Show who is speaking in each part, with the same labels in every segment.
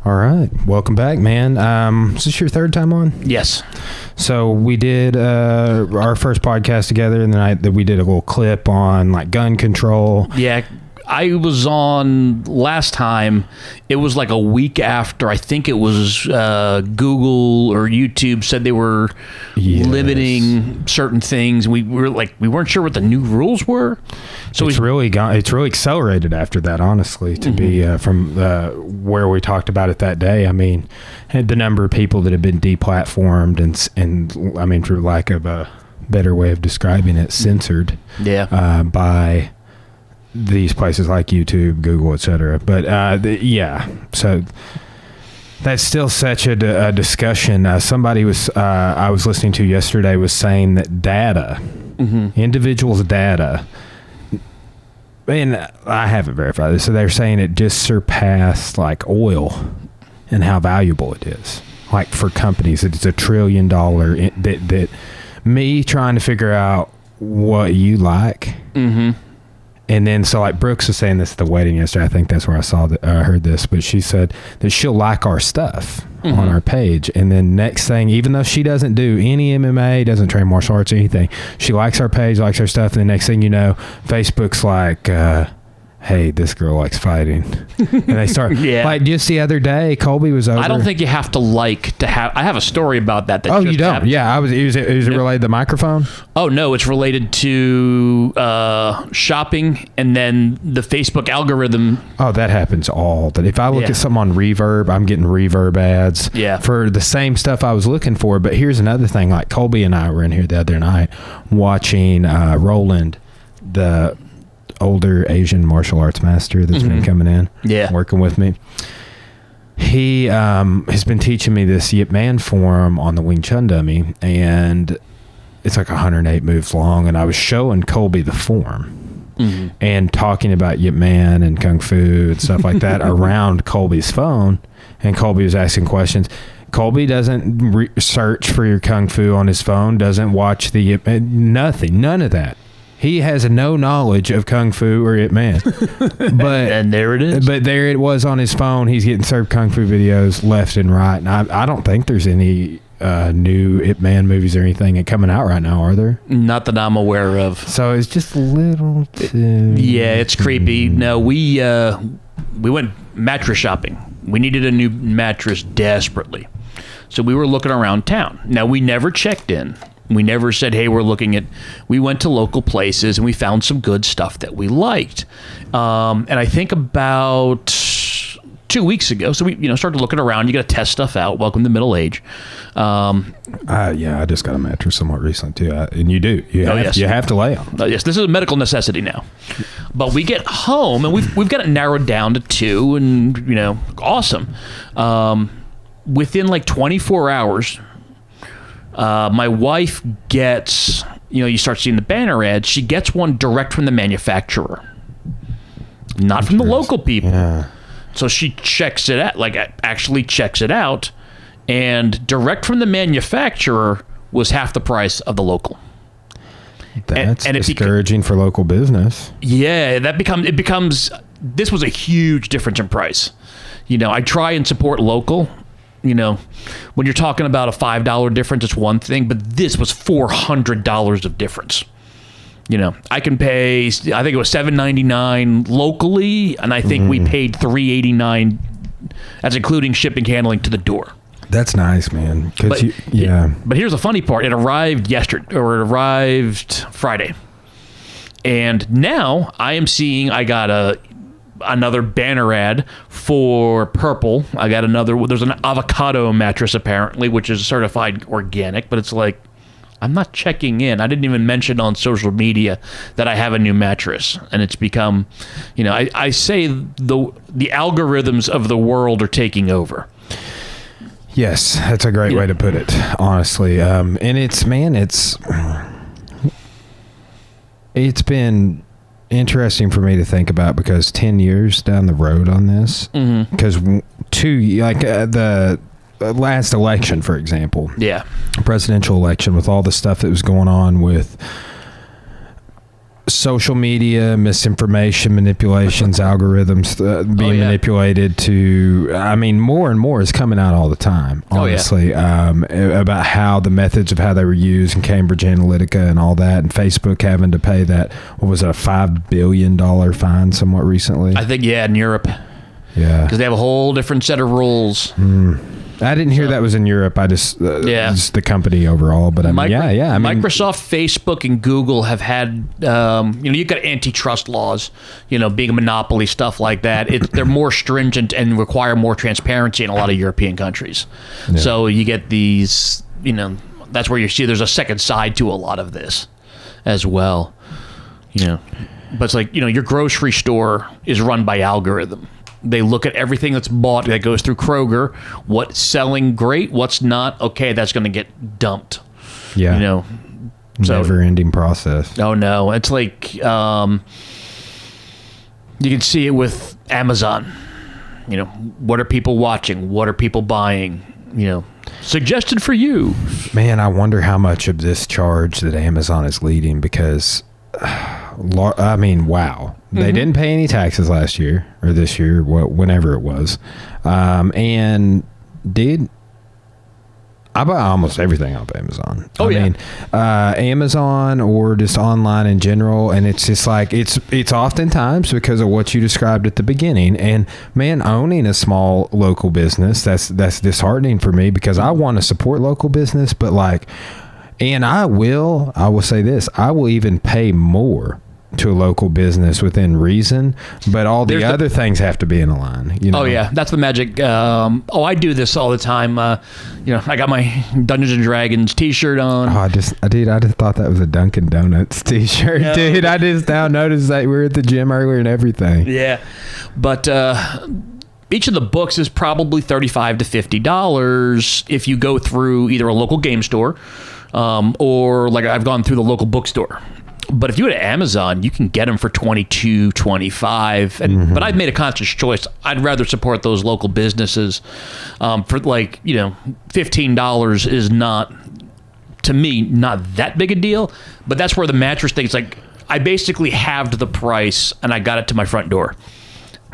Speaker 1: All right, welcome back, man. Is this your third time on?
Speaker 2: Yes.
Speaker 1: So we did our first podcast together, and then we did a little clip on like gun control.
Speaker 2: Yeah, I was on last time. It was like a week after. I think it was Google or YouTube said they were limiting certain things. We weren't sure what the new rules were. So
Speaker 1: it's really accelerated after that, honestly, to be from where we talked about it that day. I mean, the number of people that have been deplatformed and I mean, for lack of a better way of describing it, censored by these places like YouTube, Google, etc. But so that's still such a discussion. Somebody I was listening to yesterday was saying that data, individuals' data, and I haven't verified this, so they're saying it just surpassed like oil and how valuable it is. Like for companies, it's $1 trillion. That me trying to figure out what you like. And then, so like Brooks was saying this at the wedding yesterday. I think that's where I heard this, but she said that she'll like our stuff on our page. And then next thing, even though she doesn't do any MMA, doesn't train martial arts or anything, she likes our page, likes our stuff. And the next thing you know, Facebook's like, hey, this girl likes fighting. And they start, like just the other day, Colby was over.
Speaker 2: I don't think you have to have, I have a story about that.
Speaker 1: Oh, you don't? Happened. Yeah, is it related to the microphone?
Speaker 2: Oh, no, it's related to shopping and then the Facebook algorithm.
Speaker 1: Oh, that happens all that. If I look at something on Reverb, I'm getting Reverb ads for the same stuff I was looking for. But here's another thing, like Colby and I were in here the other night watching Roland, the older Asian martial arts master that's been coming in, working with me. He has been teaching me this Yip Man form on the Wing Chun dummy, and it's like 108 moves long, and I was showing Colby the form and talking about Yip Man and Kung Fu and stuff like that around Colby's phone, and Colby was asking questions. Colby doesn't search for your Kung Fu on his phone, doesn't watch the Yip Man, nothing, none of that. He has no knowledge of Kung Fu or Ip Man. But
Speaker 2: and there it is.
Speaker 1: But there it was on his phone. He's getting served Kung Fu videos left and right. And I don't think there's any new Ip Man movies or anything coming out right now, are there?
Speaker 2: Not that I'm aware of.
Speaker 1: So it's just a little too...
Speaker 2: Yeah, it's creepy. No, we went mattress shopping. We needed a new mattress desperately. So we were looking around town. Now, we never checked in. We never said, hey, we went to local places and we found some good stuff that we liked. And I think about 2 weeks ago, so we started looking around. You got to test stuff out. Welcome to middle age.
Speaker 1: I just got a mattress somewhat recently too. And you do. You have to lay on.
Speaker 2: Yes, this is a medical necessity now. But we get home and we've got it narrowed down to 2 and, awesome. Within like 24 hours... my wife gets, you start seeing the banner ads. She gets one direct from the manufacturer, not from the local people. Yeah. So she checks it out, actually checks it out, and direct from the manufacturer was half the price of the local.
Speaker 1: That's discouraging for local business.
Speaker 2: Yeah, it becomes. This was a huge difference in price. I try and support local. When you're talking about a $5 difference, it's one thing, but this was $400 of difference. I can pay, I think it was $7.99 locally, and I think we paid $3.89. That's including shipping, handling to the door.
Speaker 1: That's nice, man.
Speaker 2: But here's the funny part. It arrived Friday. And now I am seeing, I got another banner ad for purple. I got there's an avocado mattress apparently, which is certified organic, but it's like, I'm not checking in. I didn't even mention on social media that I have a new mattress, and it's become, I say the algorithms of the world are taking over.
Speaker 1: Yes, that's a great way to put it, honestly. And it's been interesting for me to think about, because 10 years down the road on this, because the last election, for example, presidential election, with all the stuff that was going on with social media, misinformation, manipulations, algorithms being manipulated to, I mean, more and more is coming out all the time, honestly, about how the methods of how they were used in Cambridge Analytica and all that, and Facebook having to pay that, what was it, a $5 billion fine somewhat recently?
Speaker 2: I think, in Europe.
Speaker 1: Yeah.
Speaker 2: Because they have a whole different set of rules.
Speaker 1: I didn't hear that was in Europe. I just, just the company overall. But I mean, I mean,
Speaker 2: Microsoft, Facebook, and Google have had, you've got antitrust laws, being a monopoly, stuff like that. They're more stringent and require more transparency in a lot of European countries. Yeah. So you get these, that's where you see there's a second side to a lot of this as well. But it's like, your grocery store is run by algorithm. They look at everything that's bought that goes through Kroger, what's selling great, what's not. Okay, that's going to get dumped.
Speaker 1: Yeah. Never-ending process.
Speaker 2: Oh, no. It's like you can see it with Amazon. What are people watching? What are people buying? Suggested for you.
Speaker 1: Man, I wonder how much of this charge that Amazon is leading because... I mean, wow. They didn't pay any taxes last year or this year, whenever it was. And I buy almost everything off Amazon. I mean, Amazon or just online in general. And it's just like, it's oftentimes because of what you described at the beginning. And man, owning a small local business, that's disheartening for me because I want to support local business, but like, and I will say this, I will even pay more to a local business within reason, but all the other things have to be in a line.
Speaker 2: Oh yeah, that's the magic. I do this all the time. I got my Dungeons and Dragons t-shirt on.
Speaker 1: Oh, I just thought that was a Dunkin' Donuts t-shirt. No. Dude, I just now noticed that we were at the gym earlier and everything.
Speaker 2: Yeah, but each of the books is probably $35 to $50 if you go through either a local game store or like I've gone through the local bookstore. But if you go to Amazon, you can get them for $22, $25. But I've made a conscious choice. I'd rather support those local businesses for like, $15 is not, to me, not that big a deal. But that's where the mattress thing is like, I basically halved the price and I got it to my front door.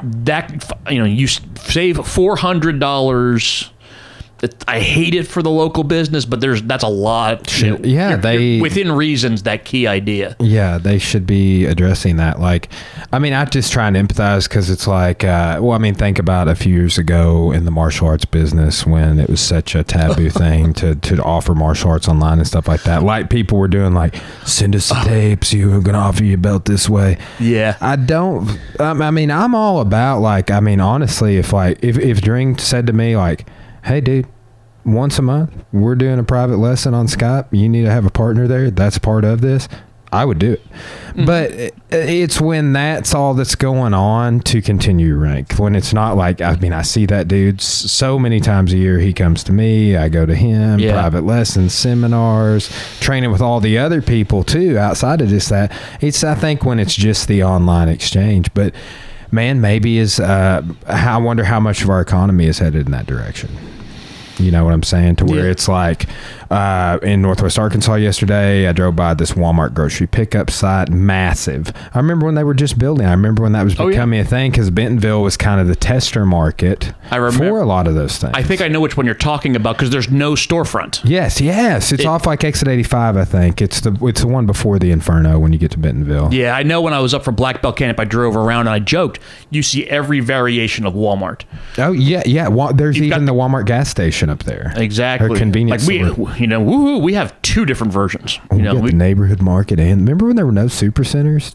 Speaker 2: That, you save $400. I hate it for the local business, but that's a lot. You're within reasons, that key idea.
Speaker 1: Yeah, they should be addressing that. Like, I mean, I just try and empathize because it's like, think about a few years ago in the martial arts business when it was such a taboo thing to offer martial arts online and stuff like that. Like people were doing like, send us the tapes, you're going to offer you a belt this way.
Speaker 2: Yeah.
Speaker 1: I'm all about like, honestly, if Dring said to me like, hey, dude, once a month, we're doing a private lesson on Skype. You need to have a partner there. That's part of this. I would do it. But it's when that's all that's going on to continue rank. When it's not like, I see that dude so many times a year. He comes to me. I go to him. Yeah. Private lessons, seminars, training with all the other people too outside of just that. I think when it's just the online exchange. But man, maybe I wonder how much of our economy is headed in that direction. You know what I'm saying? To where it's like in Northwest Arkansas yesterday, I drove by this Walmart grocery pickup site, massive. I remember when they were just building. I remember when that was becoming a thing because Bentonville was kind of the tester market for a lot of those things.
Speaker 2: I think I know which one you're talking about because there's no storefront.
Speaker 1: Yes. It's off like Exit 85, I think. It's the one before the Inferno when you get to Bentonville.
Speaker 2: Yeah, I know when I was up for Black Belt Camp, I drove around and I joked, you see every variation of Walmart.
Speaker 1: Oh, yeah. There's even the Walmart gas station up there.
Speaker 2: Exactly.
Speaker 1: Or convenience store.
Speaker 2: We have two different versions.
Speaker 1: We got the neighborhood market, and remember when there were no super centers?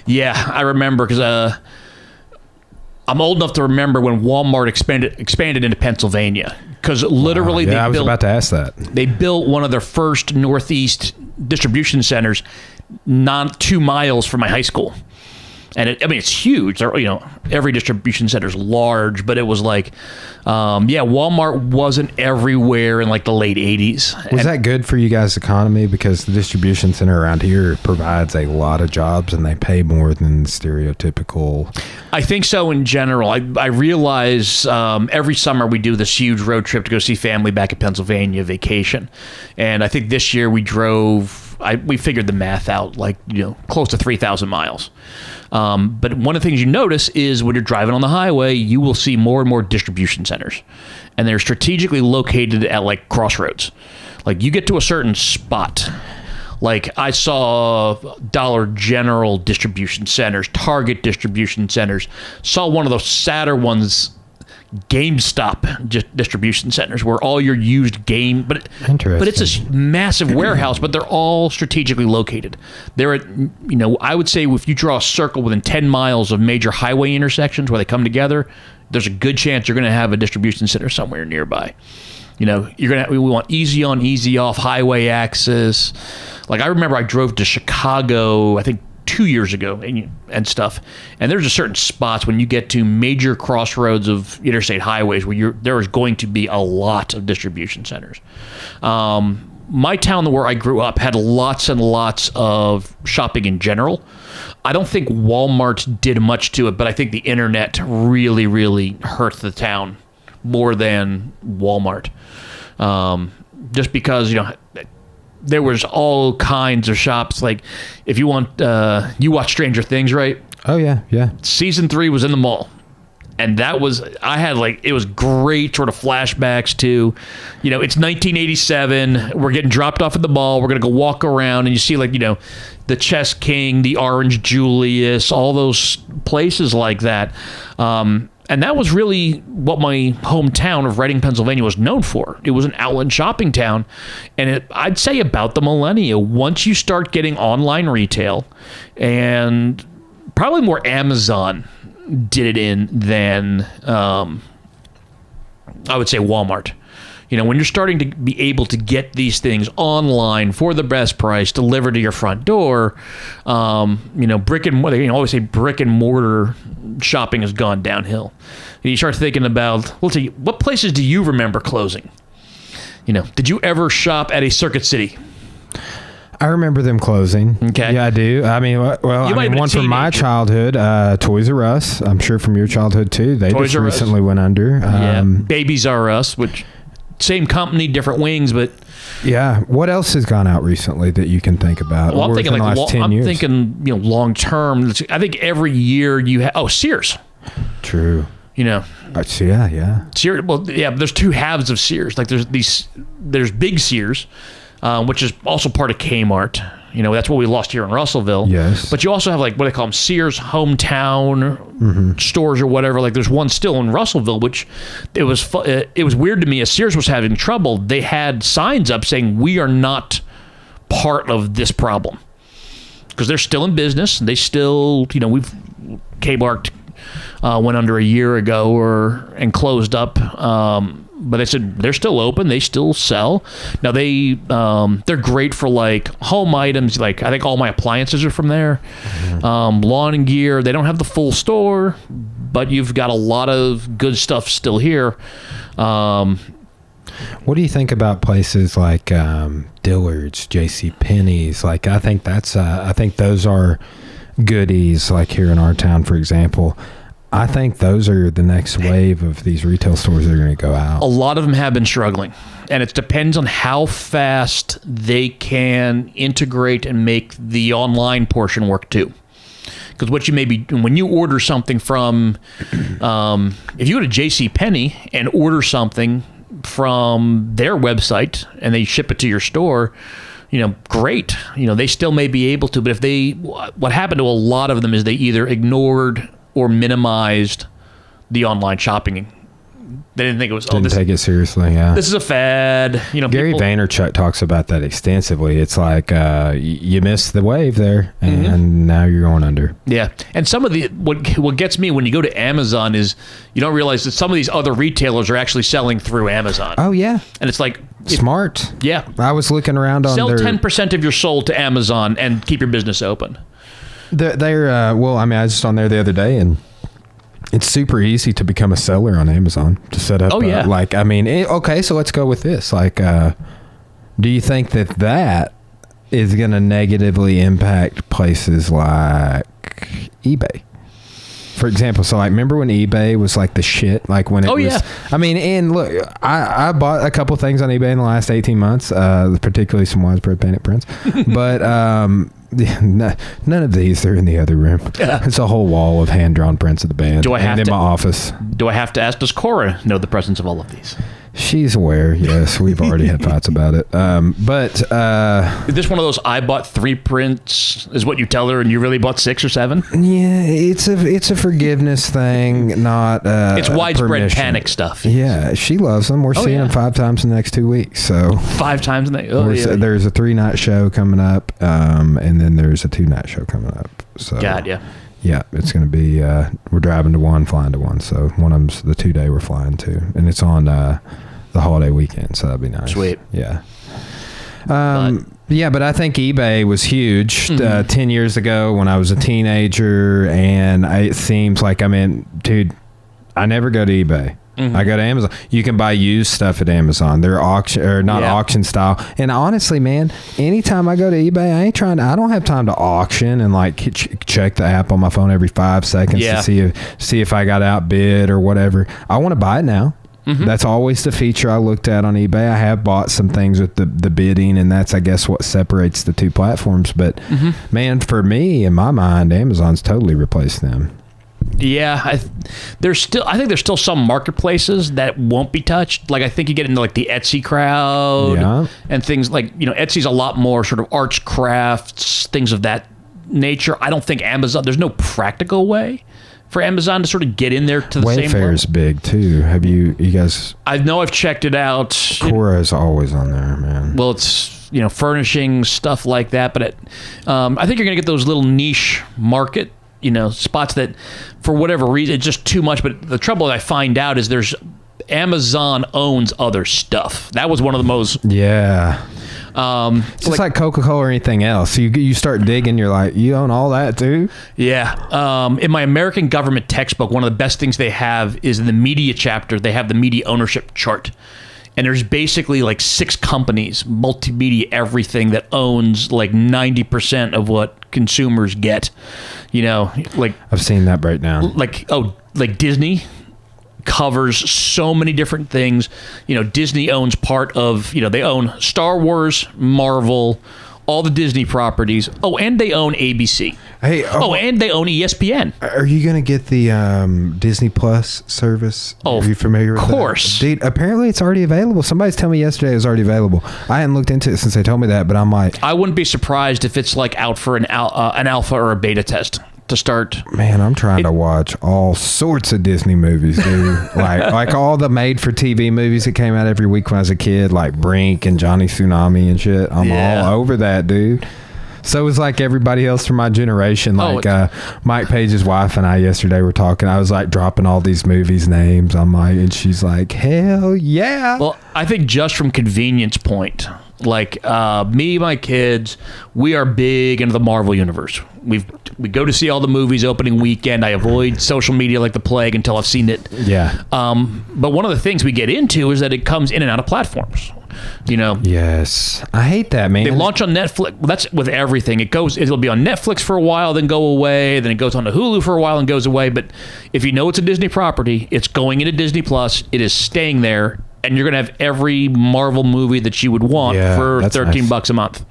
Speaker 2: Yeah, I remember because I'm old enough to remember when Walmart expanded into Pennsylvania. Because literally,
Speaker 1: I was about to ask that.
Speaker 2: They built one of their first Northeast distribution centers, not 2 miles from my high school. And it's huge. Every distribution center is large, but it was like, Walmart wasn't everywhere in like the late 80s.
Speaker 1: Was that good for you guys' economy? Because the distribution center around here provides a lot of jobs and they pay more than stereotypical.
Speaker 2: I think so in general. I realize every summer we do this huge road trip to go see family back in Pennsylvania, vacation. And I think this year we drove we figured the math out, like, close to 3,000 miles. But one of the things you notice is when you're driving on the highway, you will see more and more distribution centers, and they're strategically located at like crossroads. Like you get to a certain spot. Like I saw Dollar General distribution centers, Target distribution centers, saw one of those sadder ones, GameStop distribution centers, where all your used game, but it's a massive warehouse, but they're all strategically located. They're at, I would say if you draw a circle within 10 miles of major highway intersections where they come together, there's a good chance you're going to have a distribution center somewhere nearby. We want easy on, easy off highway access. Like I remember I drove to Chicago, I think 2 years ago and stuff. And there's just certain spots when you get to major crossroads of interstate highways where there is going to be a lot of distribution centers. My town where I grew up had lots and lots of shopping in general. I don't think Walmart did much to it, but I think the internet really, really hurt the town more than Walmart. Just because, there was all kinds of shops. Like if you want, you watch Stranger Things, right?
Speaker 1: Oh yeah.
Speaker 2: Season 3 was in the mall. And it was great sort of flashbacks to, it's 1987. We're getting dropped off at the mall. We're going to go walk around and you see the Chess King, the Orange Julius, all those places like that. And that was really what my hometown of Reading, Pennsylvania was known for. It was an outlet shopping town. And I'd say about the millennia, once you start getting online retail, and probably more Amazon did it in than I would say Walmart. When you're starting to be able to get these things online for the best price delivered to your front door, brick and mortar, always say brick and mortar shopping has gone downhill. And you start thinking about, let's see, what places do you remember closing? Did you ever shop at a Circuit City?
Speaker 1: I remember them closing.
Speaker 2: Okay.
Speaker 1: Yeah, I do. I mean, one from my childhood, Toys R Us. I'm sure from your childhood too. They just recently went under.
Speaker 2: Babies R Us, which same company, different wings, but
Speaker 1: yeah. What else has gone out recently that you can think about?
Speaker 2: Well, I'm thinking long term. I think every year you have. Sears.
Speaker 1: True. Yeah.
Speaker 2: Sears. Well, yeah. But there's two halves of Sears. Like there's Big Sears, which is also part of Kmart. That's what we lost here in Russellville.
Speaker 1: Yes.
Speaker 2: But you also have what they call them, Sears hometown stores or whatever. Like there's one still in Russellville, which it was weird to me. As Sears was having trouble, they had signs up saying, "We are not part of this problem," because they're still in business. They still, Kmart went under a year ago and closed up. But they said they're still open. They still sell. Now they're great for home items. Like I think all my appliances are from there. Lawn and gear. They don't have the full store, but you've got a lot of good stuff still here.
Speaker 1: What do you think about places like Dillard's, JCPenney's? I think those are goodies. Like here in our town, for example. I think those are the next wave of these retail stores that are going to go out.
Speaker 2: A lot of them have been struggling, and it depends on how fast they can integrate and make the online portion work too. Because when you order something from, if you go to JCPenney and order something from their website and they ship it to your store, great. They still may be able to, but what happened to a lot of them is they either ignored or minimized the online shopping. They didn't think it was.
Speaker 1: Didn't take it seriously. Yeah,
Speaker 2: this is a fad.
Speaker 1: Gary Vaynerchuk talks about that extensively. It's like you missed the wave there, and now you're going under.
Speaker 2: Yeah, and some of what gets me when you go to Amazon is you don't realize that some of these other retailers are actually selling through Amazon.
Speaker 1: Oh yeah,
Speaker 2: and it's
Speaker 1: smart.
Speaker 2: Yeah,
Speaker 1: I was looking around on
Speaker 2: sell 10% of your sold to Amazon and keep your business open.
Speaker 1: They're I was just on there the other day, and it's super easy to become a seller on Amazon to set up.
Speaker 2: Oh yeah.
Speaker 1: Okay, so let's go with this. Do you think that is going to negatively impact places like eBay, for example, so like, remember when eBay was like the shit? Like when it was,
Speaker 2: yeah.
Speaker 1: I mean, and look, I bought a couple things on eBay in the last 18 months, particularly some widespread painted prints, but none of these are in the other room. It's a whole wall of hand-drawn prints of the band. And in my office.
Speaker 2: Do I have to ask, does Cora know the presence of all of these?
Speaker 1: She's aware, yes. We've already had thoughts about it. But
Speaker 2: is this one of those I bought 3 prints is what you tell her and you really bought 6 or 7?
Speaker 1: Yeah, it's a forgiveness thing, not
Speaker 2: it's widespread
Speaker 1: permission.
Speaker 2: Panic stuff.
Speaker 1: Yeah, she loves them. We're seeing them 5 times in the next 2 weeks. So
Speaker 2: 5 times in the
Speaker 1: there's a 3-night show coming up, and then there's a 2-night show coming up. So
Speaker 2: God, yeah.
Speaker 1: Yeah, it's going to be, we're driving to one, flying to one. So one of them's the 2-day we're flying to. And it's on the holiday weekend, so that'd be nice.
Speaker 2: Sweet.
Speaker 1: Yeah. But I think eBay was huge 10 years ago when I was a teenager. And it seems like, dude, I never go to eBay. I go to Amazon. You can buy used stuff at Amazon. They're auction or not auction style. And honestly, man, anytime I go to eBay, I don't have time to auction and like check the app on my phone every 5 seconds to see if I got outbid or whatever. I want to buy it now. That's always the feature I looked at on eBay. I have bought some things with the bidding, and that's, I guess, what separates the two platforms. But man, for me, in my mind, Amazon's totally replaced them.
Speaker 2: Yeah, I think there's still some marketplaces that won't be touched. Like I think you get into like the Etsy crowd and things like, Etsy's a lot more sort of arts, crafts, things of that nature. I don't think Amazon, there's no practical way for Amazon to sort of get in there to the same level.
Speaker 1: Wayfair's big too. Have you guys?
Speaker 2: I know I've checked it out.
Speaker 1: Cora's always on there, man.
Speaker 2: Well, it's furnishing stuff like that, but I think you're gonna get those little niche market spots that for whatever reason it's just too much. But the trouble I find out is Amazon owns other stuff. That was one of the most
Speaker 1: it's just like Coca-Cola or anything else. You start digging, you're like, you own all that too?
Speaker 2: Yeah. In my American government textbook, one of the best things they have is in the media chapter, they have the media ownership chart. And there's basically like 6 companies, multimedia, everything that owns like 90% of what consumers get. Like
Speaker 1: I've seen that breakdown.
Speaker 2: Like Disney covers so many different things. Disney owns part of, they own Star Wars, Marvel, all the Disney properties. Oh, and they own ABC.
Speaker 1: Hey,
Speaker 2: and they own ESPN.
Speaker 1: Are you going to get the Disney Plus service?
Speaker 2: Oh,
Speaker 1: are you familiar with that?
Speaker 2: Of course.
Speaker 1: Dude, apparently it's already available. Somebody's telling me yesterday it was already available. I hadn't looked into it since they told me that, but I'm like...
Speaker 2: I wouldn't be surprised if it's like out for an alpha or a beta test to start.
Speaker 1: Man, I'm trying to watch all sorts of Disney movies, dude. like all the made-for-TV movies that came out every week when I was a kid, like Brink and Johnny Tsunami and shit. I'm all over that, dude. So was like everybody else from my generation. Like Mike Page's wife and I yesterday were talking. I was like dropping all these movies names. I'm like, and she's like, hell yeah.
Speaker 2: Well, I think just from convenience point, like me, my kids, we are big into the Marvel universe. We go to see all the movies opening weekend. I avoid social media like the plague until I've seen it.
Speaker 1: Yeah.
Speaker 2: But one of the things we get into is that it comes in and out of platforms.
Speaker 1: Yes, I hate that, man.
Speaker 2: They launch on Netflix. Well, that's with everything. It'll be on Netflix for a while, then go away. Then it goes on to Hulu for a while and goes away. But if you know it's a Disney property, it's going into Disney Plus. It is staying there, and you're going to have every Marvel movie that you would want for $13 a month.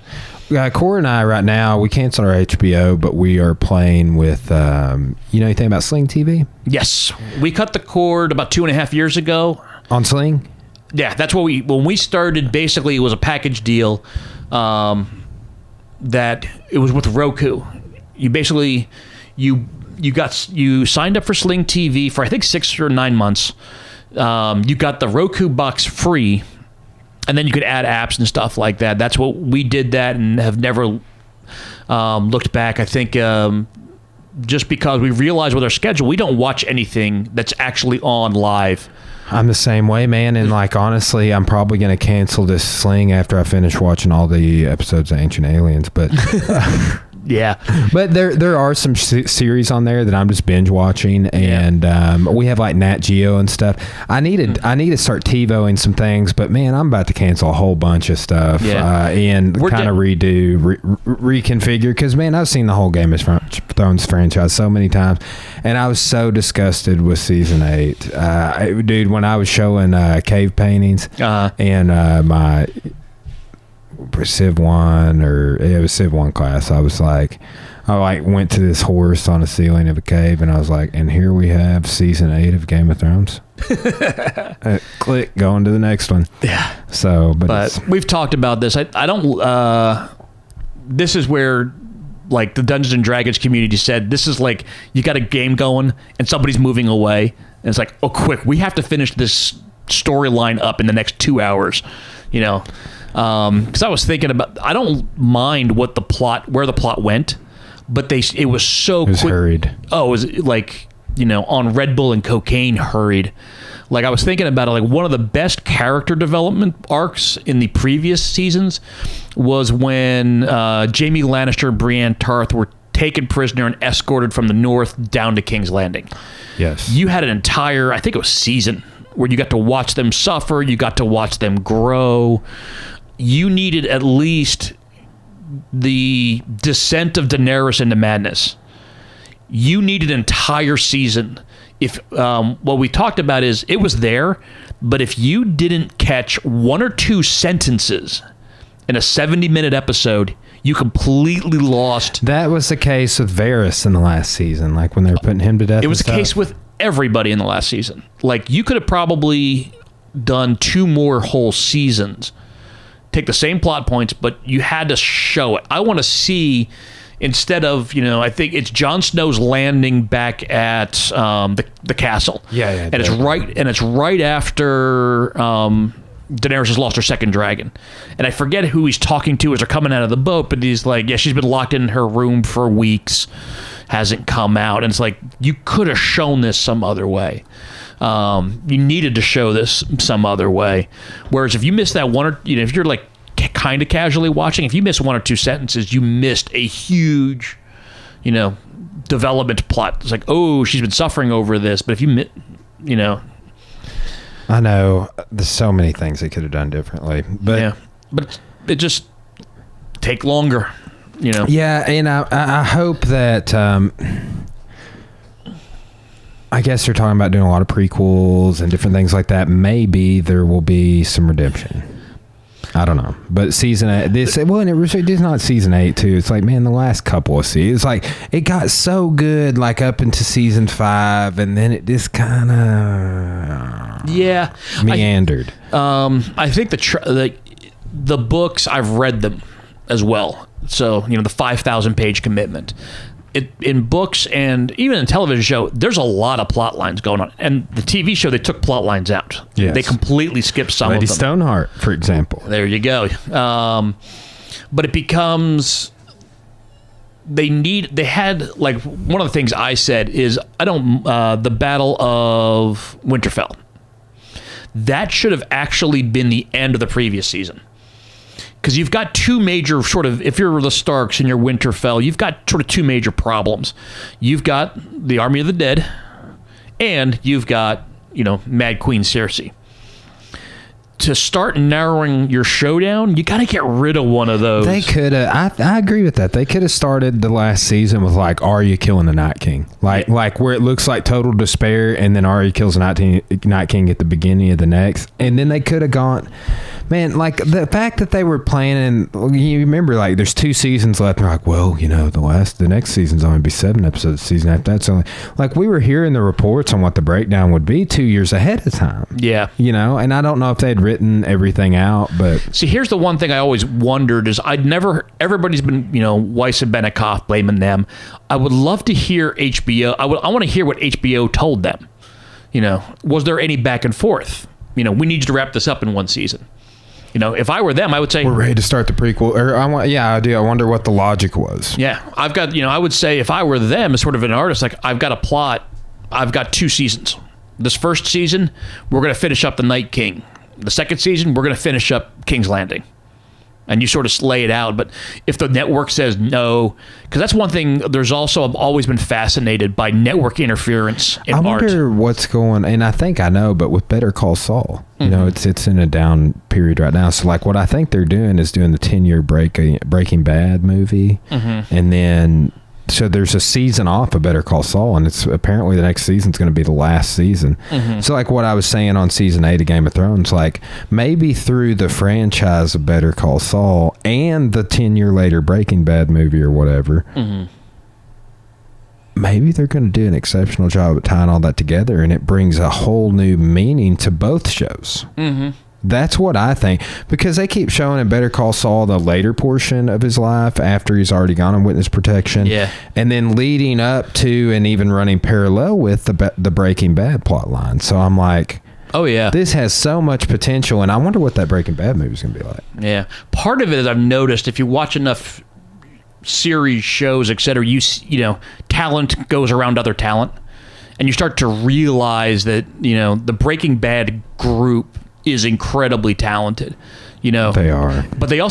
Speaker 1: Cora and I right now, we canceled our HBO, but we are playing with, anything about Sling TV?
Speaker 2: Yes. We cut the cord about 2.5 years ago.
Speaker 1: On Sling?
Speaker 2: Yeah, that's what when we started, basically it was a package deal that it was with Roku. You basically, you signed up for Sling TV for I think 6 or 9 months. You got the Roku box free, and then you could add apps and stuff like that. That's what we did that and have never looked back. I think just because we realized with our schedule, we don't watch anything that's actually on live.
Speaker 1: I'm the same way, man. And like, honestly, I'm probably going to cancel this Sling after I finish watching all the episodes of Ancient Aliens. But
Speaker 2: Yeah.
Speaker 1: But there are some series on there that I'm just binge watching, and we have like Nat Geo and stuff. I need to start TiVoing some things, but man, I'm about to cancel a whole bunch of stuff and kind of reconfigure, because man, I've seen the whole Game of Thrones franchise so many times, and I was so disgusted with season 8. Dude, when I was showing cave paintings and my Civ 1 it was Civ 1 class, I went to this horse on the ceiling of a cave, and I was like, and here we have season 8 of Game of Thrones. Click, going to the next one.
Speaker 2: Yeah.
Speaker 1: So,
Speaker 2: but we've talked about this. I don't. This is where, like, the Dungeons and Dragons community said, this is like, you got a game going and somebody's moving away, and it's like, oh, quick, we have to finish this storyline up in the next 2 hours. You know. Because I was thinking about, I don't mind where the plot went, but it was so quick.
Speaker 1: Hurried.
Speaker 2: Oh, it was like, on Red Bull and cocaine hurried. Like, I was thinking about it, like, one of the best character development arcs in the previous seasons was when Jaime Lannister and Brienne Tarth were taken prisoner and escorted from the north down to King's Landing.
Speaker 1: Yes.
Speaker 2: You had an entire, I think it was season, where you got to watch them suffer, you got to watch them grow. You needed at least the descent of Daenerys into madness. You needed an entire season. If what we talked about is, it was there, but if you didn't catch one or two sentences in a 70-minute episode, you completely lost.
Speaker 1: That was the case with Varys in the last season, like when they were putting him to death.
Speaker 2: It was the case with everybody in the last season. Like, you could have probably done 2 more whole seasons. Take the same plot points, but you had to show it. I want to see, instead of, I think it's Jon Snow's landing back at the castle.
Speaker 1: Yeah,
Speaker 2: and it's right after Daenerys has lost her second dragon, and I forget who he's talking to as they're coming out of the boat, but he's like, yeah, she's been locked in her room for weeks, hasn't come out, and it's like, you could have shown this some other way. You needed to show this some other way. Whereas if you miss that one, or if you're like kind of casually watching, if you miss 1 or 2 sentences, you missed a huge, development plot. It's like, oh, she's been suffering over this. But if you,
Speaker 1: I know there's so many things they could have done differently, but
Speaker 2: it just take longer.
Speaker 1: Yeah, and I hope that. I guess they're talking about doing a lot of prequels and different things like that. Maybe there will be some redemption. I don't know. But season 8, it's not season 8 too. It's like, man, the last couple of seasons, it's like, it got so good, like up into season 5, and then it just kind of meandered.
Speaker 2: I think the books, I've read them as well. So, the 5,000 page commitment. In books and even in a television show, there's a lot of plot lines going on. And the TV show, they took plot lines out.
Speaker 1: Yes.
Speaker 2: They completely skipped some
Speaker 1: Lady
Speaker 2: of them.
Speaker 1: Stoneheart, for example.
Speaker 2: There you go. But it becomes, they had, like, one of the things I said is, the Battle of Winterfell. That should have actually been the end of the previous season. Because you've got 2 major sort of, if you're the Starks and you're Winterfell, you've got sort of 2 major problems. You've got the Army of the Dead, and you've got, Mad Queen Cersei. To start narrowing your showdown, you got to get rid of one of those.
Speaker 1: They could have, I agree with that. They could have started the last season with, like, Arya killing the Night King. Like where it looks like total despair, and then Arya kills the Night King at the beginning of the next. And then they could have gone... Man, like, the fact that they were planning, you remember, like, there's 2 seasons left, and they're like, well, the next season's only be 7 episodes. The season after that's only, like, we were hearing the reports on what the breakdown would be 2 years ahead of time.
Speaker 2: Yeah.
Speaker 1: And I don't know if they'd written everything out, but...
Speaker 2: See, here's the one thing I always wondered is everybody's been, Weiss and Benioff blaming them. I would love to hear HBO. I want to hear what HBO told them. Was there any back and forth? We need you to wrap this up in 1 season. If I were them, I would say,
Speaker 1: we're ready to start the prequel. Or I do. I wonder what the logic was.
Speaker 2: Yeah, I've got, I would say if I were them as sort of an artist, like, I've got a plot. I've got 2 seasons. This first season, we're going to finish up the Night King. The second season, we're going to finish up King's Landing. and you sort of lay it out. But if the network says no, because that's one thing, there's also, I've always been fascinated by network interference in art.
Speaker 1: I wonder what's going, and I think I know, but with Better Call Saul, you know, it's in a down period right now. So like what I think they're doing is doing the 10-year Breaking Bad movie, and then so there's a season off of Better Call Saul, and it's apparently the next season's going to be the last season. So like what I was saying on season 8 of Game of Thrones, like maybe through the franchise of Better Call Saul and the 10-year later Breaking Bad movie or whatever, maybe they're going to do an exceptional job at tying all that together, and it brings a whole new meaning to both shows. That's what I think, because they keep showing in Better Call Saul the later portion of his life after he's already gone on witness protection, and then leading up to and even running parallel with the Breaking Bad plot line. So I'm like,
Speaker 2: oh yeah,
Speaker 1: this has so much potential, and I wonder what that Breaking Bad movie is going to be like.
Speaker 2: Yeah, part of it is I've noticed if you watch enough series, shows, etc., you know, talent goes around other talent, and you start to realize that, you know, the Breaking Bad group is incredibly talented, you know.
Speaker 1: They are,
Speaker 2: but they've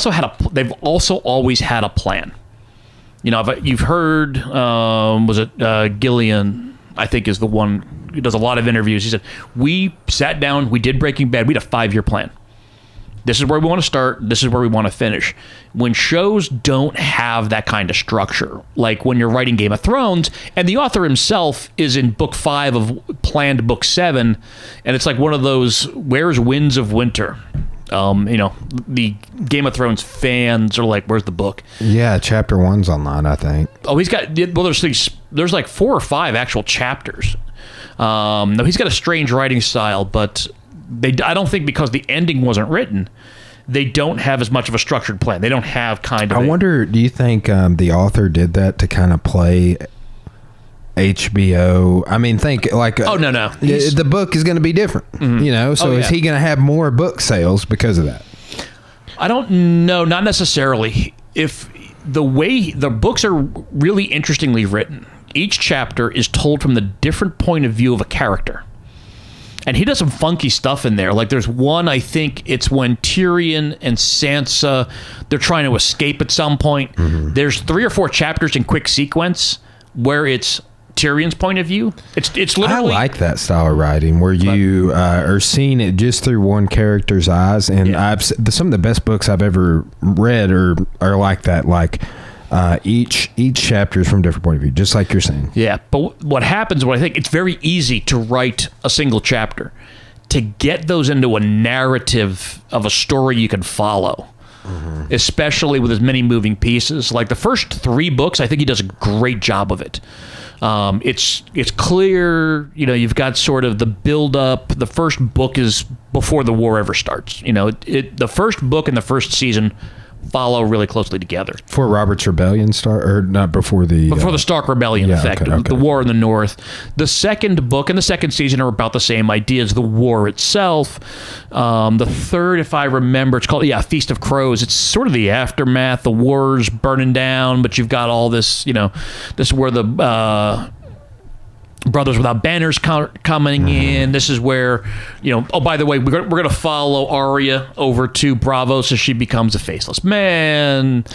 Speaker 2: also always had a plan. You know, you've heard, was it Gillian, I think, is the one who does a lot of interviews. He said, we sat down, we did Breaking Bad, we had a 5-year plan. This is where we want to start, this is where we want to finish. When shows don't have that kind of structure, like when you're writing Game of Thrones, and the author himself is in book 5 of planned book 7, and it's like one of those, where's Winds of Winter? You know, the Game of Thrones fans are like, where's the book?
Speaker 1: Yeah, chapter 1's online, I think.
Speaker 2: Oh, he's got, well, there's like 4 or 5 actual chapters. No, he's got a strange writing style, but I don't think because the ending wasn't written, they don't have as much of a structured plan. They don't have kind of.
Speaker 1: I wonder, do you think the author did that to kind of play HBO? I mean, think like.
Speaker 2: Oh, no.
Speaker 1: The book is going to be different, you know? So is he going to have more book sales because of that?
Speaker 2: I don't know. Not necessarily. If the way the books are really interestingly written, each chapter is told from the different point of view of a character. And he does some funky stuff in there. Like there's one, I think it's when Tyrion and Sansa, they're trying to escape at some point. There's 3 or 4 chapters in quick sequence where it's Tyrion's point of view. It's literally. I
Speaker 1: like that style of writing where you are seeing it just through one character's eyes. And some of the best books I've ever read are like that. Like each chapter is from a different point of view, just like you're saying.
Speaker 2: Yeah, but what happens, I think it's very easy to write a single chapter. To get those into a narrative of a story you can follow, especially with as many moving pieces. Like the first 3 books, I think he does a great job of it. It's clear, you know, you've got sort of the build up. The first book is before the war ever starts. You know, the first book and the first season follow really closely together.
Speaker 1: Before Robert's Rebellion start, or not before the...
Speaker 2: Before the Stark Rebellion effect, the war in the North. The second book and the second season are about the same ideas, the war itself. The third, if I remember, it's called, Feast of Crows. It's sort of the aftermath, the war's burning down, but you've got all this, you know, this is where the... Brothers Without Banners coming in. This is where, you know, oh, by the way, we're going to follow Arya over to Bravo so she becomes a faceless man.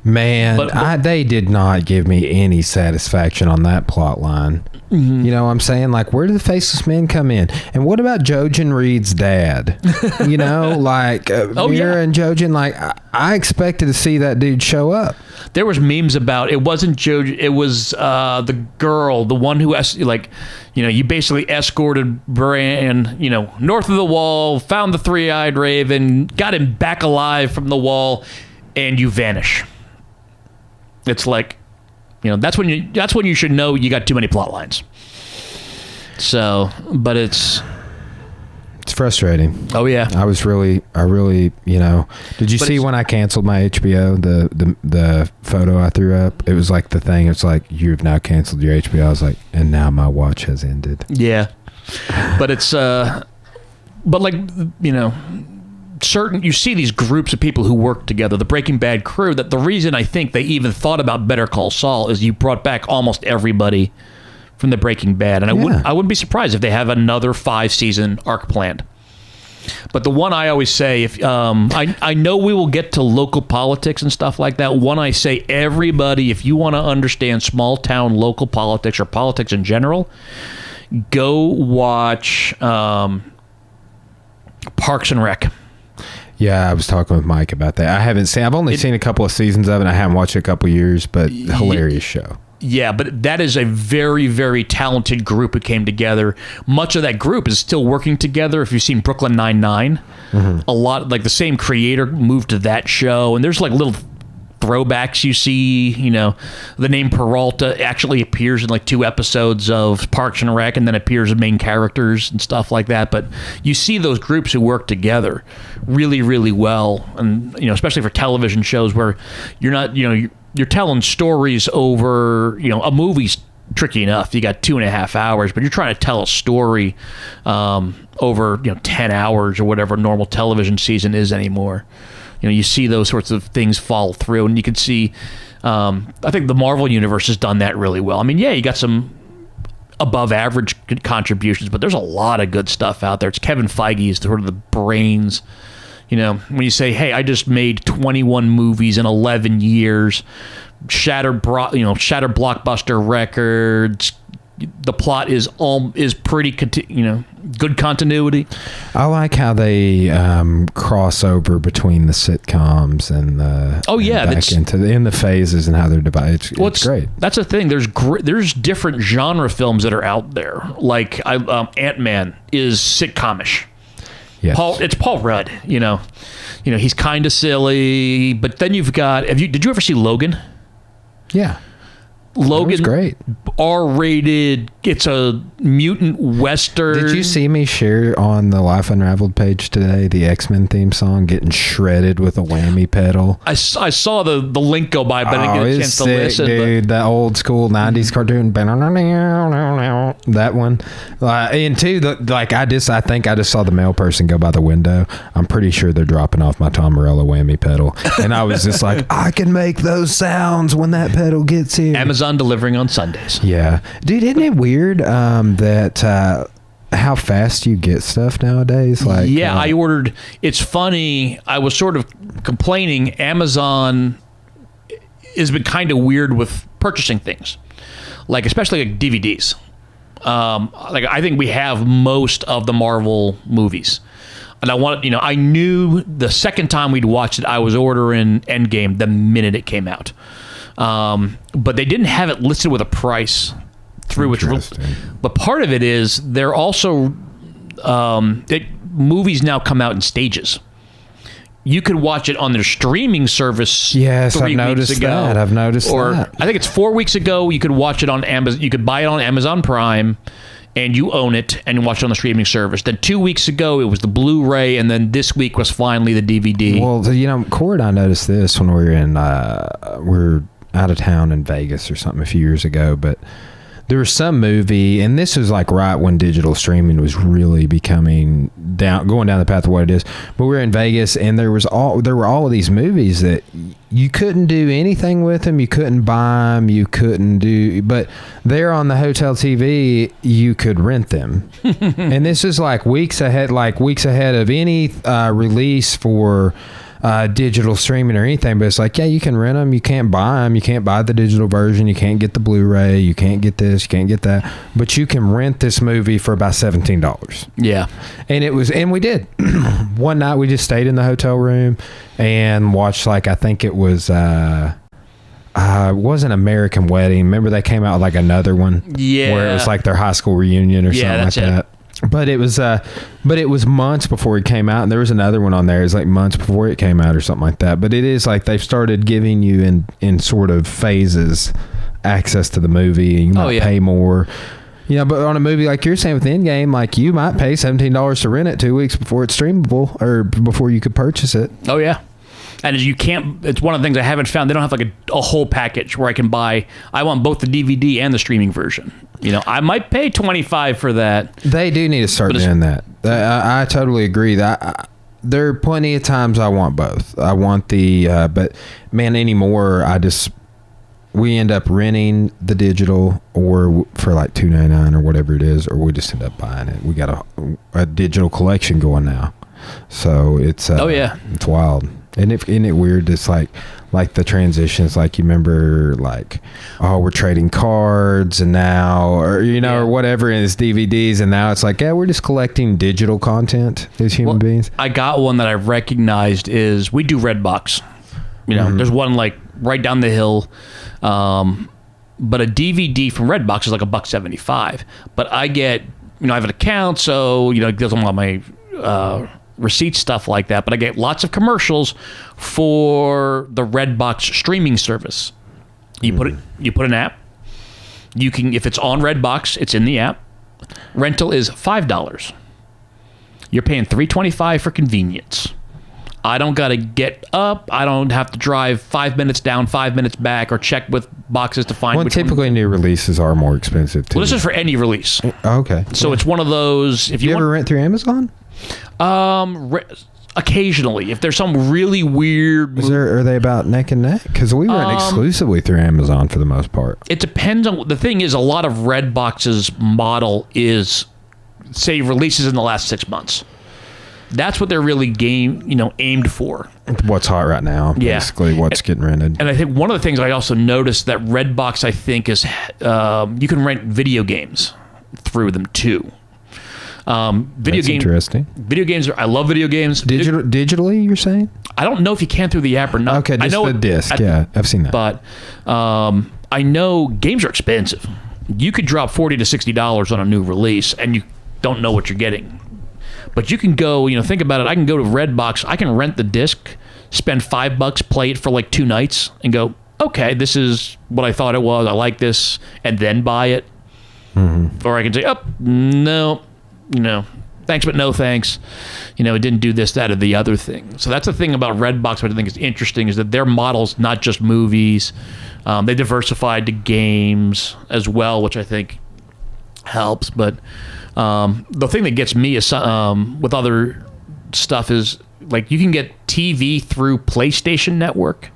Speaker 1: They did not give me any satisfaction on that plot line. You know what I'm saying? Like, where do the faceless men come in? And what about Jojen Reed's dad? You know, like Mira and Jojen, like I expected to see that dude show up.
Speaker 2: There was memes about it wasn't Jojen, it was the girl, the one who like, you know, you basically escorted Bran, you know, north of the wall, found the 3-eyed raven, got him back alive from the wall, and you vanish. It's like, you know, that's when you should know you got too many plot lines. So, but it's
Speaker 1: frustrating.
Speaker 2: Oh yeah.
Speaker 1: I really, you know, did you see when I canceled my HBO, the photo I threw up? It was like the thing, it's like, you've now canceled your HBO. I was like, and now my watch has ended.
Speaker 2: Yeah. But it's but like, you know, you see these groups of people who work together, the Breaking Bad crew, that the reason I think they even thought about Better Call Saul is you brought back almost everybody from the Breaking Bad, and I wouldn't be surprised if they have another 5-season arc planned. But the one I always say, if I know we will get to local politics and stuff like that. One I say, everybody, if you want to understand small town local politics or politics in general, go watch Parks and Rec.
Speaker 1: Yeah, I was talking with Mike about that. I've only seen a couple of seasons of it. I haven't watched it a couple of years, but hilarious show. Yeah,
Speaker 2: but that is a very, very talented group who came together. Much of that group is still working together. If you've seen Brooklyn Nine-Nine, a lot, like the same creator moved to that show, and there's like little throwbacks you see. You know, the name Peralta actually appears in like 2 episodes of Parks and Rec, and then appears in main characters and stuff like that. But you see those groups who work together really, really well, and you know, especially for television shows where you're not, you know, you're telling stories over, you know, a movie's tricky enough. You got 2.5 hours, but you're trying to tell a story over, you know, 10 hours or whatever a normal television season is anymore. You know, you see those sorts of things fall through, and you can see, I think the Marvel Universe has done that really well. I mean, yeah, you got some above average contributions, but there's a lot of good stuff out there. It's Kevin Feige's sort of the brains. You know, when you say, hey, I just made 21 movies in 11 years, shattered blockbuster records, the plot is pretty, good continuity.
Speaker 1: I like how they cross over between the sitcoms and in the phases and how they're divided. It's great.
Speaker 2: That's the thing. There's different genre films that are out there. Like Ant-Man is sitcomish.
Speaker 1: Yes.
Speaker 2: It's Paul Rudd, you know, he's kind of silly, but then you've got, did you ever see Logan?
Speaker 1: Yeah.
Speaker 2: Logan,
Speaker 1: great.
Speaker 2: R-rated. It's a mutant western.
Speaker 1: Did you see me share on the Life Unraveled page today the X-Men theme song getting shredded with a whammy pedal?
Speaker 2: I saw the link go by, but I didn't get a chance to listen.
Speaker 1: Dude, that old school 90s cartoon. That one. And two, I think I just saw the mail person go by the window. I'm pretty sure they're dropping off my Tom Morello whammy pedal. And I was just like, I can make those sounds when that pedal gets here.
Speaker 2: Amazon delivering on Sundays.
Speaker 1: Yeah. Dude, isn't it weird that how fast you get stuff nowadays? Like,
Speaker 2: yeah, I ordered. It's funny. I was sort of complaining. Amazon has been kind of weird with purchasing things, like especially like DVDs. Like I think we have most of the Marvel movies. And I knew the second time we'd watched it, I was ordering Endgame the minute it came out. But they didn't have it listed with a price through which. But part of it is they're also movies now come out in stages. You could watch it on their streaming service.
Speaker 1: Yes, I've noticed that. I've noticed that.
Speaker 2: I think it's 4 weeks ago. You could watch it on Amazon. You could buy it on Amazon Prime, and you own it and watch it on the streaming service. Then 2 weeks ago, it was the Blu-ray, and then this week was finally the DVD.
Speaker 1: Well, Corey and I noticed this when we were in we're out of town in Vegas or something a few years ago, but there was some movie, and this was like right when digital streaming was really going down the path of what it is. But we were in Vegas, and there were all of these movies that you couldn't do anything with them. You couldn't buy them. But there on the hotel TV, you could rent them. And this is like weeks ahead of any release for digital streaming or anything. But it's like, yeah, you can rent them. You can't buy them. You can't buy the digital version. You can't get the Blu-ray. You can't get this. You can't get that. But you can rent this movie for about $17.
Speaker 2: Yeah.
Speaker 1: And we did. One night we just stayed in the hotel room and watched, like, I think it was it wasn't American Wedding. Remember they came out with like another one?
Speaker 2: Yeah.
Speaker 1: Where it was like their high school reunion or something like that. But it was months before it came out, and there was another one on there. It was like months before it came out or something like that. But it is like they've started giving you in sort of phases access to the movie, and you might pay more. Yeah, but on a movie like you're saying with Endgame, like you might pay $17 to rent it 2 weeks before it's streamable or before you could purchase it.
Speaker 2: Oh yeah. And you can't, it's one of the things I haven't found. They don't have like a whole package where I can buy, I want both the DVD and the streaming version. I might pay $25 for that.
Speaker 1: They do need to start doing that. I totally agree. There are plenty of times I want both. I want but man, anymore, we end up renting the digital or for like $2.99 or whatever it is, or we just end up buying it. We got a digital collection going now. So it's it's wild. And isn't it weird? It's like the transitions, like you remember, like, oh, we're trading cards and now, or or whatever, and it's DVDs, and now it's like, yeah, we're just collecting digital content as human beings.
Speaker 2: I got one that I recognized is we do Redbox. There's one like right down the hill, but a DVD from Redbox is like $1.75. But I get, I have an account, so it goes on my receipt, stuff like that, but I get lots of commercials for the Redbox streaming service. You put an app. You can, if it's on Redbox, it's in the app. Rental is $5. You're paying $3.25 for convenience. I don't got to get up. I don't have to drive 5 minutes down, 5 minutes back, or check with boxes to find.
Speaker 1: Well, typically new releases are more expensive too.
Speaker 2: Well, this is for any release.
Speaker 1: Okay.
Speaker 2: So it's one of those. If you
Speaker 1: ever rent through Amazon?
Speaker 2: Occasionally, if there's some really weird.
Speaker 1: Are they about neck and neck? Because we rent exclusively through Amazon for the most part.
Speaker 2: It depends on. The thing is, a lot of Redbox's model is, say, releases in the last 6 months. That's what they're really aimed for.
Speaker 1: What's hot right now, basically, what's getting rented. And
Speaker 2: I think one of the things I also noticed that Redbox, I think, is you can rent video games through them too. That's
Speaker 1: interesting.
Speaker 2: Video games I love video games.
Speaker 1: Digitally, you're saying?
Speaker 2: I don't know if you can through the app or not.
Speaker 1: Okay, just the disc. I've seen that.
Speaker 2: But I know games are expensive. You could drop $40 to $60 on a new release, and you don't know what you're getting. But you can go, think about it. I can go to Redbox. I can rent the disc, spend $5, play it for like 2 nights, and go, okay, this is what I thought it was. I like this, and then buy it. Mm-hmm. Or I can say, oh, no, thanks, but no thanks. It didn't do this, that, or the other thing. So that's the thing about Redbox, what I think is interesting, is that their model's not just movies. They diversified to games as well, which I think helps. But the thing that gets me is with other stuff is, like, you can get TV through PlayStation Network.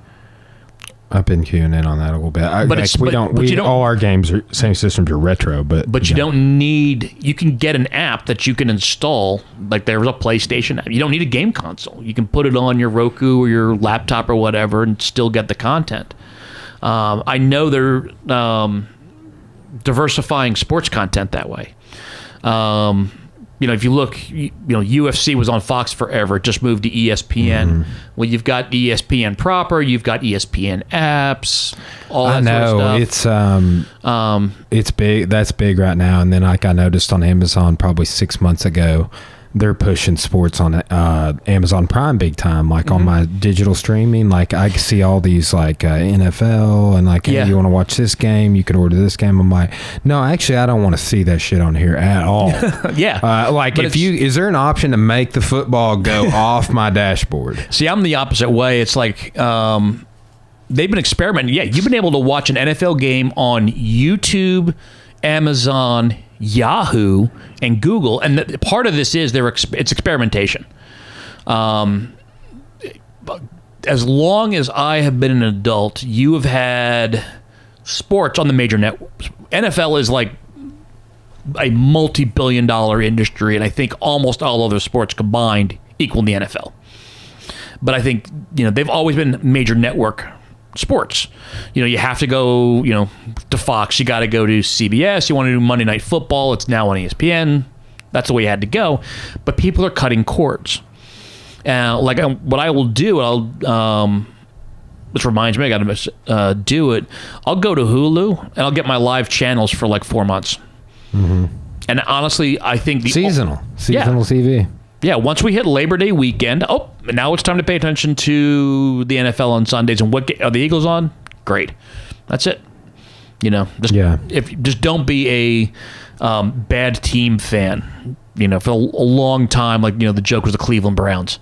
Speaker 1: I've been queuing in on that a little bit. All our games are same systems are retro, but
Speaker 2: you don't need. You can get an app that you can install. Like, there's a PlayStation app. You don't need a game console. You can put it on your Roku or your laptop or whatever, and still get the content. I know they're diversifying sports content that way. If you look, UFC was on Fox forever. It just moved to ESPN. Mm-hmm. Well, you've got ESPN proper. You've got ESPN apps. All that sort of stuff.
Speaker 1: It's big. That's big right now. And then, like, I noticed on Amazon probably 6 months ago, they're pushing sports on Amazon Prime big time. Like, on my digital streaming, like, I see all these, like, NFL, and like, hey, you want to watch this game, you could order this game. I'm like, no, actually, I don't want to see that shit on here at all. Is there an option to make the football go off my dashboard?
Speaker 2: See, I'm the opposite way. It's like, they've been experimenting. Yeah, you've been able to watch an NFL game on YouTube, Amazon, Yahoo, and Google, and part of this is it's experimentation. As long as I have been an adult, you have had sports on the major networks. NFL is like a multi-billion-dollar industry, and I think almost all other sports combined equal the NFL. But I think they've always been major network sports. You have to go, to Fox. You got to go to CBS. You want to do Monday Night Football. It's now on ESPN. That's the way you had to go. But people are cutting cords. What I will do, which reminds me, I got to do it. I'll go to Hulu and I'll get my live channels for like 4 months. Mm-hmm. And honestly, I think
Speaker 1: seasonal TV.
Speaker 2: Yeah, once we hit Labor Day weekend, now it's time to pay attention to the NFL on Sundays. And what are the Eagles on? Great. That's it. Just don't be a bad team fan. For a long time, like, the joke was the Cleveland Browns.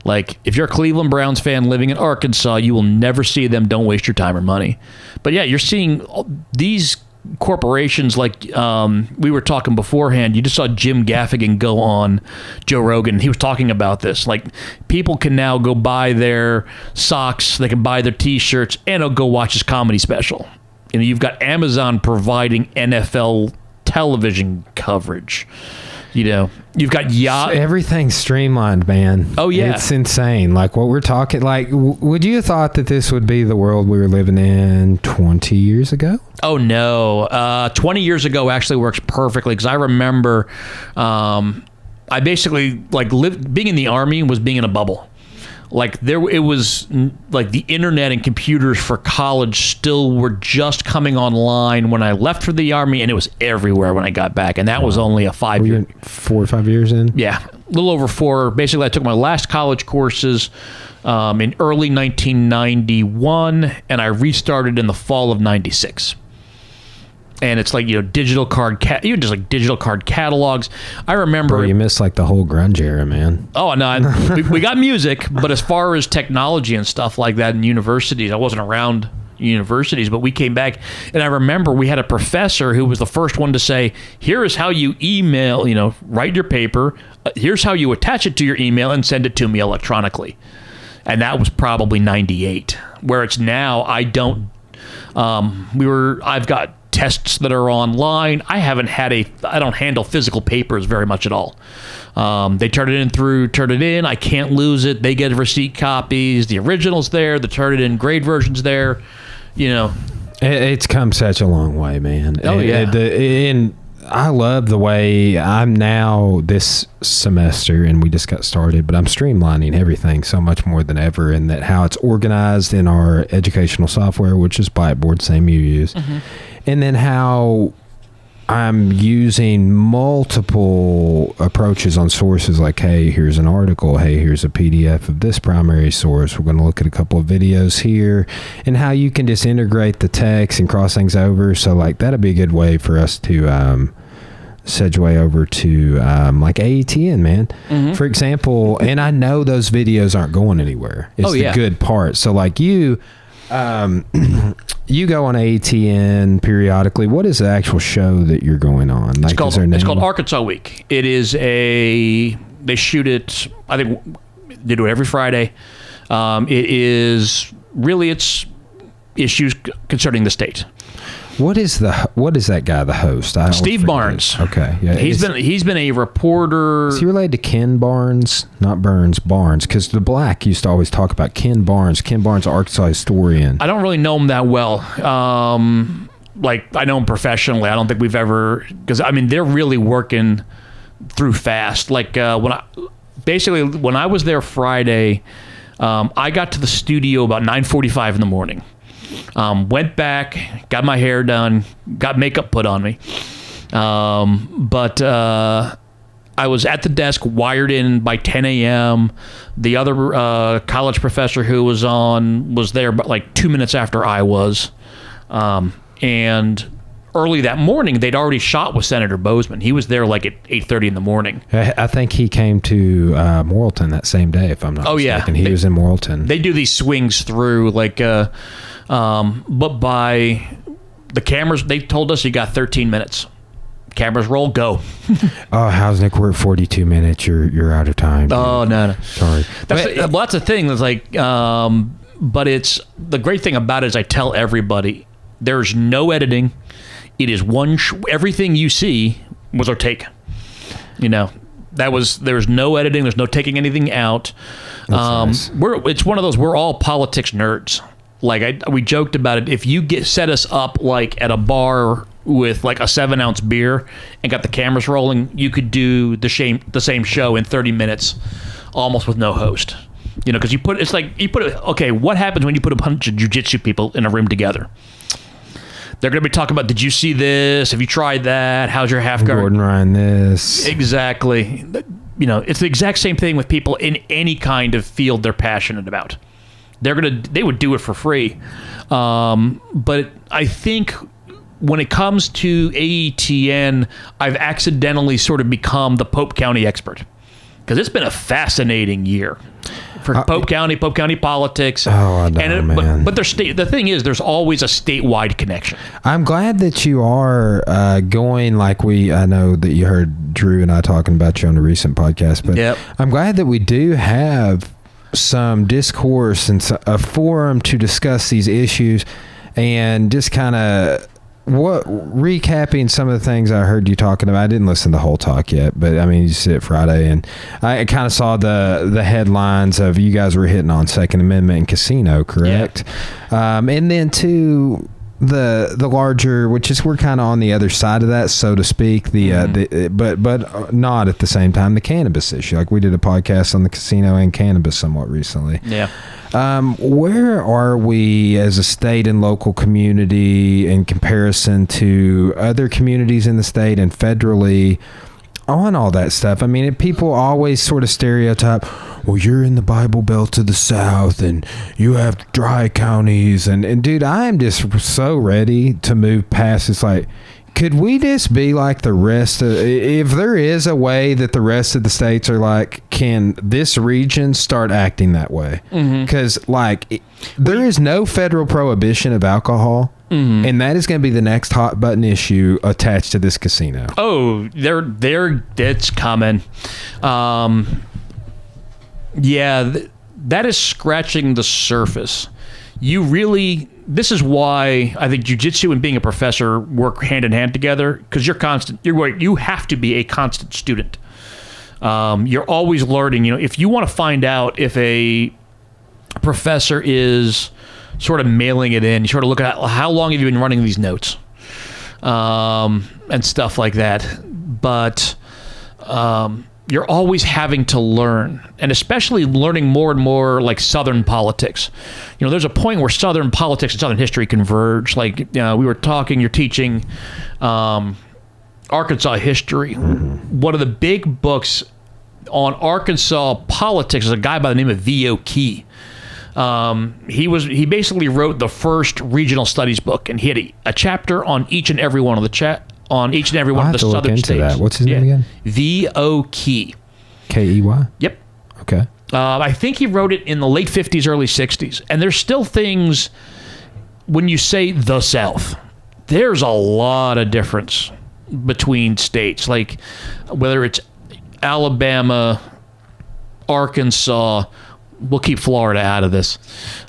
Speaker 2: Like, if you're a Cleveland Browns fan living in Arkansas, you will never see them. Don't waste your time or money. But yeah, you're seeing these corporations, like we were talking beforehand. You just saw Jim Gaffigan go on Joe Rogan. He was talking about this. Like, people can now go buy their socks, they can buy their T-shirts, and they'll go watch his comedy special. You've got Amazon providing NFL television coverage. You've got yacht.
Speaker 1: Everything's streamlined, man.
Speaker 2: Oh, yeah.
Speaker 1: It's insane. Like what we're talking, like, would you have thought that this would be the world we were living in 20 years ago?
Speaker 2: Oh, no. 20 years ago actually works perfectly because I remember I basically, like, being in the Army was being in a bubble. Like it was like the internet and computers for college still were just coming online when I left for the Army, and it was everywhere when I got back. And that was only a 5 year,
Speaker 1: 4 or 5 years in.
Speaker 2: Yeah, a little over 4. Basically, I took my last college courses in early 1991, and I restarted in the fall of '96. And it's like, digital card, even just like digital card catalogs. I remember.
Speaker 1: Bro, you missed like the whole grunge era, man.
Speaker 2: Oh, no. we got music, but as far as technology and stuff like that in universities, I wasn't around universities, but we came back. And I remember we had a professor who was the first one to say, here is how you email, write your paper. Here's how you attach it to your email and send it to me electronically. And that was probably 98. Where it's now, I've got tests that are online. I don't handle physical papers very much at all. They turn it in. I can't lose it. They get receipt copies. The original's there. The turn it in grade version's there.
Speaker 1: It's come such a long way, man.
Speaker 2: Oh, yeah.
Speaker 1: And I love the way I'm now this semester, and we just got started, but I'm streamlining everything so much more than ever, in that how it's organized in our educational software, which is Blackboard, same you use. Mm-hmm. And then how I'm using multiple approaches on sources, like, hey, here's an article. Hey, here's a PDF of this primary source. We're going to look at a couple of videos here, and how you can just integrate the text and cross things over. So, like, that'd be a good way for us to segue over to like AETN, man. Mm-hmm. For example, and I know those videos aren't going anywhere. It's the good part. So, like, you go on AETN periodically. What is the actual show that you're going on? Like,
Speaker 2: it's called Arkansas Week. It is they shoot it, I think they do it every Friday. It's issues concerning the state.
Speaker 1: What is that guy, the host?
Speaker 2: Steve Barnes.
Speaker 1: Okay, yeah.
Speaker 2: He's been a reporter.
Speaker 1: Is he related to Ken Barnes? Not Burns, Barnes, because the Black used to always talk about Ken Barnes. Ken Barnes, Arkansas historian.
Speaker 2: I don't really know him that well. Like, I know him professionally. I don't think we've ever, because I mean, they're really working through fast. Like when I was there Friday, I got to the studio about 9:45 in the morning. Went back, got my hair done, got makeup put on me. But I was at the desk, wired in by 10 a.m. The other college professor who was on was there but like 2 minutes after I was. And early that morning, they'd already shot with Senator Bozeman. He was there like at 8:30 in the morning.
Speaker 1: I think he came to Morrilton that same day, if I'm not mistaken. He was in Morrilton.
Speaker 2: They do these swings through, like, but by the cameras, they told us you got 13 minutes. Cameras roll, go.
Speaker 1: Oh, Housenick, we're at 42 minutes. You're out of time.
Speaker 2: Oh, no.
Speaker 1: Sorry.
Speaker 2: That's the thing. That's like, but it's the great thing about it is I tell everybody there's no editing. It is everything you see was our take. There's no editing. There's no taking anything out.
Speaker 1: Nice.
Speaker 2: It's one of those, we're all politics nerds. Like we joked about it. If you set us up like at a bar with like a 7-ounce beer and got the cameras rolling, you could do the same show in 30 minutes, almost with no host. Because okay, what happens when you put a bunch of jiu-jitsu people in a room together? They're going to be talking about, did you see this? Have you tried that? How's your half guard?
Speaker 1: Gordon Ryan this.
Speaker 2: Exactly. It's the exact same thing with people in any kind of field they're passionate about. They would do it for free. But I think when it comes to AETN, I've accidentally sort of become the Pope County expert. Because it's been a fascinating year for Pope County politics.
Speaker 1: Oh, I know, man.
Speaker 2: But the thing is, there's always a statewide connection.
Speaker 1: I'm glad that you are going like I know that you heard Drew and I talking about you on a recent podcast, but
Speaker 2: yep.
Speaker 1: I'm glad that we do have some discourse and a forum to discuss these issues and just kind of what recapping some of the things I heard you talking about. I didn't listen to the whole talk yet, but I mean, you said it Friday, and I kind of saw the headlines of you guys were hitting on Second Amendment and casino, correct? Yeah. And then too, the larger, which is we're kind of on the other side of that, so to speak. But not at the same time, the cannabis issue. Like we did a podcast on the casino and cannabis somewhat recently.
Speaker 2: Yeah.
Speaker 1: Where are we as a state and local community in comparison to other communities in the state and federally on all that stuff? I mean, people always sort of stereotype, well, you're in the Bible Belt to the south and you have dry counties. And dude, I am just so ready to move past. It's like, could we just be like the rest of, if there is a way that the rest of the states are like, can this region start acting that way? Because like there is no federal prohibition of alcohol. And that is going to be the next hot button issue attached to this casino.
Speaker 2: Oh, it's coming. That is scratching the surface. This is why I think jiu-jitsu and being a professor work hand in hand together, because you have to be a constant student. You're always learning. If you want to find out if a professor is sort of mailing it in, you sort of look at how long have you been running these notes, and stuff like that. But you're always having to learn, and especially learning more and more like Southern politics. There's a point where Southern politics and Southern history converge. Like we were talking, you're teaching Arkansas history. One of the big books on Arkansas politics is a guy by the name of V.O. Key. He basically wrote the first regional studies book, and he had a chapter on each and every one of the southern states.
Speaker 1: That. What's his name again?
Speaker 2: V.O. Key.
Speaker 1: K-E-Y?
Speaker 2: Yep.
Speaker 1: Okay.
Speaker 2: I think he wrote it in the late 50s, early 60s. And there's still things, when you say the South, there's a lot of difference between states. Like whether it's Alabama, Arkansas, we'll keep Florida out of this.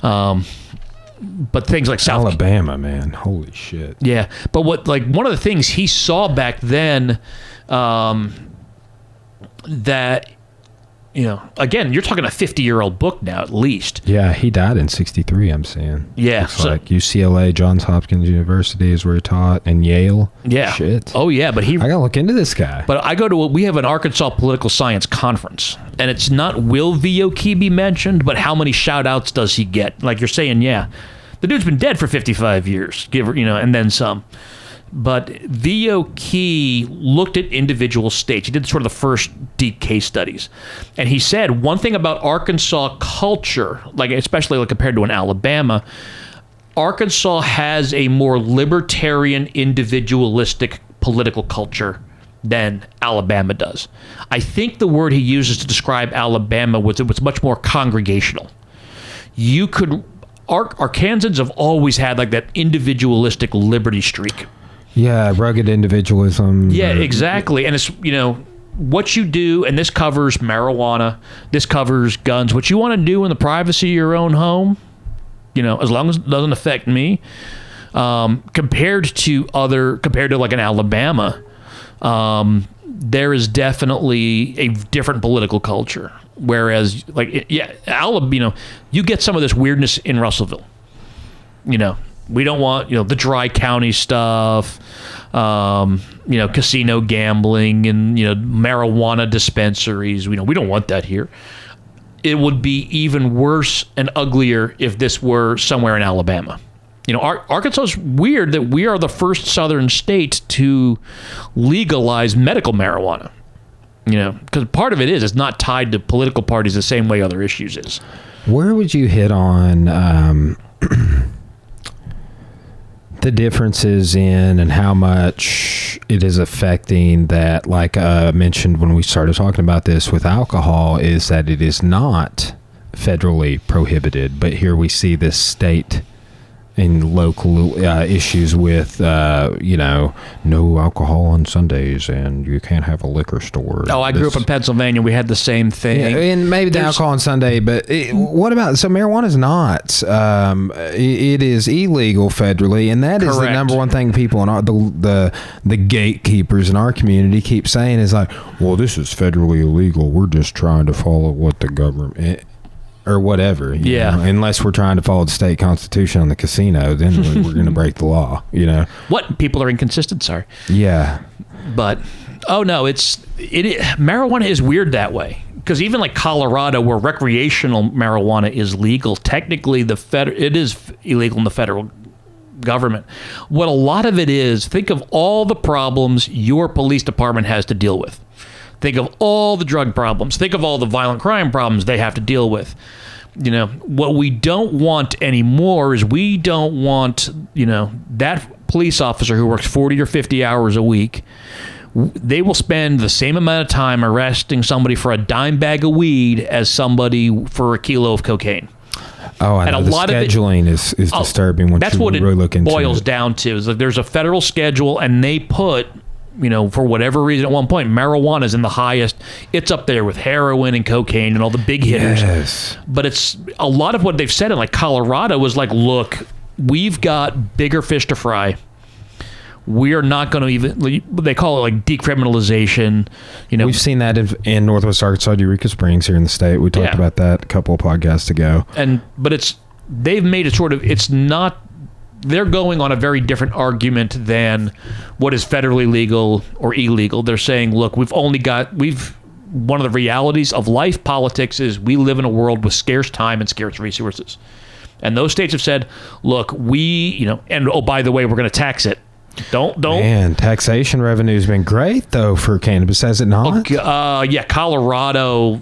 Speaker 2: But things like South
Speaker 1: Alabama, man, holy shit.
Speaker 2: Yeah, but one of the things he saw back then, that again, you're talking a 50-year-old book now at least.
Speaker 1: Yeah, he died in 63. I'm saying.
Speaker 2: Yeah,
Speaker 1: it's like UCLA, Johns Hopkins University is where he taught, and Yale.
Speaker 2: Yeah.
Speaker 1: Shit.
Speaker 2: Oh yeah, but I
Speaker 1: gotta look into this guy.
Speaker 2: But we have an Arkansas political science conference, and it's not will V.O. Key be mentioned, but how many shout outs does he get? Like you're saying, yeah, the dude's been dead for 55 years, and then some. But V.O. Key looked at individual states. He did sort of the first deep case studies. And he said one thing about Arkansas culture, especially compared to an Alabama, Arkansas has a more libertarian, individualistic political culture than Alabama does. I think the word he uses to describe Alabama was it was much more congregational. Arkansans have always had that individualistic liberty streak.
Speaker 1: Yeah, rugged individualism.
Speaker 2: Yeah, exactly. And it's, what you do, and this covers marijuana, this covers guns, what you want to do in the privacy of your own home, as long as it doesn't affect me, compared to an Alabama, there is definitely a different political culture. Whereas, Alabama, you get some of this weirdness in Russellville. We don't want, the dry county stuff, casino gambling and, marijuana dispensaries. We don't want that here. It would be even worse and uglier if this were somewhere in Alabama. Arkansas is weird that we are the first southern state to legalize medical marijuana. Because part of it is it's not tied to political parties the same way other issues is.
Speaker 1: Where would you hit on the differences in and how much it is affecting that, like I mentioned when we started talking about this with alcohol, is that it is not federally prohibited, but here we see this state in local issues with, no alcohol on Sundays and you can't have a liquor store.
Speaker 2: Oh, I grew up in Pennsylvania. We had the same thing.
Speaker 1: Yeah, and maybe the alcohol on Sunday, but what about, so marijuana is not, it is illegal federally, and that is the number one thing people in the gatekeepers in our community keep saying is like, well, this is federally illegal. We're just trying to follow what the government... or whatever, you know, unless we're trying to follow the state constitution on the casino, then we're going to break the law, you know.
Speaker 2: What? People are inconsistent, sorry.
Speaker 1: Yeah.
Speaker 2: But, marijuana is weird that way. Because even like Colorado, where recreational marijuana is legal, technically it is illegal in the federal government. What a lot of it is, think of all the problems your police department has to deal with. Think of all the drug problems. Think of all the violent crime problems they have to deal with. You know, what we don't want anymore is we don't want, that police officer who works 40 or 50 hours a week, they will spend the same amount of time arresting somebody for a dime bag of weed as somebody for a kilo of cocaine.
Speaker 1: Oh, I know. The scheduling is disturbing.
Speaker 2: That's what it really boils down to. Is that there's a federal schedule, and they put... for whatever reason, at one point, marijuana is in the highest. It's up there with heroin and cocaine and all the big hitters. Yes. But it's a lot of what they've said in like Colorado was like, look, we've got bigger fish to fry. We are not going to even, they call it like decriminalization.
Speaker 1: We've seen that in Northwest Arkansas, Eureka Springs here in the state. We talked about that a couple of podcasts ago.
Speaker 2: But they've made it sort of, it's not, they're going on a very different argument than what is federally legal or illegal. They're saying, look, one of the realities of life politics is we live in a world with scarce time and scarce resources. And those states have said, look, and oh, by the way, we're going to tax it. Don't.
Speaker 1: Man, taxation revenue has been great, though, for cannabis, has it not?
Speaker 2: Colorado,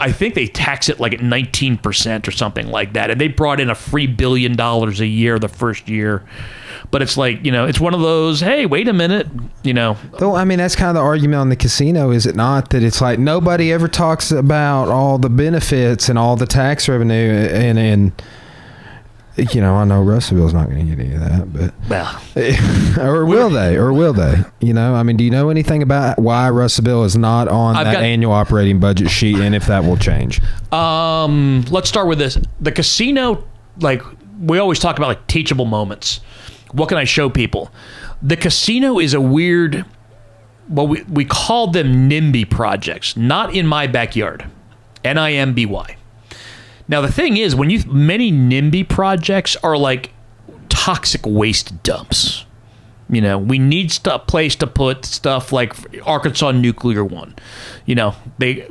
Speaker 2: I think they tax it like at 19% or something like that. And they brought in a free $1 billion a year the first year. But it's like, it's one of those, hey, wait a minute, Though,
Speaker 1: I mean, that's kind of the argument on the casino, is it not? That it's like nobody ever talks about all the benefits and all the tax revenue and I know Russellville's not going to get any of that, but or will they? I mean, do you know anything about why Russellville is not on annual operating budget sheet, and if that will change?
Speaker 2: Let's start with this. The casino, we always talk about teachable moments. What can I show people? The casino is a weird, we call them NIMBY projects, not in my backyard, NIMBY. Now, the thing is, many NIMBY projects are like toxic waste dumps. We need a place to put stuff like Arkansas Nuclear One. They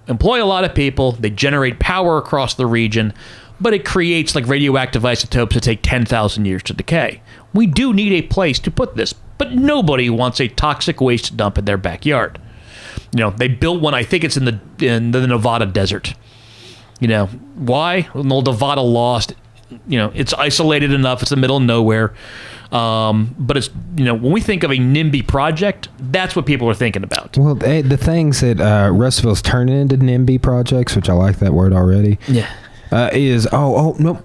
Speaker 2: employ a lot of people. They generate power across the region, but it creates radioactive isotopes that take 10,000 years to decay. We do need a place to put this, but nobody wants a toxic waste dump in their backyard. They built one. I think it's in the Nevada desert. Why? Well, Nevada lost. It's isolated enough. It's the middle of nowhere. But it's, when we think of a NIMBY project, that's what people are thinking about.
Speaker 1: Well, the things that Russellville's turning into NIMBY projects, which I like that word already.
Speaker 2: Yeah.
Speaker 1: No,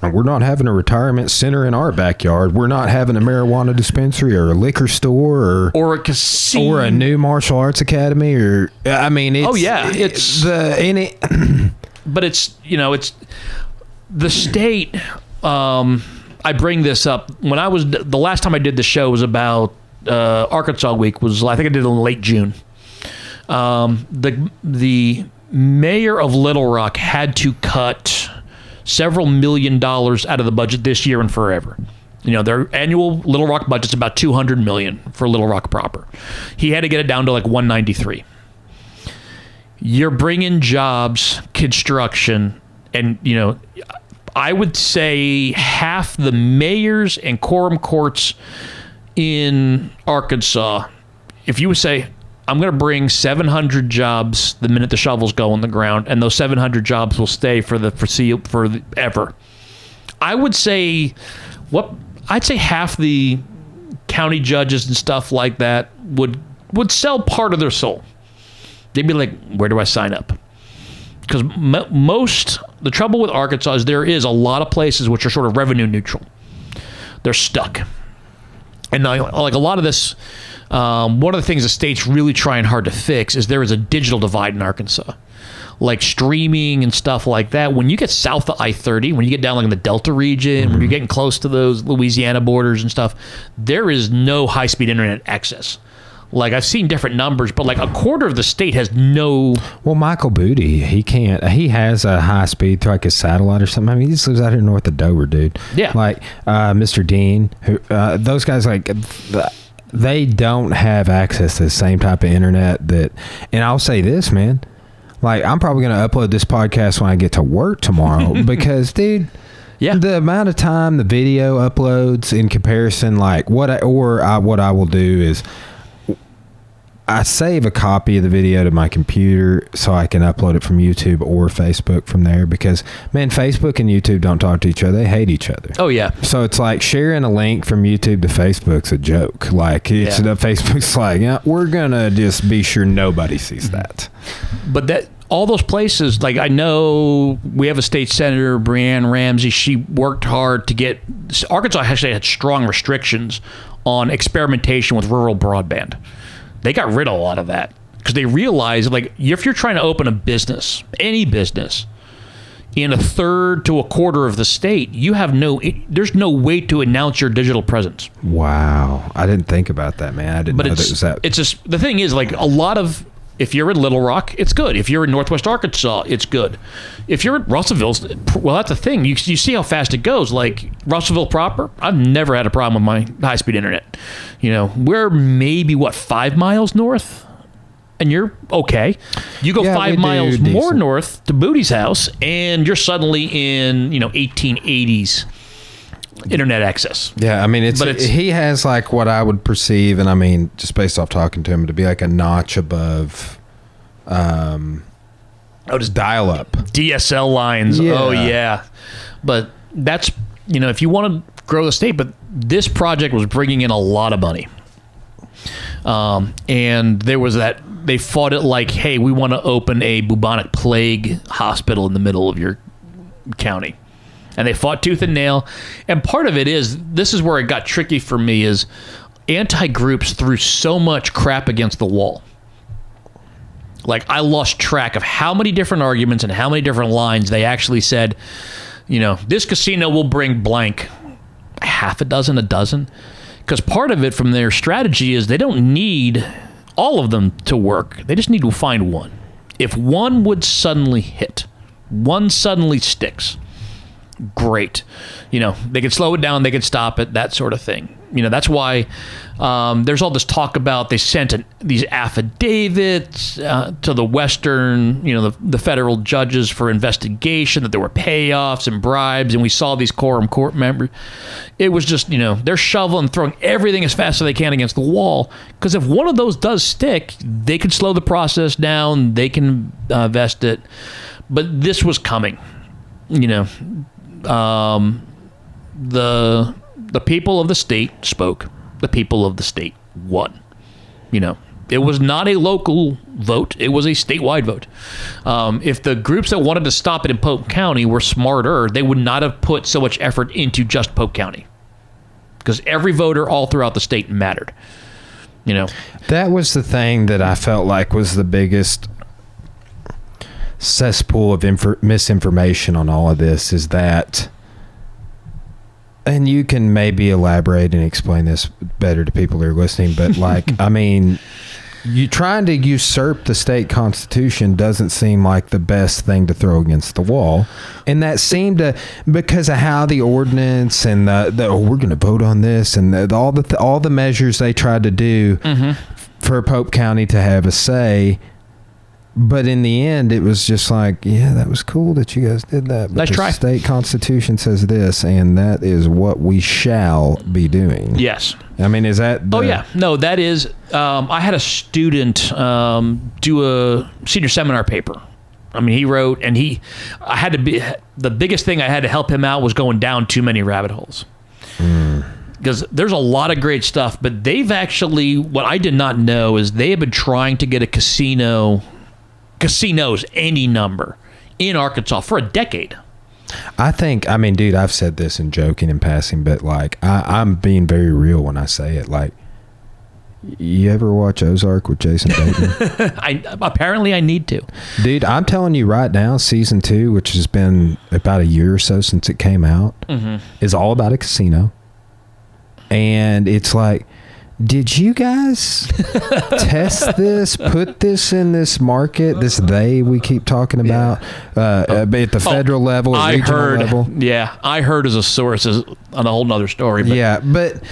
Speaker 1: we're not having a retirement center in our backyard. We're not having a marijuana dispensary or a liquor store
Speaker 2: or a casino
Speaker 1: or a new martial arts academy
Speaker 2: but it's, it's the state. I bring this up when the last time I did the show was about Arkansas Week. I think I did it in late June. The mayor of Little Rock had to cut several $1 million out of the budget this year and forever. Their annual Little Rock budget's about $200 million for Little Rock proper. He had to get it down to $193. You're bringing jobs, construction, and, I would say half the mayors and quorum courts in Arkansas, if you would say, I'm going to bring 700 jobs the minute the shovels go in the ground, and those 700 jobs will stay forever. I would say, I'd say half the county judges and stuff like that would sell part of their soul. They'd be like, where do I sign up? Because most The trouble with Arkansas is there is a lot of places which are sort of revenue neutral. They're stuck. And like a lot of this, one of the things the state's really trying hard to fix is there is a digital divide in Arkansas. Like streaming and stuff like that. When you get south of I-30, when you get down like in the Delta region, when you're getting close to those Louisiana borders and stuff, there is no high-speed internet access. Like, I've seen different numbers, but like a quarter of the state has no...
Speaker 1: Well, Michael Booty, he can't... He has a high speed through like his satellite or something. I mean, he just lives out here north of Dover, dude.
Speaker 2: Yeah.
Speaker 1: Like, Mr. Dean, who, those guys, like... They don't have access to the same type of internet that... And I'll say this, man. Like, I'm probably going to upload this podcast when I get to work tomorrow because, dude, the amount of time the video uploads in comparison, like, what I will do is I save a copy of the video to my computer so I can upload it from YouTube or Facebook from there because, man, Facebook and YouTube don't talk to each other. They hate each other.
Speaker 2: Oh, yeah.
Speaker 1: So it's like sharing a link from YouTube to Facebook's a joke. Like, it's Facebook's like, yeah, we're going to just be sure nobody sees that.
Speaker 2: But that... All those places, like I know we have a state senator, Breanne Ramsey, she worked hard to get... Arkansas actually had strong restrictions on experimentation with rural broadband. They got rid of a lot of that because they realized, like, if you're trying to open a business, any business, in a third to a quarter of the state, there's no way to announce your digital presence.
Speaker 1: Wow. I didn't think about that, man. I didn't know that was that.
Speaker 2: It's just... The thing is, like, a lot of... If you're in Little Rock, it's good. If you're in Northwest Arkansas, it's good. If you're in Russellville, well, that's the thing. You see how fast it goes. Like Russellville proper, I've never had a problem with my high-speed internet. You know, we're maybe, 5 miles north? And you're okay. You go 5 miles more north to Booty's house, and you're suddenly in, 1880s internet access.
Speaker 1: Yeah, I mean, he has like what I would perceive, and I mean, just based off talking to him, to be like a notch above
Speaker 2: just
Speaker 1: dial up
Speaker 2: DSL lines.
Speaker 1: Yeah.
Speaker 2: Oh yeah. But that's, if you want to grow the state, but this project was bringing in a lot of money. And there was that, they fought it like, hey, we want to open a bubonic plague hospital in the middle of your county. And they fought tooth and nail. And part of it is, this is where it got tricky for me, is anti-groups threw so much crap against the wall. Like, I lost track of how many different arguments and how many different lines they actually said, this casino will bring blank. Half a dozen, a dozen. Because part of it from their strategy is they don't need all of them to work. They just need to find one. If one would suddenly hit, one suddenly sticks, great. They could slow it down, they could stop it, that sort of thing. That's why there's all this talk about they sent these affidavits to the Western, the federal judges for investigation, that there were payoffs and bribes, and we saw these quorum court members. It was just, they're shoveling, throwing everything as fast as they can against the wall, because if one of those does stick, they can slow the process down, they can vest it. But this was coming. The people of the state spoke. The people of the state won. It was not a local vote. It was a statewide vote. If the groups that wanted to stop it in Polk County were smarter, they would not have put so much effort into just Polk County, because every voter all throughout the state mattered.
Speaker 1: That was the thing that I felt like was the biggest cesspool of misinformation on all of this, is that, and you can maybe elaborate and explain this better to people who are listening, but like, I mean, you trying to usurp the state constitution doesn't seem like the best thing to throw against the wall. And that seemed to, because of how the ordinance and we're going to vote on this, and all the measures they tried to do for Pope County to have a say. But in the end, it was just like, yeah, that was cool that you guys did that. But the state constitution says this, and that is what we shall be doing.
Speaker 2: Yes.
Speaker 1: I mean, is that...
Speaker 2: Oh, yeah. No, that is... I had a student do a senior seminar paper. I mean, he wrote, and I had to be... The biggest thing I had to help him out was going down too many rabbit holes. Because there's a lot of great stuff, but they've actually... What I did not know is they have been trying to get casinos, any number, in Arkansas for a decade.
Speaker 1: I mean, dude, I've said this in joking and passing, but like, I'm being very real when I say it. Like, you ever watch Ozark with Jason Bateman?
Speaker 2: Apparently I need to.
Speaker 1: Dude, I'm telling you right now, season 2, which has been about a year or so since it came out, is all about a casino. And it's like, did you guys test this, put this in this market, this we keep talking about, at the federal level, regional level?
Speaker 2: Yeah, I heard as a source on a whole nother story. But.
Speaker 1: Yeah, but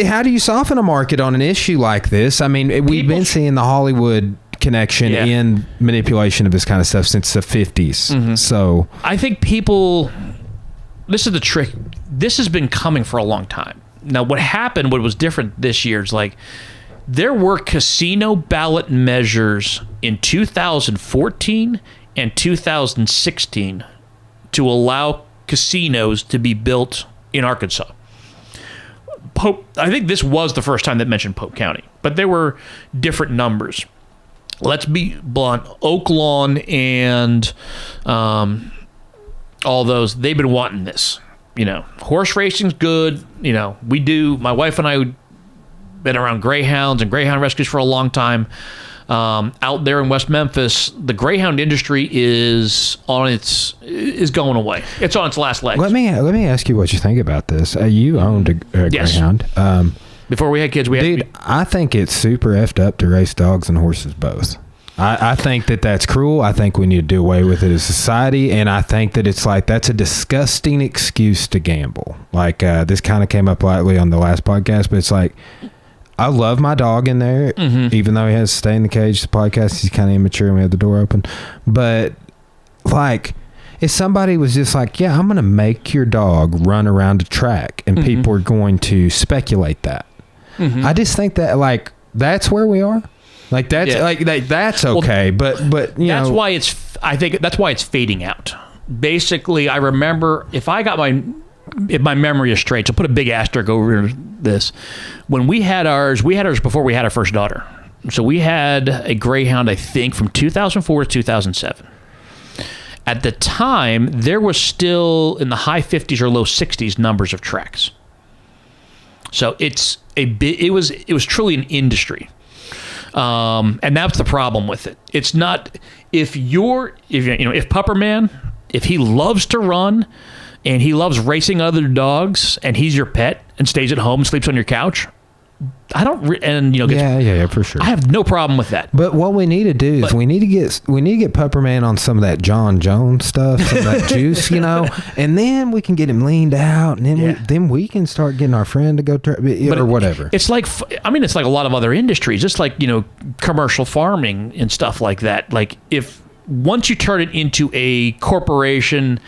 Speaker 1: how do you soften a market on an issue like this? I mean, we've been seeing the Hollywood connection in manipulation of this kind of stuff since the 50s. So
Speaker 2: I think this is the trick. This has been coming for a long time. Now, what was different this year is like there were casino ballot measures in 2014 and 2016 to allow casinos to be built in Arkansas. I think this was the first time that mentioned Pope County, but there were different numbers. Let's be blunt. Oak Lawn and all those, they've been wanting this. Horse racing's good. My wife and I been around greyhounds and greyhound rescues for a long time. Out there in West Memphis, the greyhound industry is going away. It's on its last legs.
Speaker 1: Let me ask you what you think about this. You owned a greyhound.
Speaker 2: Before we had kids,
Speaker 1: I think it's super effed up to race dogs and horses both. I think that's cruel. I think we need to do away with it as a society, and I think that it's like that's a disgusting excuse to gamble. Like this kind of came up lightly on the last podcast, but it's like I love my dog in there, even though he has to stay in the cage. The podcast, he's kind of immature, and we had the door open. But like, if somebody was just like, "Yeah, I'm going to make your dog run around a track," and people are going to speculate that, I just think that like that's where we are. Like that's that's okay, but
Speaker 2: that's why I think that's why it's fading out. Basically, I remember if my memory is straight, so put a big asterisk over this. When we had ours before we had our first daughter. So we had a greyhound, I think, from 2004 to 2007. At the time, there was still in the high 50s or low 60s numbers of tracks. So it was truly an industry. And that's the problem with it. It's not if Pupperman, if he loves to run and he loves racing other dogs and he's your pet and stays at home and sleeps on your couch, for sure. I have no problem with that.
Speaker 1: But what we need to do is we need to get Pupperman on some of that John Jones stuff, some of that juice, and then we can get him leaned out, and then we can start getting our friend to go or whatever.
Speaker 2: It's like a lot of other industries, just like commercial farming and stuff like that. Like once you turn it into a corporation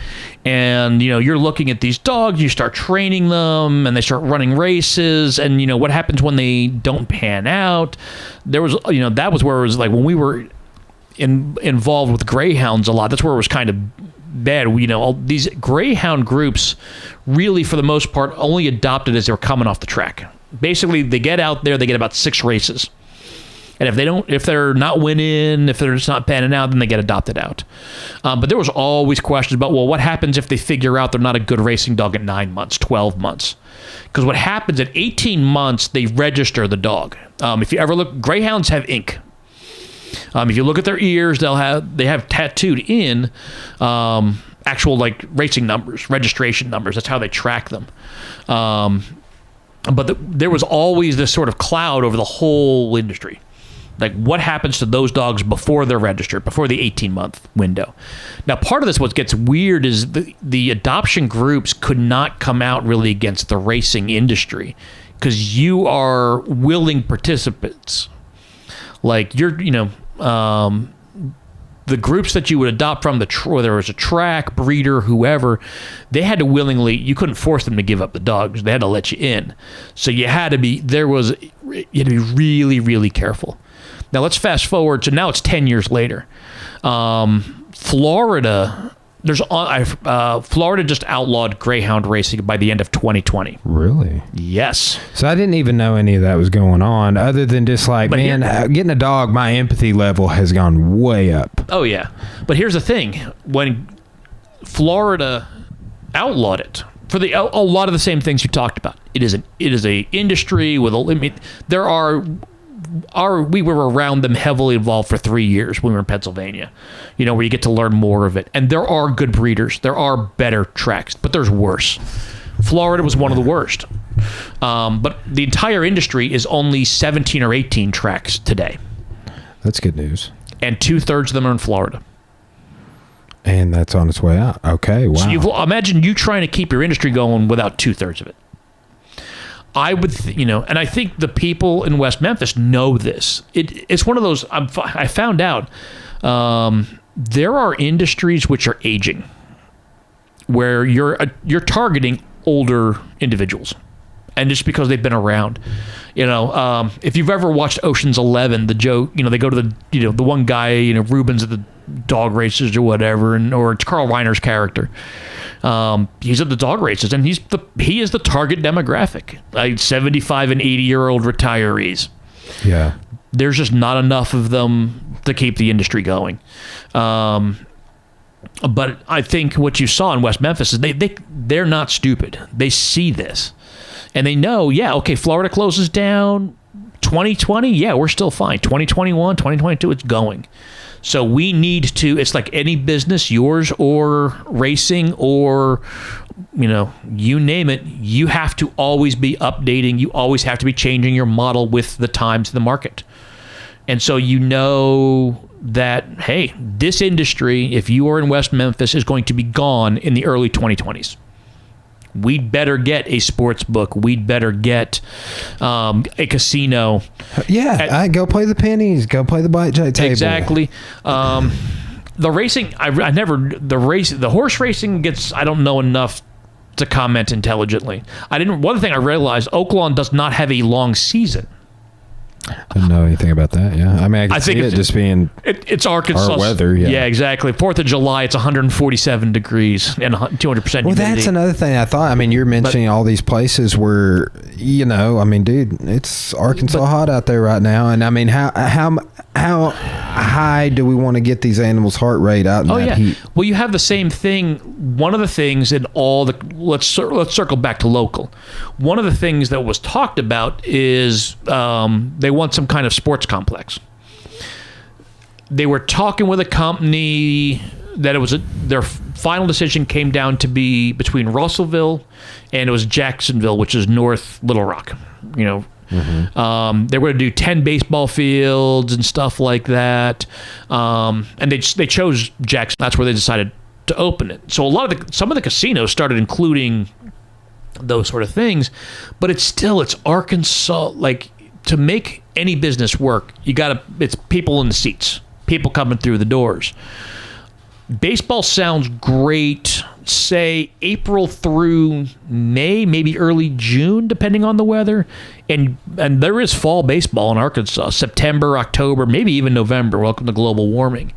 Speaker 2: and you're looking at these dogs, you start training them and they start running races, and what happens when they don't pan out. There was that was where it was like when we were involved with greyhounds a lot, that's where it was kind of bad. All these greyhound groups really for the most part only adopted as they were coming off the track. Basically they get out there, they get about 6 races. And if they're not winning, if they're just not panning out, then they get adopted out. But there was always questions about, well, what happens if they figure out they're not a good racing dog at 9 months, 12 months? Because what happens at 18 months, they register the dog. If you ever look, greyhounds have ink. If you look at their ears, they have tattooed in actual like racing numbers, registration numbers. That's how they track them. But there was always this sort of cloud over the whole industry. Like, what happens to those dogs before they're registered, before the 18-month window? Now, part of this, what gets weird, is the adoption groups could not come out really against the racing industry because you are willing participants. Like, the groups that you would adopt from, whether it was a track, breeder, whoever, they had to willingly, you couldn't force them to give up the dogs. They had to let you in. So you had to be really, really careful. Now let's fast forward to now it's 10 years later. Florida Florida just outlawed greyhound racing by the end of 2020.
Speaker 1: Really?
Speaker 2: Yes.
Speaker 1: So I didn't even know any of that was going on, other than just like, getting a dog, my empathy level has gone way up.
Speaker 2: Oh, yeah. But here's the thing. When Florida outlawed it, for a lot of the same things you talked about, it is a industry with we were around them, heavily involved for 3 years when we were in Pennsylvania, where you get to learn more of it. And there are good breeders. There are better tracks, but there's worse. Florida was one of the worst. But the entire industry is only 17 or 18 tracks today.
Speaker 1: That's good news.
Speaker 2: And 2/3 of them are in Florida.
Speaker 1: And that's on its way out. Okay, wow.
Speaker 2: So imagine you trying to keep your industry going without 2/3 of it. I would, and I think the people in West Memphis know this. It's one of those. I found out there are industries which are aging, where you're targeting older individuals, and just because they've been around, if you've ever watched Ocean's 11, the joke, they go to the one guy, Rubens at the dog races or whatever, or it's Carl Reiner's character. He's at the dog races, and he is the target demographic, like 75 and 80-year-old retirees.
Speaker 1: Yeah,
Speaker 2: there's just not enough of them to keep the industry going. But I think what you saw in West Memphis is they're not stupid. They see this, and they know, Florida closes down 2020. Yeah, we're still fine. 2021, 2022, it's going. So we need to, it's like any business, yours or racing or, you name it, you have to always be updating. You always have to be changing your model with the times of the market. And so that, hey, this industry, if you are in West Memphis, is going to be gone in the early 2020s. We'd better get a sports book. We'd better get a casino.
Speaker 1: Yeah, go play the pennies. Go play the blackjack table.
Speaker 2: Exactly. The racing, the horse racing gets, I don't know enough to comment intelligently. One thing I realized, Oaklawn does not have a long season.
Speaker 1: I don't know anything about that. Yeah, I can see it just being
Speaker 2: it's Arkansas
Speaker 1: our weather. Yeah,
Speaker 2: exactly. 4th of July, it's 147 degrees and 200% humidity.
Speaker 1: Well, that's another thing I thought. You're mentioning all these places where dude, it's Arkansas hot out there right now, and how high do we want to get these animals' heart rate out in that heat?
Speaker 2: Well, you have the same thing. One of the things in all the let's circle back to local. One of the things that was talked about is they want some kind of sports complex. They were talking with a company that their final decision came down to be between Russellville and it was Jacksonville, which is North Little Rock. Mm-hmm. They were going to do 10 baseball fields and stuff like that, and they chose Jackson. That's where they decided to open it. So some of the casinos started including those sort of things, but it's Arkansas. Like, to make any business work, it's people in the seats, people coming through the doors. Baseball sounds great, say April through May, maybe early June, depending on the weather. And there is fall baseball in Arkansas, September, October, maybe even November. Welcome to global warming.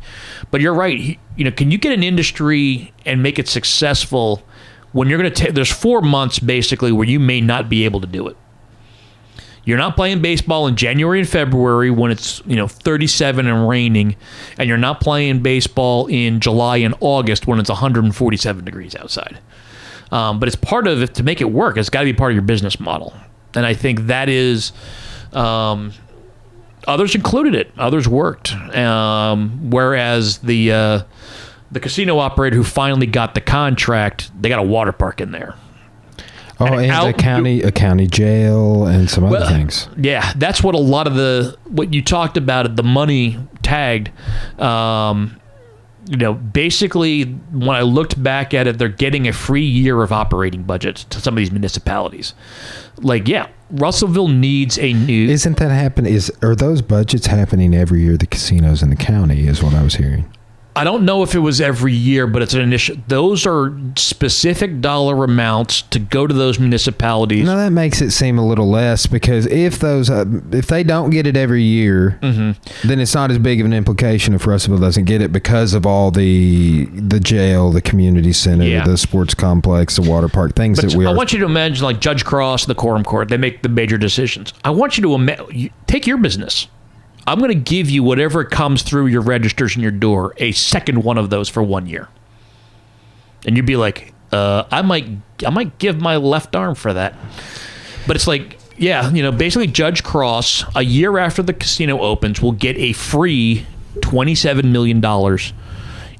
Speaker 2: But you're right. Can you get an industry and make it successful when you're going to there's 4 months basically where you may not be able to do it. You're not playing baseball in January and February when it's 37 and raining, and you're not playing baseball in July and August when it's 147 degrees outside. But it's part of it to make it work. It's got to be part of your business model, and I think that is. Others included it. Others worked. Whereas the casino operator who finally got the contract, they got a water park in there.
Speaker 1: Oh, and a county jail and some other things.
Speaker 2: Yeah, that's what a lot of what you talked about, the money tagged. Basically, when I looked back at it, they're getting a free year of operating budgets to some of these municipalities. Like, yeah, Russellville needs a new...
Speaker 1: Isn't that happening? Are those budgets happening every year, the casinos in the county, is what I was hearing?
Speaker 2: I don't know if it was every year, but it's an initial. Those are specific dollar amounts to go to those municipalities.
Speaker 1: No, that makes it seem a little less, because if they don't get it every year, then it's not as big of an implication if Russellville doesn't get it, because of all the jail, the community center, the sports complex, the water park, things that we.
Speaker 2: I want you to imagine like Judge Cross, the quorum court. They make the major decisions. I want you to take your business. I'm going to give you whatever comes through your registers in your door, a second one of those for 1 year. And you'd be like, I might give my left arm for that. But it's like, basically Judge Cross, a year after the casino opens, will get a free $27 million.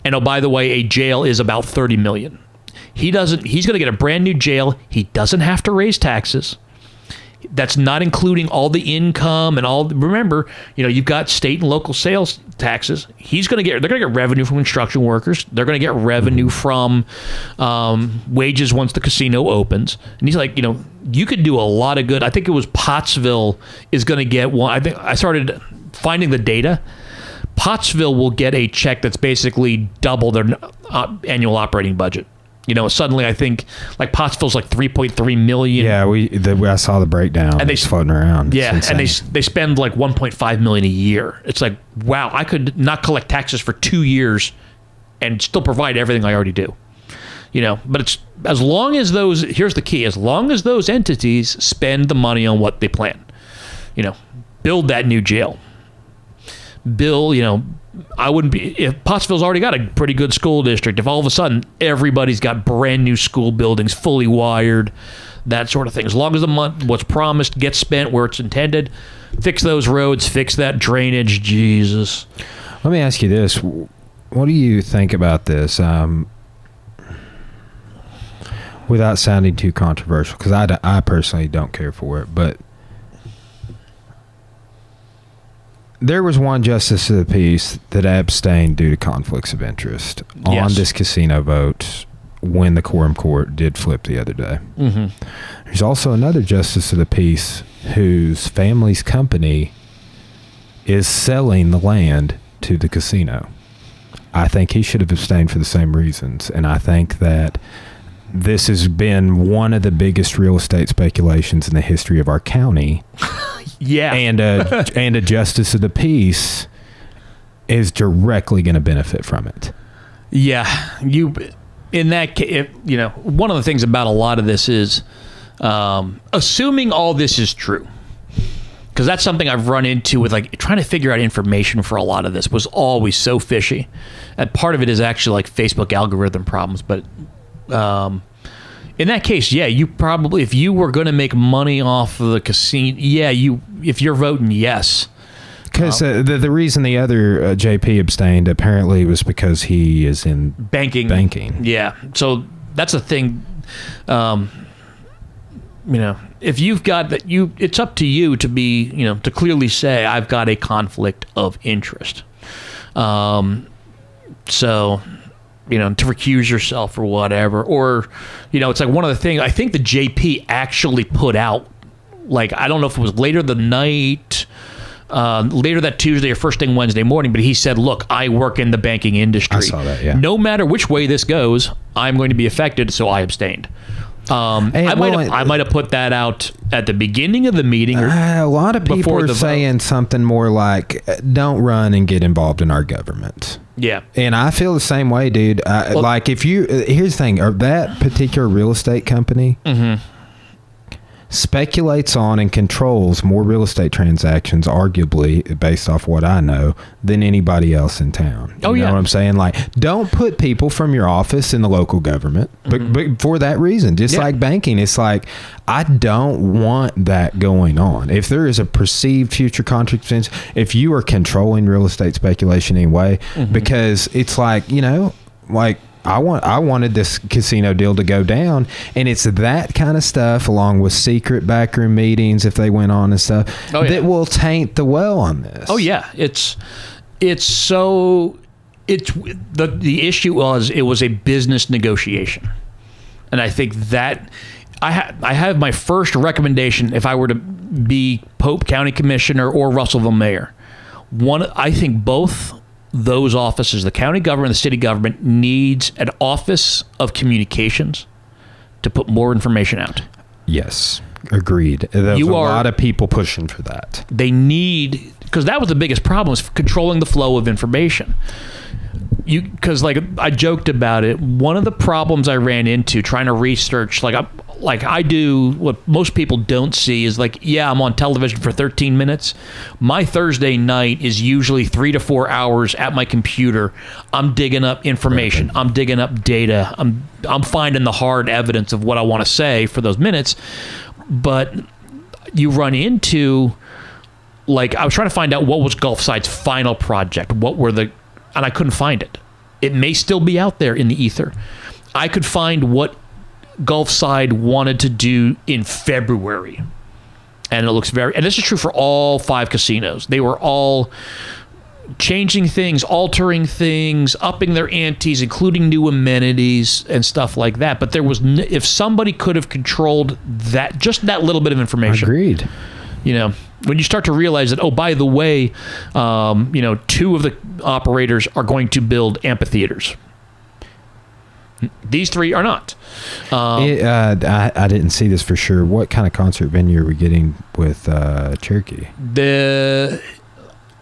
Speaker 2: And oh, by the way, a jail is about $30 million. He's going to get a brand new jail. He doesn't have to raise taxes. That's not including all the income and all. Remember, you've got state and local sales taxes. They're going to get revenue from construction workers. They're going to get revenue from wages once the casino opens. And he's like, you could do a lot of good. I think it was Pottsville is going to get one. I think I started finding the data. Pottsville will get a check that's basically double their annual operating budget. Suddenly I think like Pottsville's like 3.3 million.
Speaker 1: Yeah, I saw the breakdown. And they floating around.
Speaker 2: Yeah, and they spend like 1.5 million a year. It's like, wow, I could not collect taxes for 2 years and still provide everything I already do. But it's as long as those. Here's the key: as long as those entities spend the money on what they plan. Build that new jail. I wouldn't be, if Pottsville's already got a pretty good school district, if all of a sudden everybody's got brand new school buildings, fully wired, that sort of thing. As long as what's promised gets spent where it's intended, fix those roads, fix that drainage, Jesus.
Speaker 1: Let me ask you this. What do you think about this? Without sounding too controversial, because I personally don't care for it, but there was one justice of the peace that abstained due to conflicts of interest on this casino vote when the quorum court did flip the other day. There's also another justice of the peace whose family's company is selling the land to the casino. I think he should have abstained for the same reasons, and I think that this has been one of the biggest real estate speculations in the history of our county. And a justice of the peace is directly going to benefit from it.
Speaker 2: Yeah, in that case, one of the things about a lot of this is assuming all this is true, because that's something I've run into with like trying to figure out information for a lot of this was always so fishy, and part of it is actually like Facebook algorithm problems, but. In that case, you probably, if you were going to make money off of the casino, if you're voting yes.
Speaker 1: Because the reason the other JP abstained apparently was because he is in banking.
Speaker 2: Yeah. So that's the thing. If you've got that, it's up to you to be, to clearly say, I've got a conflict of interest. So... to recuse yourself or whatever, or, it's like one of the things I think the JP actually put out, like, I don't know if it was later the night, later that Tuesday or first thing Wednesday morning, but he said, look, I work in the banking industry.
Speaker 1: I saw that, yeah.
Speaker 2: No matter which way this goes, I'm going to be affected, so I abstained. I might have put that out at the beginning of the meeting.
Speaker 1: A lot of people are saying something more like, don't run and get involved in our government.
Speaker 2: Yeah.
Speaker 1: And I feel the same way, dude. Like if you, here's the thing, that particular real estate company speculates on and controls more real estate transactions, arguably, based off what I know, than anybody else in town. You know what I'm saying? Like, don't put people from your office in the local government, but for that reason, just like banking, it's like, I don't want that going on. If there is a perceived future conflict of interest, if you are controlling real estate speculation anyway, because it's like, I wanted this casino deal to go down, and it's that kind of stuff, along with secret backroom meetings if they went on and stuff, that will taint the well on this.
Speaker 2: Oh yeah, the issue was it was a business negotiation, and I think that I have my first recommendation if I were to be Pope County Commissioner or Russellville Mayor. I think both those offices, the county government, the city government, needs an office of communications to put more information out.
Speaker 1: Yes, agreed. There's a lot of people pushing for that.
Speaker 2: They need, because that was the biggest problem, is controlling the flow of information. Because like I joked about it, one of the problems I ran into trying to research, like I do, what most people don't see is like, yeah, I'm on television for 13 minutes. My Thursday night is usually 3 to 4 hours at my computer. I'm digging up information. I'm digging up data. I'm finding the hard evidence of what I want to say for those minutes. But you run into, like, I was trying to find out what was Gulfside's final project. And I couldn't find it. It may still be out there in the ether. I could find what Gulfside wanted to do in February. And it looks and this is true for all 5 casinos. They were all changing things, altering things, upping their antes, including new amenities and stuff like that. But there was, if somebody could have controlled that, just that little bit of information.
Speaker 1: Agreed.
Speaker 2: You know, when you start to realize that, oh, by the way, 2 of the operators are going to build amphitheaters. These 3 are not.
Speaker 1: I didn't see this for sure. What kind of concert venue are we getting with Cherokee?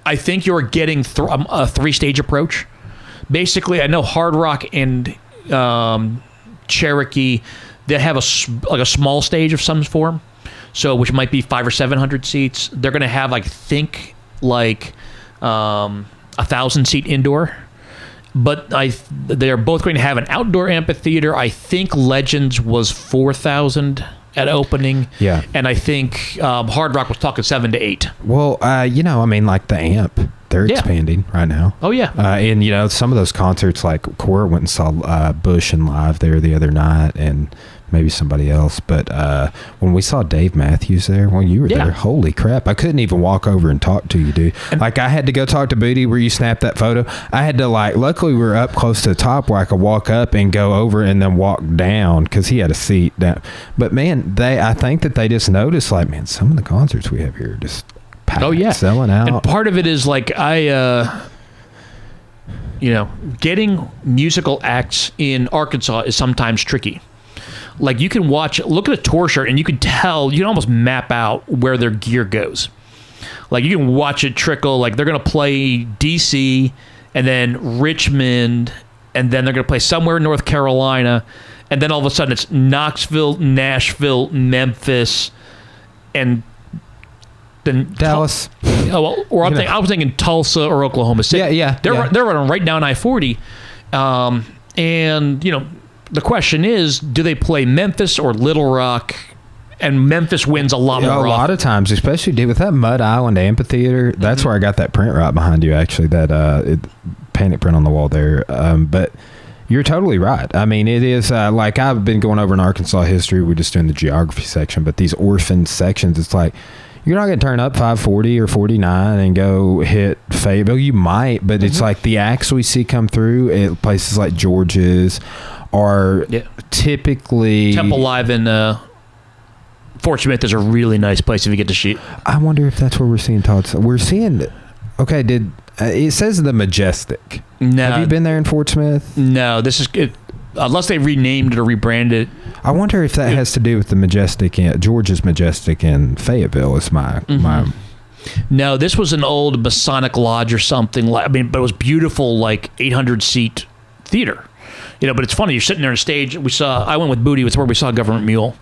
Speaker 2: I think you're getting a 3-stage approach. Basically, I know Hard Rock and Cherokee, they have a small stage of some form. So, which might be 500 or 700 seats. They're going to have, I think, 1,000-seat indoor. But they're both going to have an outdoor amphitheater. I think Legends was 4,000 at opening.
Speaker 1: Yeah.
Speaker 2: And I think Hard Rock was talking 7 to 8.
Speaker 1: Well, like the Amp, they're expanding right now.
Speaker 2: Oh, yeah.
Speaker 1: And, some of those concerts, like Cora went and saw Bush and Live there the other night, and maybe somebody else. But when we saw Dave Matthews there, well, you were there. Holy crap. I couldn't even walk over and talk to you, dude. And I had to go talk to Booty where you snapped that photo. I had to, luckily we were up close to the top where I could walk up and go over and then walk down because he had a seat down. But, man, I think that they just noticed, some of the concerts we have here are just packed, selling out.
Speaker 2: And part of it is, getting musical acts in Arkansas is sometimes tricky. Like, you can look at a tour shirt and you can tell, you can almost map out where their gear goes. Like, you can watch it trickle. Like, they're going to play DC and then Richmond, and then they're going to play somewhere in North Carolina, and then all of a sudden it's Knoxville, Nashville, Memphis, and then
Speaker 1: Dallas.
Speaker 2: I was thinking Tulsa or Oklahoma City.
Speaker 1: Yeah.
Speaker 2: They're running right down I-40, and the question is, do they play Memphis or Little Rock? And Memphis wins a lot more.
Speaker 1: A lot of times, especially with that Mud Island Amphitheater. That's where I got that print right behind you, actually, that panic print on the wall there. But you're totally right. I mean, it is I've been going over in Arkansas history. We're just doing the geography section, but these orphan sections, it's like, you're not going to turn up 540 or 49 and go hit Fayetteville. You might, but it's like the acts we see come through at places like George's are typically...
Speaker 2: Temple Live in Fort Smith is a really nice place if you get to shoot.
Speaker 1: I wonder if that's where we're seeing Todd's. We're seeing... Okay, it says the Majestic.
Speaker 2: No.
Speaker 1: Have you been there in Fort Smith?
Speaker 2: No, this is... unless they renamed it or rebranded it.
Speaker 1: I wonder if that has to do with the Majestic, George's Majestic in Fayetteville is my...
Speaker 2: No, this was an old Masonic Lodge or something. But it was beautiful, 800-seat theater. But it's funny. You're sitting there on stage. I went with Booty. It's where we saw Government Mule.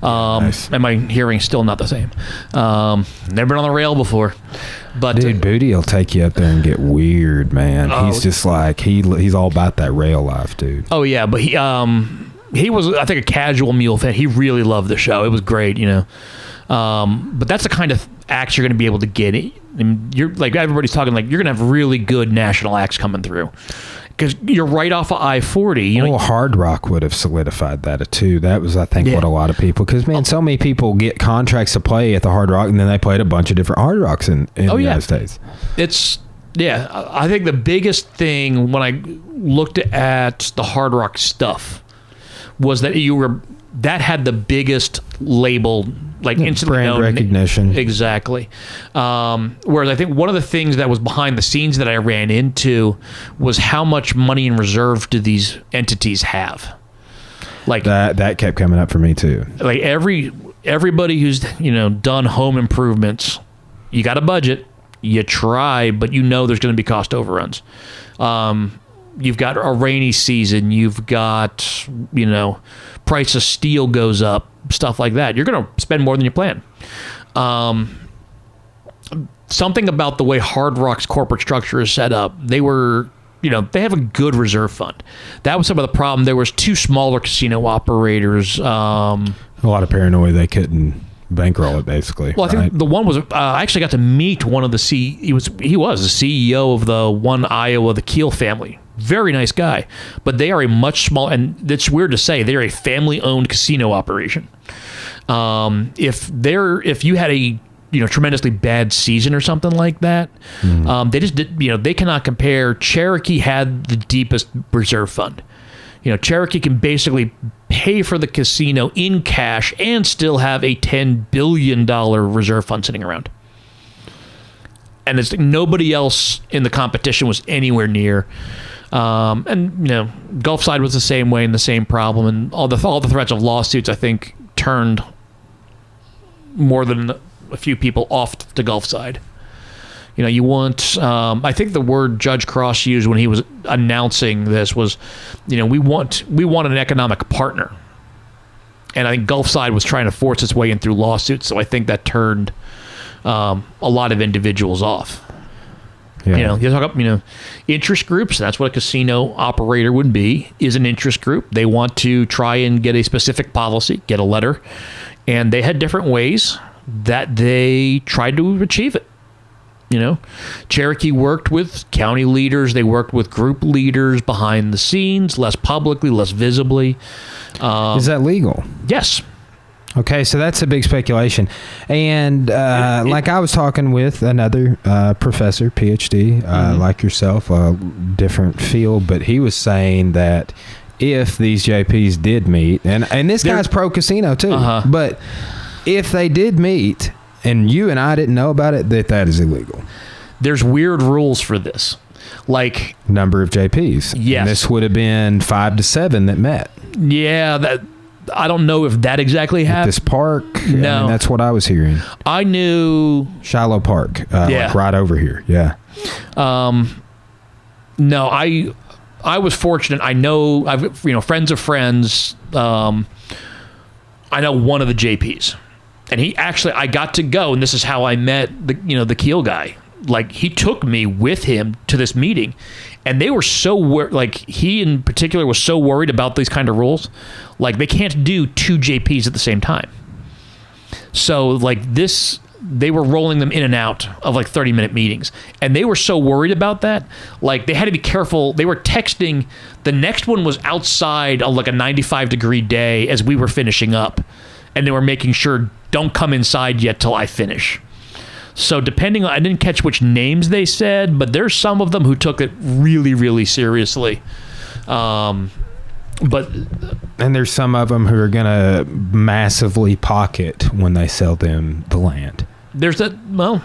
Speaker 1: Nice.
Speaker 2: And my hearing's still not the same. Never been on the rail before. But
Speaker 1: dude, Booty will take you up there and get weird, man. He's just he's all about that rail life, dude.
Speaker 2: Oh yeah, but he was, I think, a casual Mule fan. He really loved the show. It was great, But that's the kind of acts you're going to be able to get. And you're everybody's talking you're going to have really good national acts coming through. Because you're right off of I-40.
Speaker 1: Hard Rock would have solidified that too. That was, I think, what a lot of people... Because, man, so many people get contracts to play at the Hard Rock, and then they played a bunch of different Hard Rocks in the United States.
Speaker 2: I think the biggest thing when I looked at the Hard Rock stuff was that you were that had the biggest label, like instantly
Speaker 1: brand
Speaker 2: known
Speaker 1: recognition.
Speaker 2: Exactly. Whereas I think one of the things that was behind the scenes that I ran into was how much money in reserve do these entities have? Like
Speaker 1: that kept coming up for me too.
Speaker 2: Like everybody who's done home improvements, you got a budget, you try, but there's going to be cost overruns. You've got a rainy season, you've got price of steel goes up, stuff like that. You're going to spend more than you plan. Something about the way Hard Rock's corporate structure is set up, they have a good reserve fund. That was some of the problem. There was 2 smaller casino operators.
Speaker 1: A lot of paranoia they couldn't bankroll it, basically.
Speaker 2: Well, I think the one was I actually got to meet one of the he was the CEO of the one Iowa, the Keel family. Very nice guy, but they are a much smaller, and it's weird to say, they're a family-owned casino operation. If you had a tremendously bad season or something like that, they just did, they cannot compare. Cherokee had the deepest reserve fund. Cherokee can basically pay for the casino in cash and still have a $10 billion reserve fund sitting around. And it's nobody else in the competition was anywhere near. Gulfside was the same way and the same problem, and all the threats of lawsuits, I think, turned more than a few people off to Gulfside. You want, I think the word Judge Cross used when he was announcing this was, we want an economic partner. And I think Gulfside was trying to force its way in through lawsuits, so I think that turned a lot of individuals off.
Speaker 1: Yeah.
Speaker 2: You talk about, interest groups. That's what a casino operator would be, is an interest group. They want to try and get a specific policy, get a letter, and they had different ways that they tried to achieve it. Cherokee worked with county leaders. They worked with group leaders behind the scenes, less publicly, less visibly.
Speaker 1: Is that legal?
Speaker 2: Yes.
Speaker 1: Okay, so that's a big speculation. And like I was talking with another professor, PhD, like yourself, a different field, but he was saying that if these JPs did meet, and this guy's pro-casino too, but if they did meet and you and I didn't know about it, that is illegal.
Speaker 2: There's weird rules for this. Like
Speaker 1: number of JPs.
Speaker 2: Yes.
Speaker 1: And this would have been 5 to 7 that met.
Speaker 2: Yeah, I don't know if that exactly happened.
Speaker 1: At this park?
Speaker 2: No.
Speaker 1: I mean, that's what I was hearing.
Speaker 2: I knew...
Speaker 1: Shiloh Park. Like right over here. Yeah.
Speaker 2: No, I was fortunate. I know, friends of friends. I know one of the JPs. And I got to go, and this is how I met the Keel guy. Like, he took me with him to this meeting, and they were so he in particular was so worried about these kind of rules. Like, they can't do 2 JPs at the same time. So they were rolling them in and out of 30-minute meetings, and they were so worried about that. Like, they had to be careful. They were texting. The next one was outside on a 95-degree day as we were finishing up, and they were making sure, don't come inside yet till I finish. So depending on, I didn't catch which names they said, but there's some of them who took it really, really seriously. And
Speaker 1: there's some of them who are going to massively pocket when they sell them the land.
Speaker 2: There's that. Well,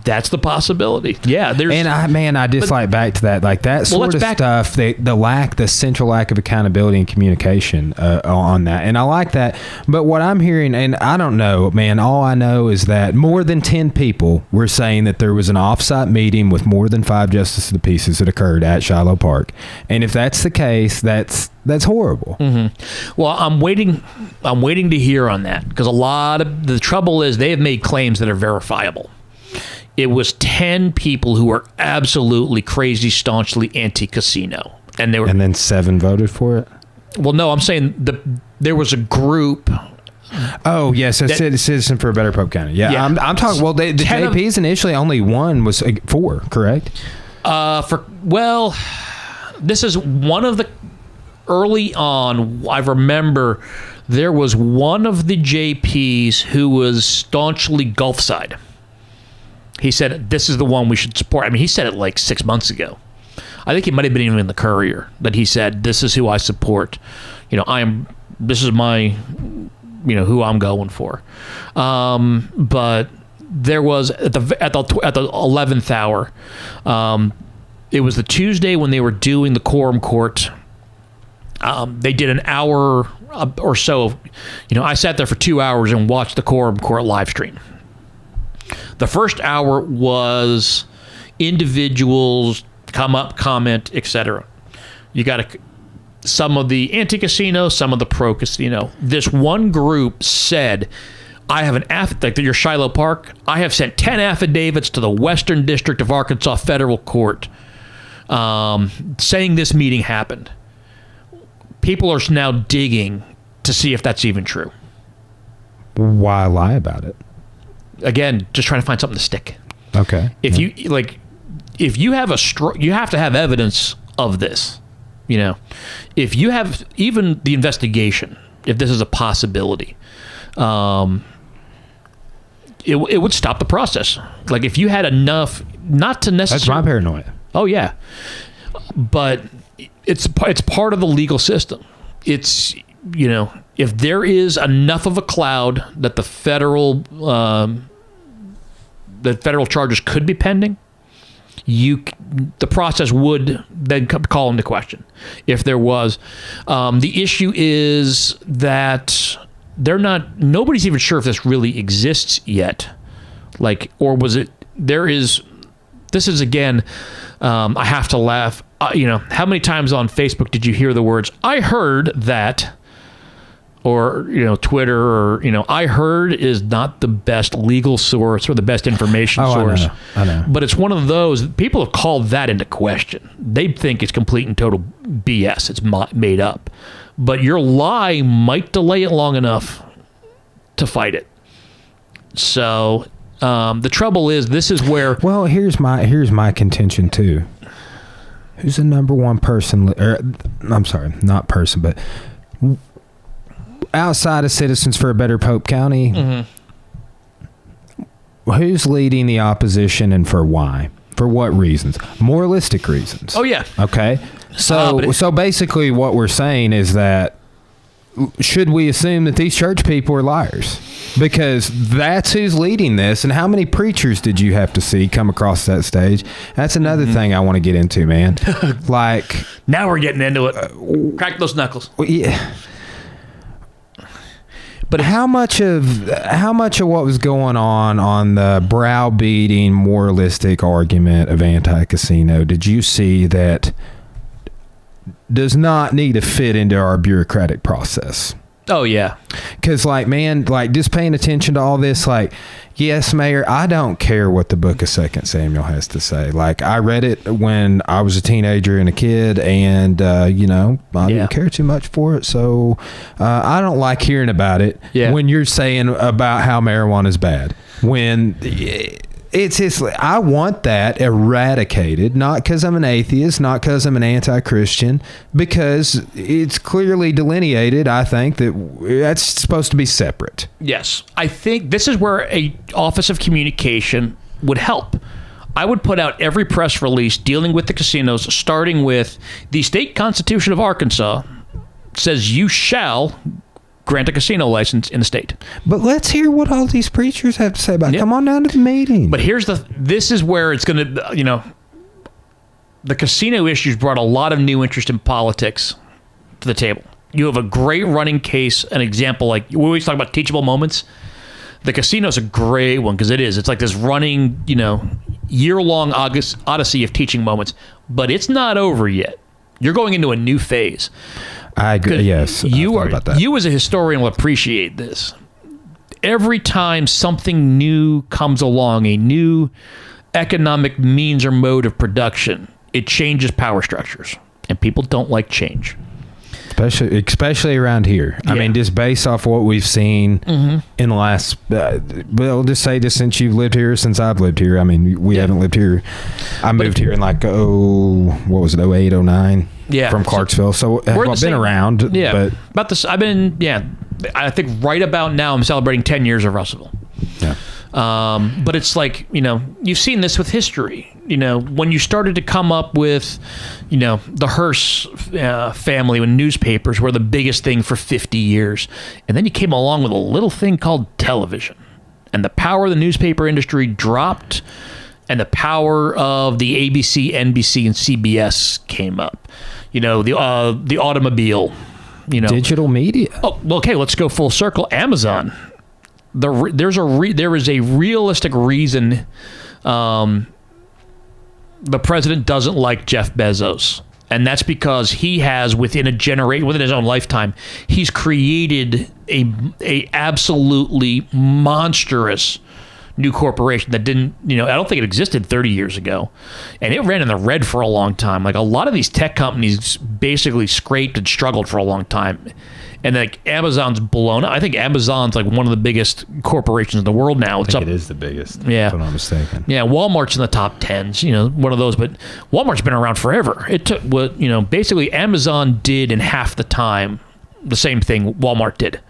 Speaker 2: that's the possibility. Yeah.
Speaker 1: I dislike back to that, that sort of stuff. The central lack of accountability and communication on that, and I like that. But what I'm hearing, and I don't know, man. All I know is that more than 10 people were saying that there was an off-site meeting with more than 5 justices of the peace that occurred at Shiloh Park, and if that's the case, that's horrible.
Speaker 2: Mm-hmm. Well, I'm waiting to hear on that, because a lot of the trouble is they have made claims that are verifiable. It was 10 people who were absolutely crazy, staunchly anti-casino, and
Speaker 1: then 7 voted for it.
Speaker 2: Well, no, I'm saying there was a group.
Speaker 1: Oh yes, a Citizen for a Better Pope County. Yeah. I'm talking. Well, the JPs initially only one was 4, correct?
Speaker 2: This is one of the early on. I remember there was one of the JPs who was staunchly Gulfside. He said, this is the one we should support. I mean, he said it 6 months ago. I think he might have been even in the Courier, that he said, this is who I support. This is my, who I'm going for. But there was at the 11th hour, it was the Tuesday when they were doing the quorum court. They did an hour or so. I sat there for 2 hours and watched the quorum court live stream. The first hour was individuals come up, comment, etc. You got some of the anti-casino, some of the pro-casino. This one group said, I have like your Shiloh Park, I have sent 10 affidavits to the Western District of Arkansas Federal Court saying this meeting happened. People are now digging to see if that's even true.
Speaker 1: Why lie about it? Again,
Speaker 2: just trying to find something to stick.
Speaker 1: Okay.
Speaker 2: If you have you have to have evidence of this. If you have even the investigation, if this is a possibility, it would stop the process. Like if you had enough, not to necessarily.
Speaker 1: That's my paranoia.
Speaker 2: Oh yeah, but it's part of the legal system. It's if there is enough of a cloud that the federal charges could be pending, the process would then call into question. If there was, the issue is that nobody's even sure if this really exists yet. Or was it? This is again. I have to laugh. How many times on Facebook did you hear the words "I heard that"? Or, Twitter, or, I heard is not the best legal source or the best information source.
Speaker 1: I know.
Speaker 2: But it's one of those, people have called that into question. They think it's complete and total BS. It's made up. But your lie might delay it long enough to fight it. So the trouble is, this is where...
Speaker 1: Well, here's my contention, too. Who's the number one person... I'm sorry, not person, but... outside of Citizens for a Better Pope County, who's leading the opposition and for why? For what reasons? Moralistic reasons.
Speaker 2: Oh, yeah.
Speaker 1: Okay. So basically what we're saying is that should we assume that these church people are liars? Because that's who's leading this. And how many preachers did you have to see come across that stage? That's another thing I want to get into, man.
Speaker 2: Now we're getting into it. Crack those knuckles.
Speaker 1: Yeah. But how much of what was going on the browbeating moralistic argument of anti-casino did you see that does not need to fit into our bureaucratic process?
Speaker 2: Oh yeah.
Speaker 1: Because just paying attention to all this, yes, Mayor, I don't care what the book of 2 Samuel has to say. I read it when I was a teenager and a kid, and, I didn't care too much for it. So I don't like hearing about it when you're saying about how marijuana is bad. When I want that eradicated, not because I'm an atheist, not because I'm an anti-Christian, because it's clearly delineated, I think, that's supposed to be separate.
Speaker 2: Yes. I think this is where a Office of Communication would help. I would put out every press release dealing with the casinos, starting with the state constitution of Arkansas says you shall grant a casino license in the state.
Speaker 1: But let's hear what all these preachers have to say about it. Come on down to the meeting.
Speaker 2: But this is where it's going to, the casino issues brought a lot of new interest in politics to the table. You have a great running case, an example, we always talk about teachable moments. The casino's a great one because it's like this running, year-long odyssey of teaching moments, but it's not over yet. You're going into a new phase.
Speaker 1: I agree. Yes,
Speaker 2: you as a historian will appreciate this. Every time something new comes along, a new economic means or mode of production, it changes power structures, and people don't like change.
Speaker 1: Especially around here. I mean, just based off what we've seen in the last, we'll just say just since you've lived here, since I've lived here. I mean, we haven't lived here. I moved here in 08, 09 from Clarksville. So I've been around. Yeah. But
Speaker 2: about this, I think right about now I'm celebrating 10 years of Russellville.
Speaker 1: Yeah.
Speaker 2: But it's like, you've seen this with history. When you started to come up with, the Hearst family when newspapers were the biggest thing for 50 years. And then you came along with a little thing called television. And the power of the newspaper industry dropped, and the power of the ABC, NBC, and CBS came up. The automobile.
Speaker 1: Digital media.
Speaker 2: Oh, well, okay. Let's go full circle. Amazon. There is a realistic reason the president doesn't like Jeff Bezos, and that's because he has within his own lifetime, he's created a absolutely monstrous new corporation that didn't, I don't think it existed 30 years ago, and it ran in the red for a long time. Like a lot of these tech companies basically scraped and struggled for a long time. And like Amazon's blown up. I think Amazon's like one of the biggest corporations in the world now.
Speaker 1: I think it is the biggest.
Speaker 2: Yeah.
Speaker 1: If I'm not mistaken.
Speaker 2: Yeah, Walmart's in the top 10s, one of those. But Walmart's been around forever. It took basically Amazon did in half the time the same thing Walmart did.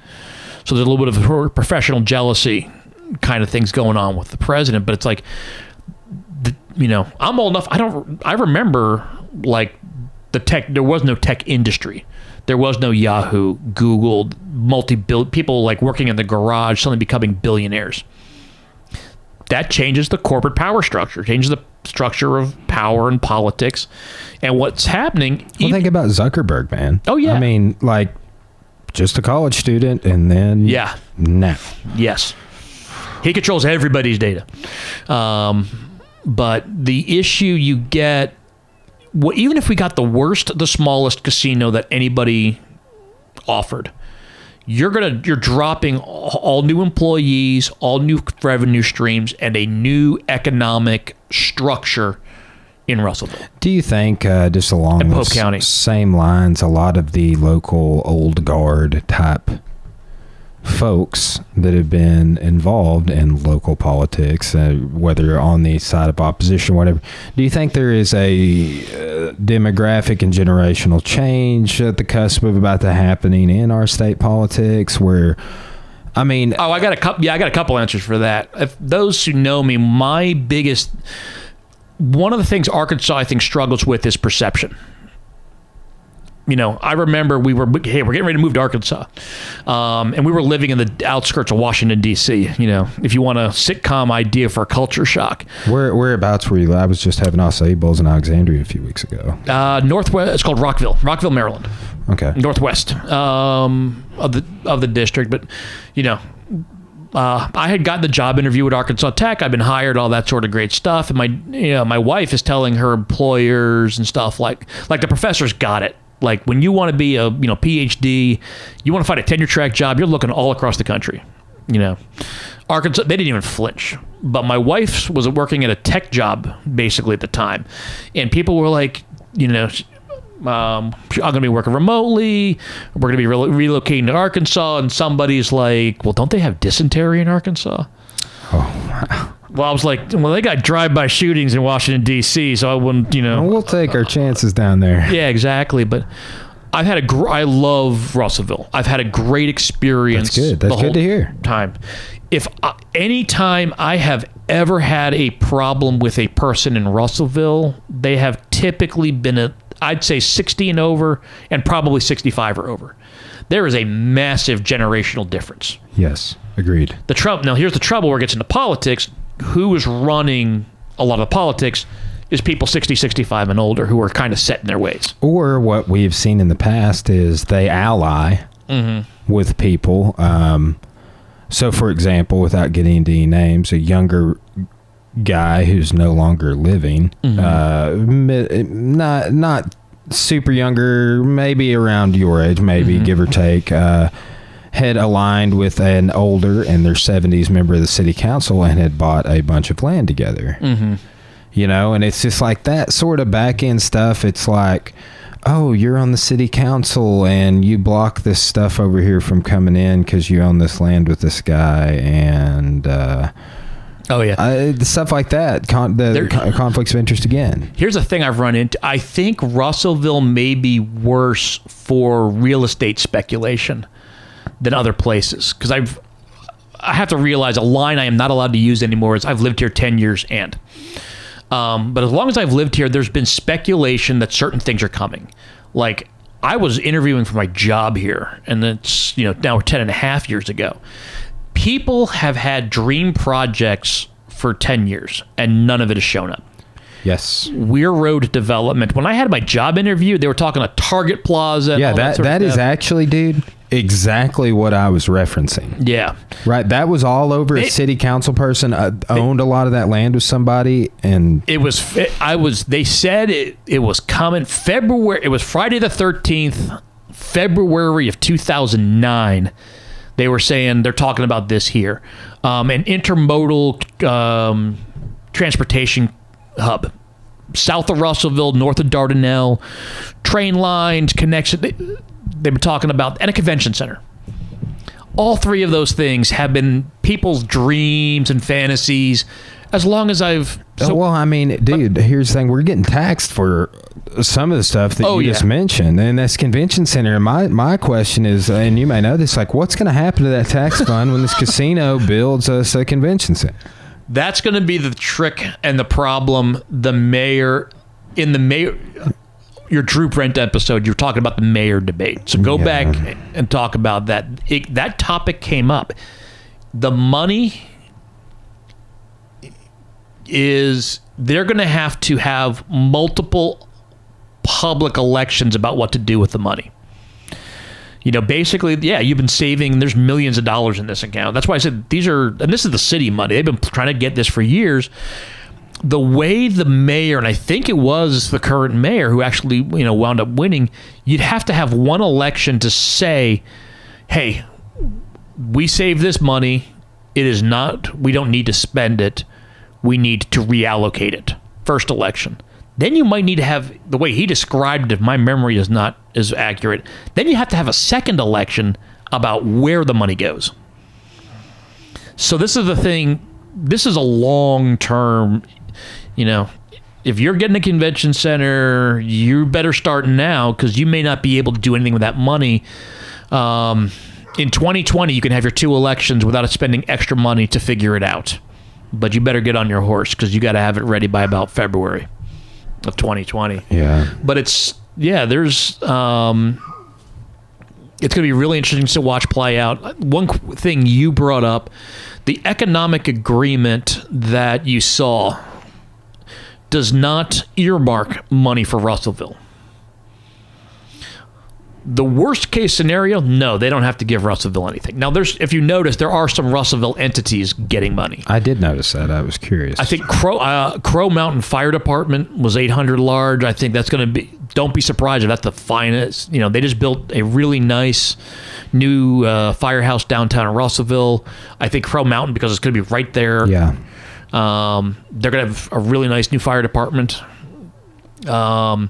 Speaker 2: So there's a little bit of professional jealousy kind of things going on with the president. But it's like, I'm old enough. I remember like there was no tech industry. There was no Yahoo, Google, people like working in the garage, suddenly becoming billionaires. That changes the corporate power structure, changes the structure of power and politics. And what's happening...
Speaker 1: Well, think about Zuckerberg, man.
Speaker 2: Oh, yeah.
Speaker 1: I mean, like, just a college student, and then...
Speaker 2: Yeah.
Speaker 1: Now.
Speaker 2: Yes. He controls everybody's data. But the issue you get... Well, even if we got the smallest casino that anybody offered, you're dropping all new employees, all new revenue streams, and a new economic structure in Russellville.
Speaker 1: Do you think, just along
Speaker 2: Pope County.
Speaker 1: Same lines, a lot of the local old guard type folks that have been involved in local politics, whether you're on the side of opposition or whatever, do you think there is a demographic and generational change at the cusp of about to happening in our state politics where, I mean...
Speaker 2: I got a couple answers for that. If those who know me, one of the things Arkansas, I think, struggles with is perception. I remember we're getting ready to move to Arkansas, and we were living in the outskirts of Washington, D.C., if you want a sitcom idea for a culture shock.
Speaker 1: Whereabouts were you? I was just having acai bowls in Alexandria a few weeks ago.
Speaker 2: Northwest, it's called Rockville, Maryland.
Speaker 1: Okay.
Speaker 2: Northwest of the district, but, I had gotten the job interview at Arkansas Tech. I've been hired, all that sort of great stuff. And my wife is telling her employers and stuff like the professors got it. Like when you want to be a PhD, you want to find a tenure track job, you're looking all across the country. Arkansas, they didn't even flinch. But my wife was working at a tech job basically at the time, and people were like, I'm going to be working remotely. We're going to be relocating to Arkansas, and somebody's like, well, don't they have dysentery in Arkansas?
Speaker 1: Oh, wow.
Speaker 2: Well, I was like, they got drive-by shootings in Washington, D.C., so I wouldn't,
Speaker 1: We'll take our chances down there.
Speaker 2: Yeah, exactly. But I love Russellville. I've had a great experience.
Speaker 1: That's good. That's good to hear.
Speaker 2: If any time I have ever had a problem with a person in Russellville, they have typically been I'd say 60 and over, and probably 65 or over. There is a massive generational difference.
Speaker 1: Yes, agreed.
Speaker 2: Now, here's the trouble where it gets into politics. Who is running a lot of the politics is people 60, 65 and older who are kind of set in their ways.
Speaker 1: Or what we've seen in the past is they ally with people. So, for example, without getting into any names, a younger guy who's no longer living, not super younger, maybe around your age, maybe give or take, had aligned with an older in their 70s member of the city council and had bought a bunch of land together. And it's just like that sort of back end stuff. It's like, oh, you're on the city council and you block this stuff over here from coming in because you own this land with this guy, and stuff like that. Conflicts of interest again.
Speaker 2: Here's a thing I've run into. I think Russellville may be worse for real estate speculation than other places, because I have to realize a line I am not allowed to use anymore is I've lived here 10 years and. But as long as I've lived here, there's been speculation that certain things are coming. Like, I was interviewing for my job here, and it's, now 10 and a half years ago. People have had dream projects for 10 years, and none of it has shown up.
Speaker 1: Yes.
Speaker 2: Weir Road development. When I had my job interview, they were talking a Target Plaza.
Speaker 1: Yeah, that is actually, dude, exactly what I was referencing.
Speaker 2: Yeah.
Speaker 1: Right. That was all over. A city council person owned a lot of that land with somebody, and
Speaker 2: they said it was coming February. It was Friday the 13th, February of 2009. They were saying they're talking about this here. An intermodal transportation hub south of Russellville, north of Dardanelle, train lines, connection. They've been talking about, and a convention center. All three of those things have been people's dreams and fantasies as long as I've...
Speaker 1: well, I mean, dude, here's the thing. We're getting taxed for some of the stuff that you just mentioned, and that's convention center. And my question is, and you may know this, like, what's going to happen to that tax fund when this casino builds us a convention center?
Speaker 2: That's going to be the trick and the problem. Your Drew Brent episode, you're talking about the mayor debate. So go back and talk about that. That topic came up. The money is, they're going to have multiple public elections about what to do with the money. Basically, you've been saving, there's millions of dollars in this account. That's why I said and this is the city money. They've been trying to get this for years. The way the mayor, and I think it was the current mayor who actually, wound up winning, you'd have to have one election to say, hey, we saved this money. We don't need to spend it. We need to reallocate it. First election. Then you might need to have, the way he described it, if my memory is not as accurate, then you have to have a second election about where the money goes. So this is the thing. This is a long-term, if you're getting a convention center, you better start now, because you may not be able to do anything with that money. In 2020, you can have your two elections without spending extra money to figure it out. But you better get on your horse, because you got to have it ready by about February of 2020.
Speaker 1: Yeah.
Speaker 2: But it's going to be really interesting to watch play out. One thing you brought up, the economic agreement that you saw does not earmark money for Russellville. The worst case scenario, no, they don't have to give Russellville anything. Now, if you notice, there are some Russellville entities getting money.
Speaker 1: I did notice that. I was curious.
Speaker 2: I think Crow Mountain Fire Department was 800 large. I think that's going to be, don't be surprised if that's the finest. They just built a really nice new firehouse downtown in Russellville. I think Crow Mountain, because it's going to be right there.
Speaker 1: Yeah.
Speaker 2: They're going to have a really nice new fire department. But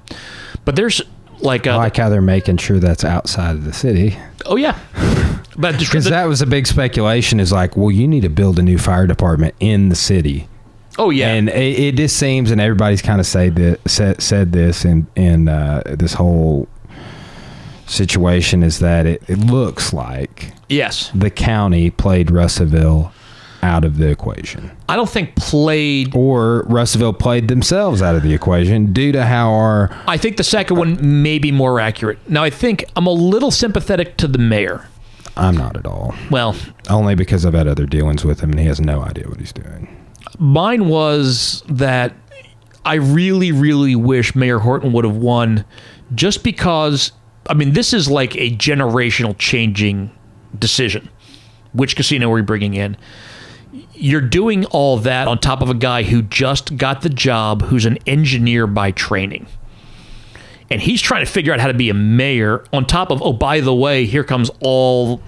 Speaker 2: there's, I like
Speaker 1: how they're making sure that's outside of the city.
Speaker 2: Oh, yeah. But
Speaker 1: because that was a big speculation, is like, well, you need to build a new fire department in the city.
Speaker 2: Oh, yeah.
Speaker 1: And it just seems, and everybody's kind of said this in this whole situation, is that it looks like the county played Russellville out of the equation.
Speaker 2: I don't think played...
Speaker 1: Or Russellville played themselves out of the equation due to how
Speaker 2: I think the second one may be more accurate. Now, I think I'm a little sympathetic to the mayor.
Speaker 1: I'm not at all.
Speaker 2: Well...
Speaker 1: Only because I've had other dealings with him, and he has no idea what he's doing.
Speaker 2: Mine was that I really, really wish Mayor Horton would have won, just because, this is like a generational changing decision. Which casino are we bringing in? You're doing all that on top of a guy who just got the job, who's an engineer by training. And he's trying to figure out how to be a mayor on top of, oh, by the way, here comes all,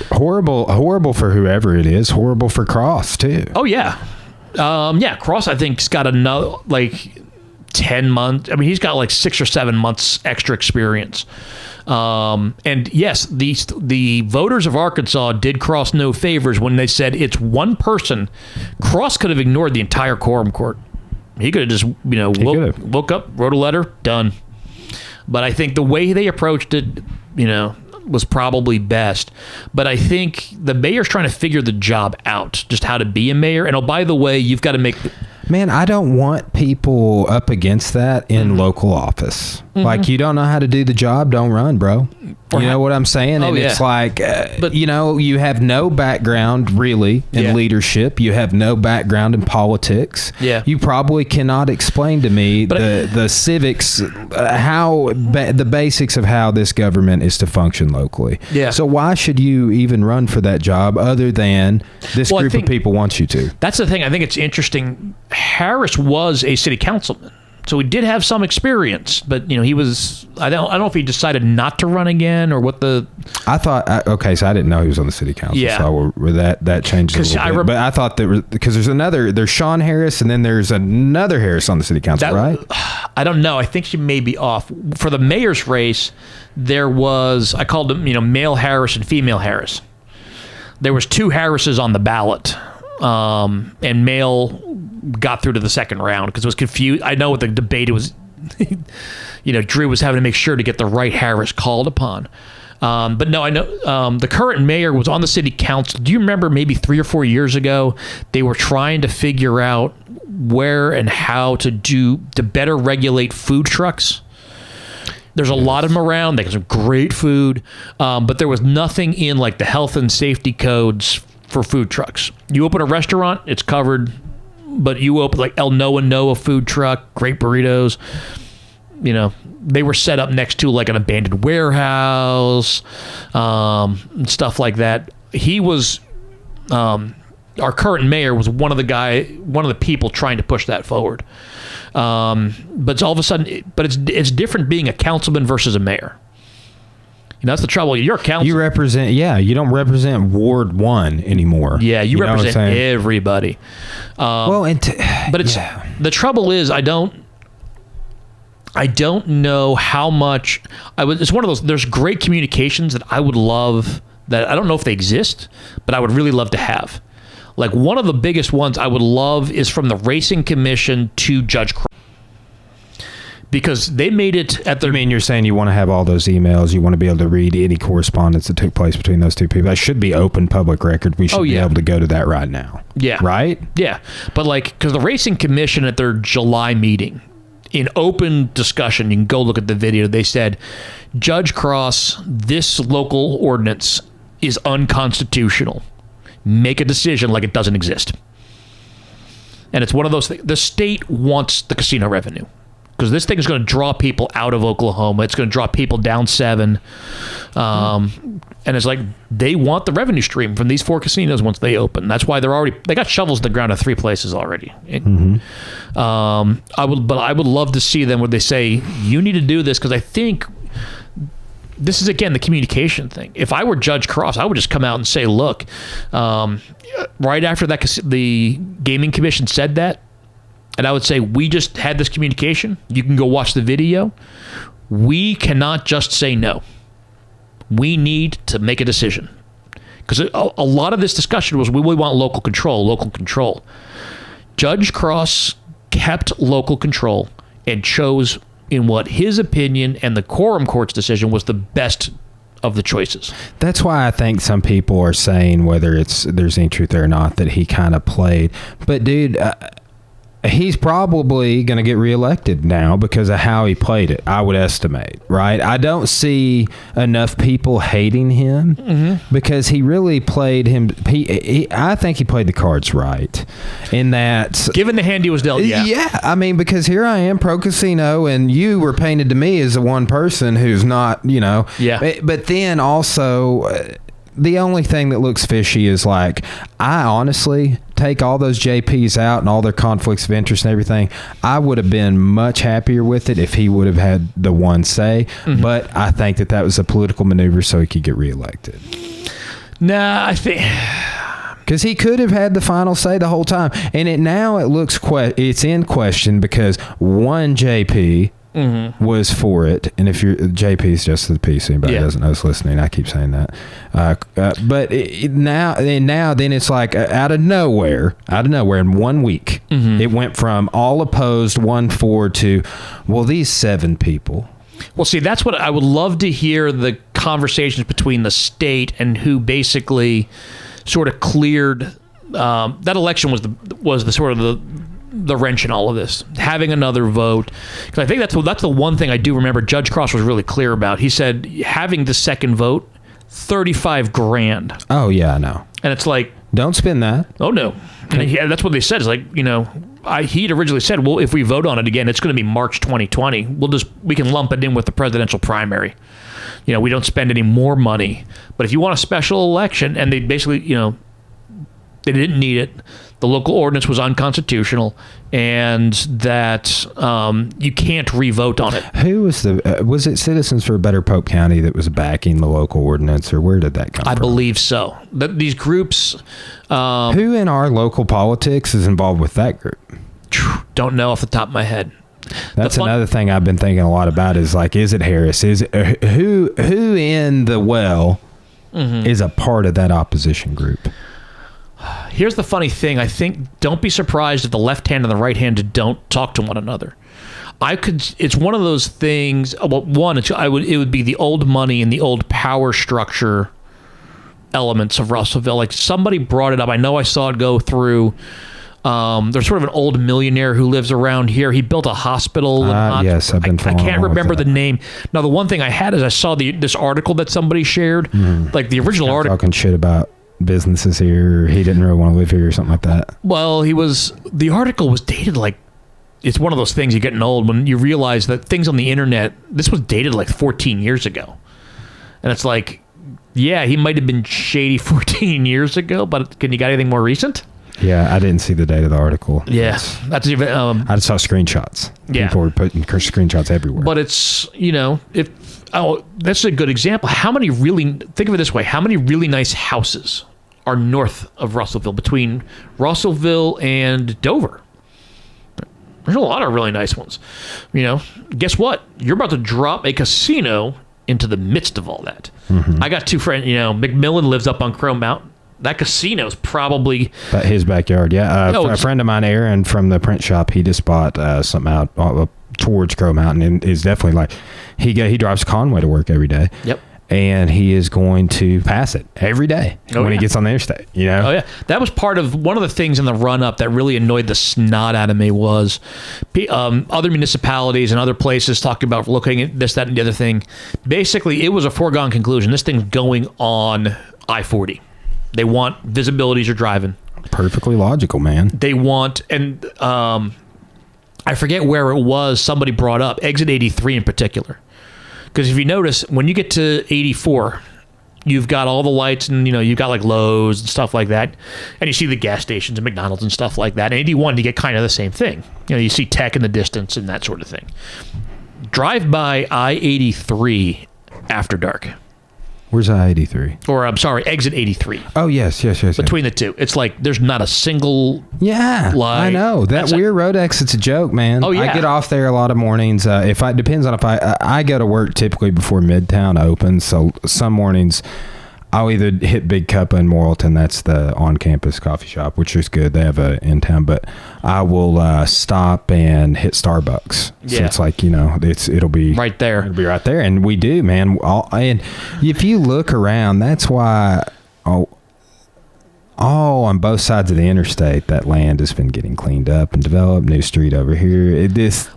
Speaker 1: Horrible for whoever it is. Horrible for Cross, too.
Speaker 2: Oh, yeah. Cross, I think, has got another, 10 months. He's got 6 or 7 months extra experience. And yes, the voters of Arkansas did Cross no favors when they said it's one person. Cross could have ignored the entire quorum court. He could have just, woke up, wrote a letter, done. But I think the way they approached it, was probably best. But I think the mayor's trying to figure the job out, just how to be a mayor. And oh, by the way, you've got to make...
Speaker 1: Man, I don't want people up against that in local office. Like, you don't know how to do the job, don't run, bro. You know what I'm saying? And it's like, but, you know, you have no background really in leadership. You have no background in politics.
Speaker 2: Yeah.
Speaker 1: You probably cannot explain to me the civics, the basics of how this government is to function locally.
Speaker 2: Yeah.
Speaker 1: So why should you even run for that job other than this group of people wants you to?
Speaker 2: That's the thing. I think it's interesting. Harris was a city councilman. So he did have some experience, but you know, he was, I don't know if he decided not to run again or what the...
Speaker 1: I thought, okay, so I didn't know he was on the city council.
Speaker 2: Yeah.
Speaker 1: So that changed a little bit. But I thought because there's Sean Harris and then there's another Harris on the city council, right?
Speaker 2: I don't know. I think she may be off. For the mayor's race, there was, I called them, you know, male Harris and female Harris. There was 2 Harrises on the ballot. And male got through to the second round because it was confused. I know what the debate was. You know, Drew was having to make sure to get the right Harris called upon. But no, I know the current mayor was on the city council. Do you remember maybe 3 or 4 years ago, they were trying to figure out where and how to better regulate food trucks? There's a lot of them around. They got some great food, but there was nothing in like the health and safety codes for food trucks. You open a restaurant, it's covered, but you open like El Noa food truck, great burritos, you know, they were set up next to like an abandoned warehouse, and stuff like that. He was, our current mayor was one of the people trying to push that forward. But it's all of a sudden, it's different being a councilman versus a mayor. You know, that's the trouble. You're a council. You
Speaker 1: represent, you don't represent Ward 1 anymore.
Speaker 2: Yeah, you represent everybody. But it's the trouble is I don't know how much it's one of those. There's great communications that I would love that I don't know if they exist, but I would really love to have. Like one of the biggest ones I would love is from the Racing Commission to Judge Cross. Because they made it at the...
Speaker 1: You mean you're saying you want to have all those emails, you want to be able to read any correspondence that took place between those two people? That should be open public record. We should be able to go to that right now.
Speaker 2: Yeah.
Speaker 1: Right?
Speaker 2: Yeah. But like, because the Racing Commission at their July meeting, in open discussion, you can go look at the video, they said, Judge Cross, this local ordinance is unconstitutional. Make a decision like it doesn't exist. And it's one of those things. The state wants the casino revenue. Because this thing is going to draw people out of Oklahoma. It's going to draw people down 7. And it's like they want the revenue stream from these 4 casinos once they open. That's why they got shovels in the ground at 3 places already. I would love to see them where they say, you need to do this, because I think this is, again, the communication thing. If I were Judge Cross, I would just come out and say, look, right after the Gaming Commission said that, and I would say, we just had this communication. You can go watch the video. We cannot just say no. We need to make a decision. Because a lot of this discussion was, we want local control. Judge Cross kept local control and chose, in what his opinion and the quorum court's decision was, the best of the choices.
Speaker 1: That's why I think some people are saying, whether there's any truth there or not, that he kind of played. But dude... he's probably going to get reelected now because of how he played it, I would estimate, right? I don't see enough people hating him because he really played him. I think he played the cards right in that.
Speaker 2: Given the hand he was dealt, yeah.
Speaker 1: Yeah, I mean, because here I am, pro casino, and you were painted to me as the one person who's not, you know.
Speaker 2: Yeah.
Speaker 1: But then also... the only thing that looks fishy is like, I honestly take all those JPs out and all their conflicts of interest and everything. I would have been much happier with it if he would have had the one say. But I think that was a political maneuver so he could get reelected.
Speaker 2: Nah, I think...
Speaker 1: Because he could have had the final say the whole time. And it looks it's in question because one JP... was for it, and if you're JP is just the piece, anybody doesn't know is listening, I keep saying that, but now then it's like out of nowhere in 1 week it went from all opposed 1-4 to, well, these 7 people
Speaker 2: Well, see, that's what I would love to hear, the conversations between the state and who basically sort of cleared that election was the sort of the wrench in all of this, having another vote. Because I think that's the one thing I do remember Judge Cross was really clear about. He said having the second vote, $35,000.
Speaker 1: Oh yeah, I know.
Speaker 2: And it's like,
Speaker 1: don't spend that.
Speaker 2: Oh no. And that's what they said. It's like, he'd originally said, well, if we vote on it again, it's going to be March 2020. We can lump it in with the presidential primary. We don't spend any more money. But if you want a special election, and they basically, they didn't need it. The local ordinance was unconstitutional, and that you can't re-vote on it.
Speaker 1: Who was was it Citizens for a Better Pope County that was backing the local ordinance, or where did that come from?
Speaker 2: I believe so. These groups...
Speaker 1: who in our local politics is involved with that group?
Speaker 2: Don't know off the top of my head.
Speaker 1: That's another thing I've been thinking a lot about is like, is it Harris? Is it, who in the is a part of that opposition group?
Speaker 2: Here's the funny thing. I think, don't be surprised if the left hand and the right hand don't talk to one another. It's one of those things. Well, one, it would be the old money and the old power structure elements of Russellville. Like, somebody brought it up. I know I saw it go through. There's sort of an old millionaire who lives around here. He built a hospital.
Speaker 1: Yes, I've been following.
Speaker 2: I can't remember the name. Now, the one thing I had is I saw this article that somebody shared. Like the original article.
Speaker 1: Talking shit about businesses here. He didn't really want to live here or something like that.
Speaker 2: Well, the article was dated like, it's one of those things, you're getting old when you realize that things on the internet, this was dated like 14 years ago. And it's like, yeah, he might have been shady 14 years ago, but can you got anything more recent? Yeah,
Speaker 1: I didn't see the date of the article.
Speaker 2: Yeah, that's even.
Speaker 1: I just saw screenshots.
Speaker 2: Yeah,
Speaker 1: people were putting screenshots everywhere.
Speaker 2: But it's that's a good example. Think of it this way: how many really nice houses are north of Russellville, between Russellville and Dover? There's a lot of really nice ones. Guess what? You're about to drop a casino into the midst of all that. I got two friends. McMillan lives up on Crow Mountain. That casino's probably
Speaker 1: his backyard. Yeah, a friend of mine, Aaron, from the print shop, he just bought something out towards Crow Mountain, and is definitely like he drives Conway to work every day.
Speaker 2: Yep.
Speaker 1: And he is going to pass it every day when he gets on the interstate. Oh
Speaker 2: yeah, that was part of one of the things in the run up that really annoyed the snot out of me was other municipalities and other places talking about looking at this, that, and the other thing. Basically, it was a foregone conclusion. This thing's going on I-40. They want visibility as you're driving.
Speaker 1: Perfectly logical, man.
Speaker 2: They want, and I forget where it was, somebody brought up exit 83 in particular. Because if you notice, when you get to 84, you've got all the lights and, you've got like Lowe's and stuff like that. And you see the gas stations and McDonald's and stuff like that. And 81, you get kind of the same thing. You see tech in the distance and that sort of thing. Drive by I-83 after dark.
Speaker 1: Where's I-83?
Speaker 2: Or, I'm sorry, exit 83.
Speaker 1: Oh, yes.
Speaker 2: Between the two. It's like there's not a single light.
Speaker 1: I know. That weird road exit's a joke, man.
Speaker 2: Oh, yeah.
Speaker 1: I get off there a lot of mornings. Depends on if I go to work typically before Midtown opens. So some mornings I'll either hit Big Cuppa in Morrilton. That's the on-campus coffee shop, which is good. They have a in town, but I will stop and hit Starbucks.
Speaker 2: Yeah.
Speaker 1: So it's like, it'll be
Speaker 2: right there.
Speaker 1: It'll be right there, and we do, man. And if you look around, that's why. On both sides of the interstate, that land has been getting cleaned up and developed. New street over here. It's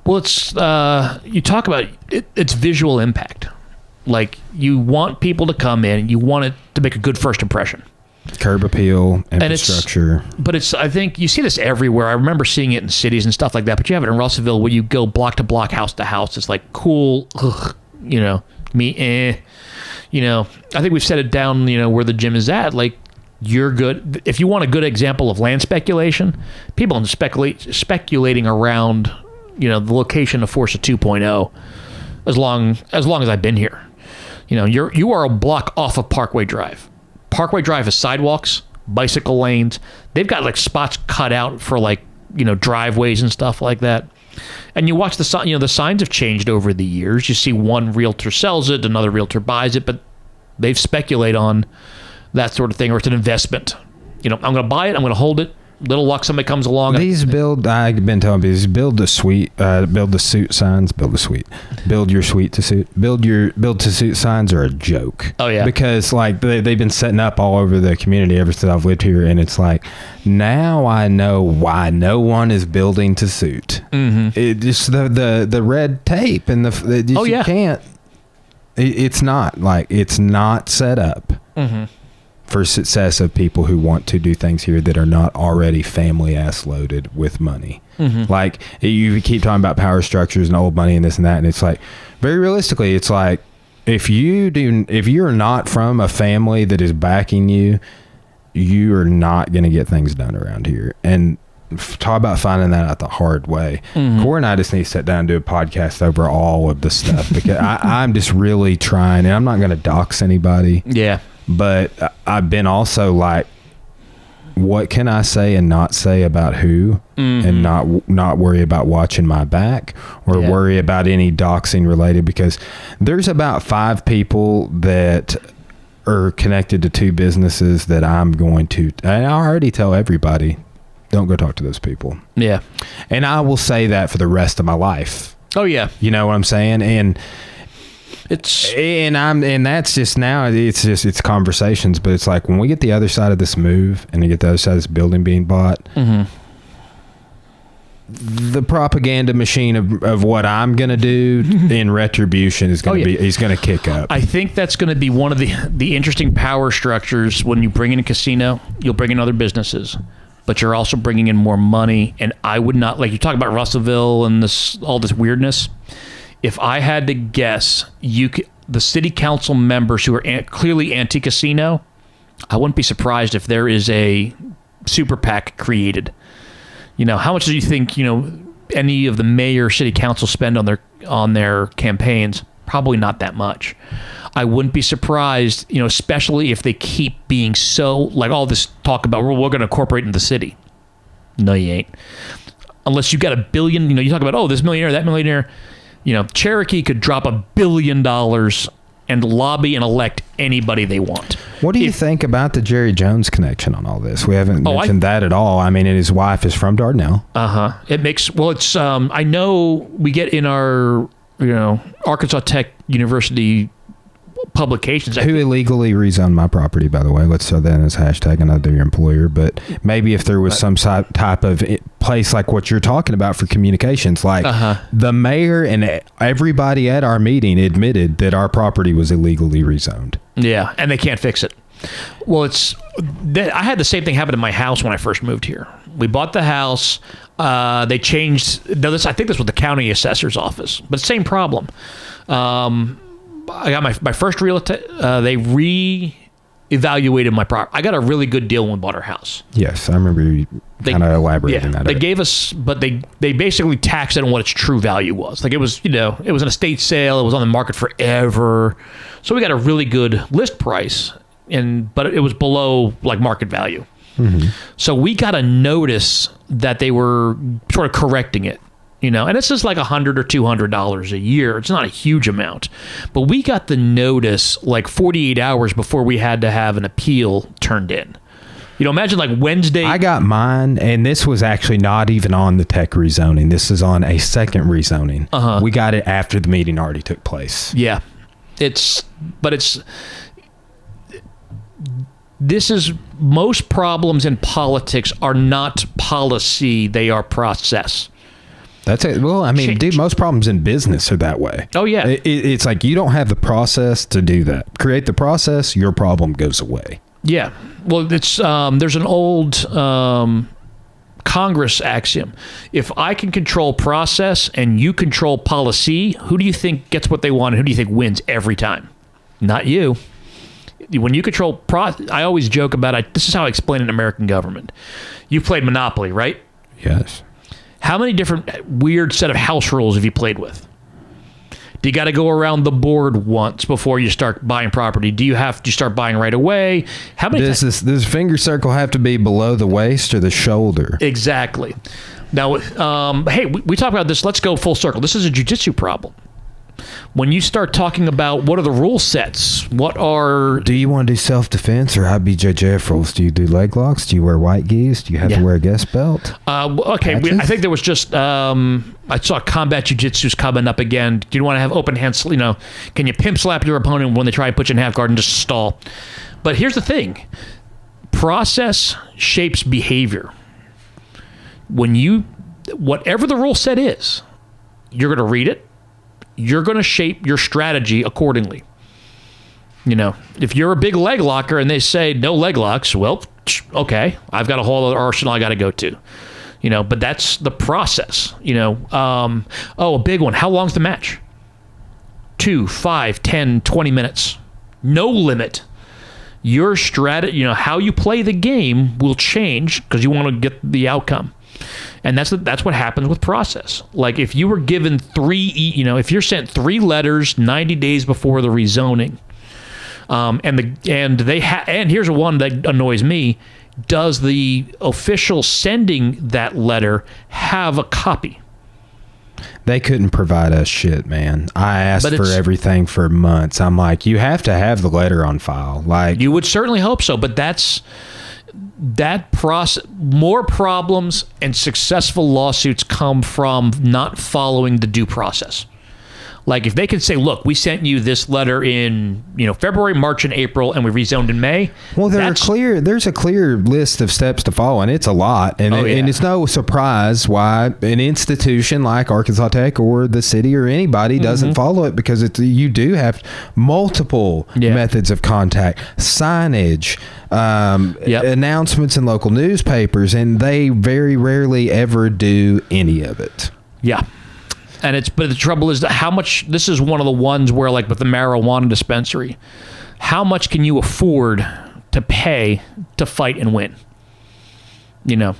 Speaker 2: you talk about it's visual impact. Like, you want people to come in, you want it to make a good first impression.
Speaker 1: Curb appeal, infrastructure.
Speaker 2: I think you see this everywhere. I remember seeing it in cities and stuff like that, but you have it in Russellville where you go block to block, house to house. It's like, cool, I think we've set it down, where the gym is at. Like, you're good. If you want a good example of land speculation, people are speculating around, the location of Forza 2.0 as long as I've been here. You are a block off of Parkway Drive. Parkway Drive has sidewalks, bicycle lanes. They've got like spots cut out for driveways and stuff like that. And you watch the signs have changed over the years. You see one realtor sells it, another realtor buys it, but they've speculate on that sort of thing, or it's an investment. I'm going to buy it, I'm going to hold it, Little luck, somebody comes along.
Speaker 1: I've been telling people, build the suite, build the suit signs, build the suite, build your suite to suit, build to suit signs are a joke.
Speaker 2: Oh yeah.
Speaker 1: Because like they've been setting up all over the community ever since I've lived here. And it's like, now I know why no one is building to suit. Mm-hmm. It just the red tape and you can't, it's not set up. Mm-hmm. For success of people who want to do things here that are not already family ass loaded with money. Mm-hmm. Like you keep talking about power structures and old money and this and that, and it's like, very realistically, it's like if you're not from a family that is backing you, you are not going to get things done around here. And talk about finding that out the hard way. Mm-hmm. Corey and I just need to sit down and do a podcast over all of the stuff because I'm just really trying, and I'm not going to dox anybody.
Speaker 2: Yeah.
Speaker 1: But I've been also like, what can I say and not say about who, mm-hmm. and not worry about watching my back or worry about any doxing related, because there's about 5 people that are connected to 2 businesses that I'm going to, and I already tell everybody, don't go talk to those people. Yeah. And I will say that for the rest of my life.
Speaker 2: Oh yeah.
Speaker 1: You know what I'm saying? And that's just now, it's conversations, but it's like when we get the other side of this move and we get the other side of this building being bought, mm-hmm. the propaganda machine of what I'm going to do in retribution is going to he's going to kick up.
Speaker 2: I think that's going to be one of the interesting power structures. When you bring in a casino, you'll bring in other businesses, but you're also bringing in more money. And I would not, like you talk about Russellville and all this weirdness. If I had to guess, the city council members who are clearly anti-casino, I wouldn't be surprised if there is a super PAC created. You know, how much do you think, any of the mayor, city council spend on their campaigns? Probably not that much. I wouldn't be surprised, especially if they keep being so, like all this talk about, well, we're going to incorporate in the city. No, you ain't. Unless you got $1 billion, you talk about, this millionaire, that millionaire. Cherokee could drop $1 billion and lobby and elect anybody they want.
Speaker 1: What do you think about the Jerry Jones connection on all this? We haven't mentioned that at all. I mean, and his wife is from Dardanelle.
Speaker 2: Uh-huh. It's, I know we get in our, Arkansas Tech University publications.
Speaker 1: Who illegally rezoned my property, by the way. Let's throw that in as hashtag, another your employer. But maybe if there was some type of place like what you're talking about for communications, like the mayor and everybody at our meeting admitted that our property was illegally rezoned.
Speaker 2: Yeah, and they can't fix it. Well, I had the same thing happen in my house when I first moved here. We bought the house. They changed. I think this was the county assessor's office, but same problem. I got my first real estate. They re-evaluated my property. I got a really good deal when we bought our house.
Speaker 1: Yes, I remember you kind of elaborating that.
Speaker 2: They gave us, but they basically taxed it on what its true value was. Like it was, it was an estate sale. It was on the market forever, so we got a really good list price, but it was below like market value. Mm-hmm. So we got a notice that they were sort of correcting it. And it's just like $100 or $200 a year. It's not a huge amount, but we got the notice like 48 hours before we had to have an appeal turned in. Imagine like Wednesday. I
Speaker 1: got mine, and this was actually not even on the tech rezoning. This is on a second rezoning. Uh-huh. We got it after the meeting already took place.
Speaker 2: Yeah, this is most problems in politics are not policy; they are process.
Speaker 1: That's it. Well, I mean, dude, most problems in business are that way.
Speaker 2: Oh, yeah.
Speaker 1: It's like you don't have the process to do that. Create the process, your problem goes away.
Speaker 2: Yeah. Well, it's there's an old Congress axiom. If I can control process and you control policy, who do you think gets what they want and who do you think wins every time? Not you. When you control I always joke about this is how I explain it in American government. You've played Monopoly, right?
Speaker 1: Yes.
Speaker 2: How many different weird set of house rules have you played with? Do you got to go around the board once before you start buying property? Do you have to start buying right away? How many? Does
Speaker 1: this finger circle have to be below the waist or the shoulder?
Speaker 2: Exactly. Now, hey, we talk about this. Let's go full circle. This is a jiu-jitsu problem. When you start talking about what are the rule sets, what are...
Speaker 1: Do you want to do self-defense or IBJJF rules? Do you do leg locks? Do you wear white geese? Do you have to wear a guest belt?
Speaker 2: Okay, I think there was just... I saw combat jiu-jitsu's coming up again. Do you want to have open hands? You know, can you pimp slap your opponent when they try to put you in half guard and just stall? But here's the thing. Process shapes behavior. Whatever the rule set is, you're going to read it. You're going to shape your strategy accordingly. You know, if you're a big leg locker and they say no leg locks, well, okay, I've got a whole other arsenal I got to go to. You know, but that's the process. You know, a big one. How long's the match? 2, 5, 10, 20 minutes. No limit. Your strategy, you know, how you play the game will change because you want to get the outcome. And that's what happens with process. Like if you were given if you're sent 3 letters 90 days before the rezoning, and here's one that annoys me: does the official sending that letter have a copy?
Speaker 1: They couldn't provide us shit, man. I asked for everything for months. I'm like, you have to have the letter on file. Like,
Speaker 2: you would certainly hope so, but that process, more problems and successful lawsuits come from not following the due process. Like if they could say, look, we sent you this letter in, you know, February, March, and April, and we rezoned in May.
Speaker 1: Well, there's a clear list of steps to follow, and it's a lot. And, and it's no surprise why an institution like Arkansas Tech or the city or anybody doesn't follow it, because you do have multiple methods of contact, signage, announcements in local newspapers, and they very rarely ever do any of it.
Speaker 2: Yeah. But the trouble is that how much, this is one of the ones where, like with the marijuana dispensary, how much can you afford to pay to fight and win? You know,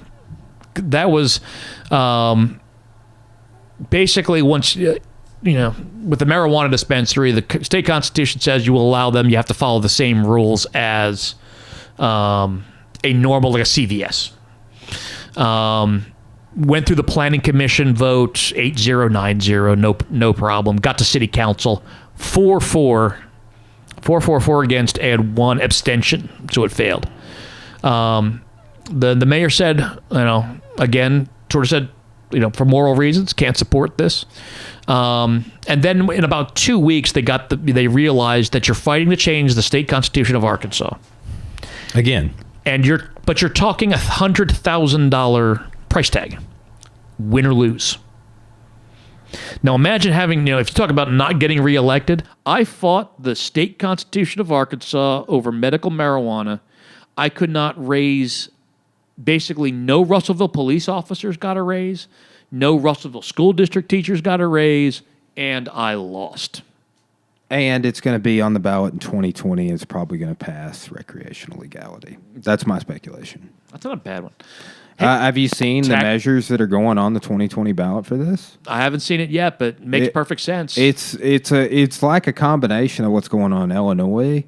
Speaker 2: that was basically once, you know, with the marijuana dispensary, the state constitution says you will allow them, you have to follow the same rules as a normal, like a CVS. Went through the planning commission vote, 8-0, 9-0, no problem. Got to city council, 4-4 against, and 1 abstention, so it failed. The mayor said, you know, again, sort of said, you know, for moral reasons, can't support this. And then in about 2 weeks, they realized that you're fighting to change the state constitution of Arkansas.
Speaker 1: Again.
Speaker 2: And you're talking $100,000 price tag, win or lose. Now imagine having, you know, if you talk about not getting reelected, I fought the state constitution of Arkansas over medical marijuana. I could not raise, basically no Russellville police officers got a raise, no Russellville school district teachers got a raise, and I lost.
Speaker 1: And it's going to be on the ballot in 2020. It's probably going to pass recreational legality. That's my speculation.
Speaker 2: That's not a bad one.
Speaker 1: Have you seen the measures that are going on the 2020 ballot for this?
Speaker 2: I haven't seen it yet, but it makes perfect sense.
Speaker 1: It's like a combination of what's going on in Illinois.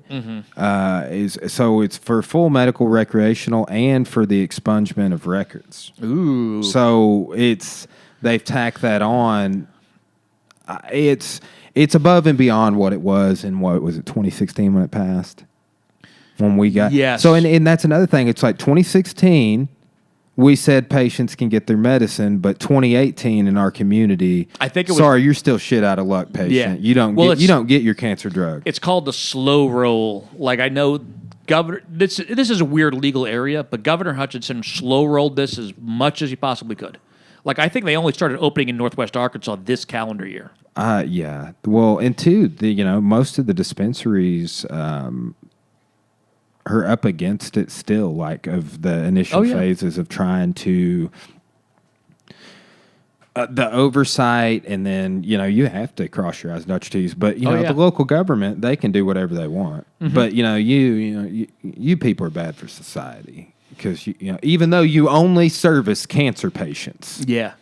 Speaker 1: So it's for full medical, recreational, and for the expungement of records.
Speaker 2: Ooh.
Speaker 1: So they've tacked that on. It's above and beyond what it was in, what was it, 2016 when it passed? When we got...
Speaker 2: Yes.
Speaker 1: So, and that's another thing. It's like 2016... we said patients can get their medicine, but 2018 in our community,
Speaker 2: I think it was,
Speaker 1: sorry, you're still shit out of luck, patient.
Speaker 2: Yeah.
Speaker 1: You don't get your cancer drug.
Speaker 2: It's called the slow roll. Like I know Governor, this is a weird legal area, but Governor Hutchinson slow rolled this as much as he possibly could. Like I think they only started opening in Northwest Arkansas this calendar year.
Speaker 1: Yeah. Well, and two, most of the dispensaries are up against it still, like of the initial phases of trying to the oversight, and then you have to cross your I's, dot your T's. But the local government, they can do whatever they want. But you people are bad for society because even though you only service cancer patients.
Speaker 2: Yeah.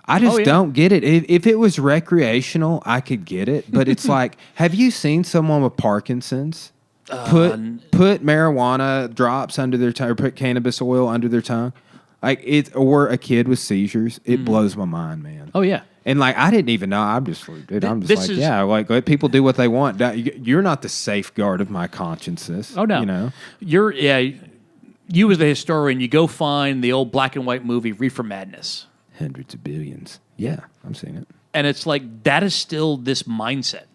Speaker 1: I just don't get it. If it was recreational, I could get it. But it's like, have you seen someone with Parkinson's put marijuana drops under their tongue, or put cannabis oil under their tongue? Like or a kid with seizures. It blows my mind, man.
Speaker 2: Oh yeah.
Speaker 1: And like I didn't even know. I'm just like let people do what they want. You're not the safeguard of my consciences.
Speaker 2: Oh no.
Speaker 1: You know.
Speaker 2: You as the historian, you go find the old black and white movie Reefer Madness.
Speaker 1: Hundreds of billions. Yeah, I'm seeing it.
Speaker 2: And it's like that is still this mindset.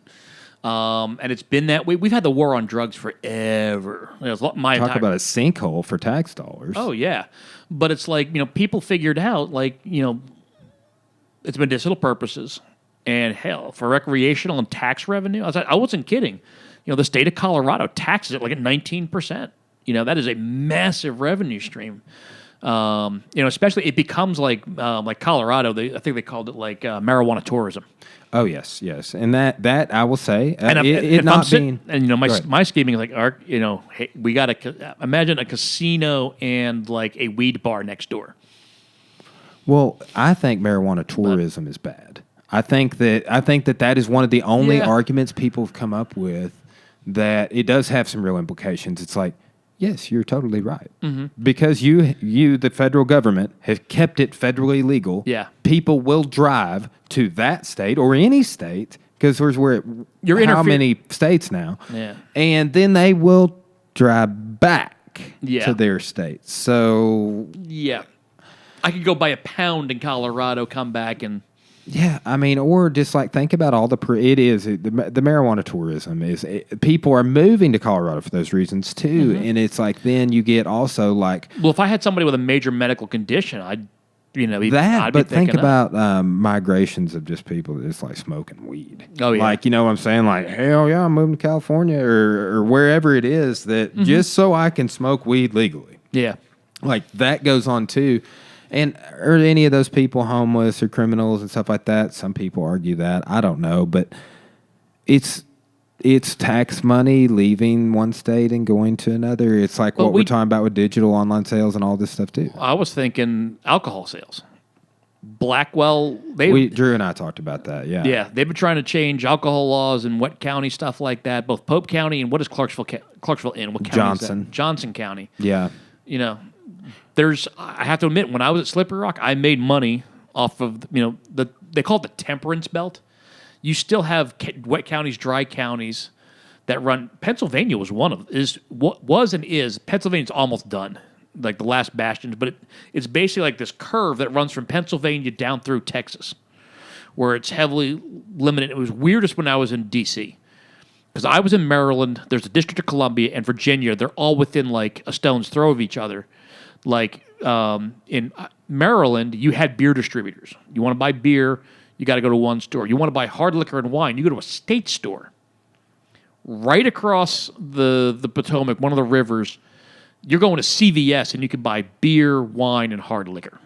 Speaker 2: And it's been that way. We've had the war on drugs forever.
Speaker 1: Talk about a sinkhole for tax dollars.
Speaker 2: Oh yeah, but it's like people figured out like it's medicinal purposes, and hell for recreational and tax revenue. I wasn't kidding. The state of Colorado taxes it like at 19%. That is a massive revenue stream. Especially it becomes like Colorado. I think they called it like marijuana tourism.
Speaker 1: Oh yes, and that I will say,
Speaker 2: my scheming is like, hey, we got to imagine a casino and like a weed bar next door.
Speaker 1: Well, I think marijuana tourism is bad. I think that is one of the only arguments people have come up with that it does have some real implications. It's like, yes, you're totally right. Mm-hmm. Because you, the federal government, have kept it federally legal.
Speaker 2: Yeah.
Speaker 1: People will drive to that state or any state, because how many states now?
Speaker 2: Yeah.
Speaker 1: And then they will drive back to their state. So...
Speaker 2: Yeah. I could go buy a pound in Colorado, come back and...
Speaker 1: Yeah, I mean, or just like think about all the marijuana tourism is people are moving to Colorado for those reasons too, and it's like then you get also like
Speaker 2: if I had somebody with a major medical condition, I'd
Speaker 1: think about migrations of just people that just like smoking weed.
Speaker 2: Oh yeah,
Speaker 1: like what I'm saying, like hell yeah, I'm moving to California or wherever it is that just so I can smoke weed legally.
Speaker 2: Yeah,
Speaker 1: like that goes on too. And are any of those people homeless or criminals and stuff like that? Some people argue that. I don't know, but it's tax money leaving one state and going to another. It's like what we're talking about with digital online sales and all this stuff too.
Speaker 2: I was thinking alcohol sales. Blackwell,
Speaker 1: Drew and I talked about that. Yeah,
Speaker 2: yeah, they've been trying to change alcohol laws in Wet County, stuff like that. Both Pope County and what is Clarksville in? What county
Speaker 1: Johnson.
Speaker 2: Is that? Johnson County.
Speaker 1: Yeah,
Speaker 2: I have to admit, when I was at Slippery Rock, I made money off of they call it the temperance belt. You still have wet counties, dry counties that run. Pennsylvania was one of Pennsylvania's almost done, like the last bastions, but it's basically like this curve that runs from Pennsylvania down through Texas, where it's heavily limited. It was weirdest when I was in D.C. because I was in Maryland. There's the District of Columbia and Virginia. They're all within like a stone's throw of each other. Like in Maryland, you had beer distributors. You want to buy beer, you got to go to one store. You want to buy hard liquor and wine, you go to a state store. Right across the Potomac, one of the rivers, you're going to CVS and you can buy beer, wine, and hard liquor.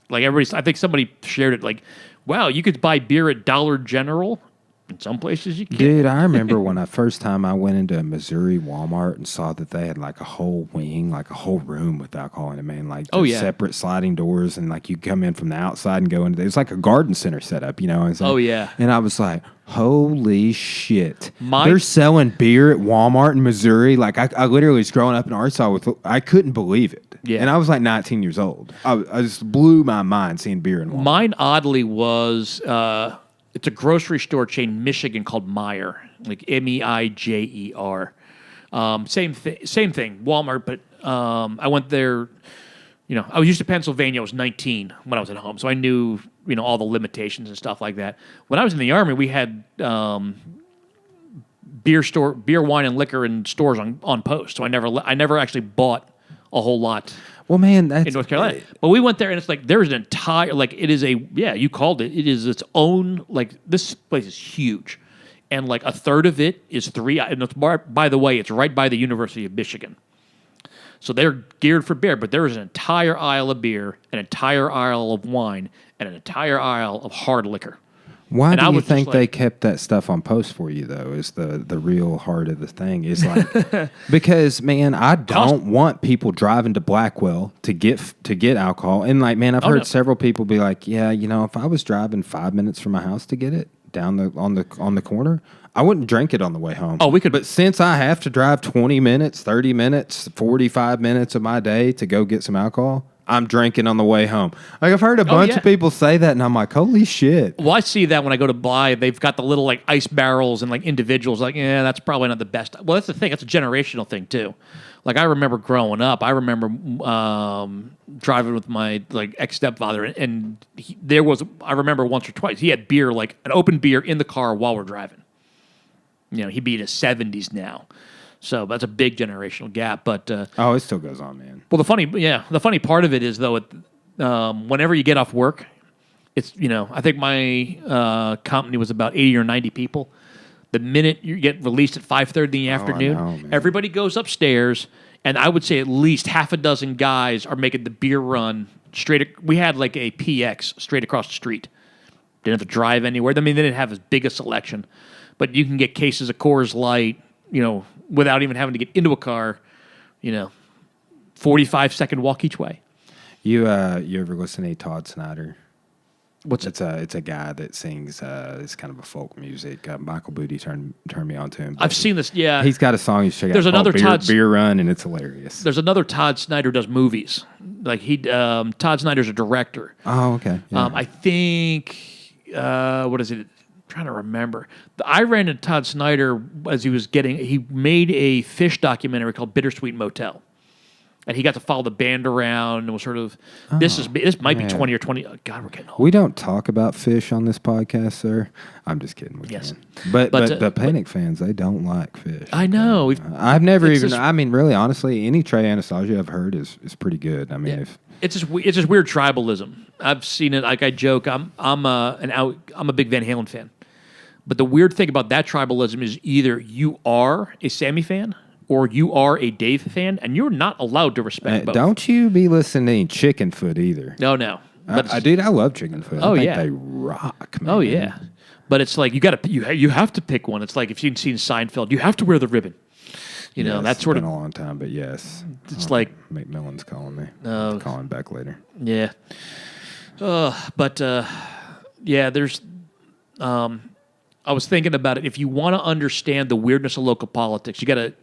Speaker 2: Like I think somebody shared it like, wow, you could buy beer at Dollar General. In some places you can.
Speaker 1: Dude, I remember when I first time I went into a Missouri Walmart and saw that they had like a whole wing, like a whole room with alcohol in it, man. Like separate sliding doors and like you come in from the outside and go into it. It's like a garden center setup, And so, and I was like, holy shit. They're selling beer at Walmart in Missouri. Like I literally was growing up in Arkansas I couldn't believe it.
Speaker 2: Yeah.
Speaker 1: And I was like 19 years old. I just blew my mind seeing beer in Walmart.
Speaker 2: Mine oddly was it's a grocery store chain in Michigan called Meijer, like Meijer. Same thing, Walmart. But I went there. I was used to Pennsylvania. I was 19 when I was at home, so I knew all the limitations and stuff like that. When I was in the Army, we had beer, wine, and liquor in stores on post. So I never actually bought a whole lot.
Speaker 1: Well, man, that's
Speaker 2: in North Carolina. But we went there, and it's like there's an entire it is you called it. It is its own this place is huge, and like a third of it is and it's by the way, it's right by the University of Michigan. So they're geared for beer, but there is an entire aisle of beer, an entire aisle of wine, and an entire aisle of hard liquor.
Speaker 1: Why do you think they kept that stuff on post for you, though, is the real heart of the thing. Is like, because, man, I don't want people driving to Blackwell to get alcohol. And, like, man, I've heard several people be like, yeah, if I was driving 5 minutes from my house to get it down on the corner, I wouldn't drink it on the way home.
Speaker 2: Oh, we could.
Speaker 1: But since I have to drive 20 minutes, 30 minutes, 45 minutes of my day to go get some alcohol, I'm drinking on the way home. Like, I've heard a bunch of people say that, and I'm like, holy shit.
Speaker 2: Well, I see that when I go to buy. They've got the little, like, ice barrels and, like, individuals. Like, yeah, that's probably not the best. Well, that's the thing. That's a generational thing, too. Like, I remember growing up. I remember driving with my, like, ex-stepfather, and I remember once or twice, he had beer, like, an open beer in the car while we're driving. You know, he'd be in his 70s now. So that's a big generational gap, but
Speaker 1: it still goes on, man.
Speaker 2: Well, the funny part of it is though, whenever you get off work, it's I think my company was about 80 or 90 people. The minute you get released at 5:30 in the afternoon, everybody goes upstairs, and I would say at least half a dozen guys are making the beer run straight. We had like a PX straight across the street. Didn't have to drive anywhere. I mean, they didn't have as big a selection, but you can get cases of Coors Light, without even having to get into a car, 45-second walk each way.
Speaker 1: You ever listen to Todd Snyder?
Speaker 2: What's it?
Speaker 1: It's a guy that sings it's kind of a folk music. Michael Booty turned me on to him.
Speaker 2: I've seen this. Yeah,
Speaker 1: he's got a song you should check out.
Speaker 2: There's another
Speaker 1: Beer Run, and it's hilarious.
Speaker 2: There's another Todd Snyder does movies. Like Todd Snyder's a director.
Speaker 1: Oh, okay. Yeah.
Speaker 2: I think what is it? Trying to remember. I ran into Todd Snyder as he made a fish documentary called Bittersweet Motel. And he got to follow the band around and was sort of, this might be 20 or 20. Oh, God, we're getting old.
Speaker 1: We don't talk about fish on this podcast, sir. I'm just kidding. We can. But Panic fans, they don't like fish.
Speaker 2: I know.
Speaker 1: I've never really, honestly, any Trey Anastasio I've heard is pretty good. I mean,
Speaker 2: it's just weird tribalism. I've seen it. Like I joke, I'm a big Van Halen fan. But the weird thing about that tribalism is either you are a Sammy fan or you are a Dave fan, and you're not allowed to respect both.
Speaker 1: Don't you be listening to Chicken Foot either.
Speaker 2: No.
Speaker 1: I love Chicken Foot. I think they rock, man.
Speaker 2: Oh, yeah. But it's like you have to pick one. It's like if you've seen Seinfeld, you have to wear the ribbon. That's sort of
Speaker 1: been a long time, but yes.
Speaker 2: It's like
Speaker 1: McMillan's calling me. I'll call him back later.
Speaker 2: Yeah. There's I was thinking about it. If you want to understand the weirdness of local politics, you got to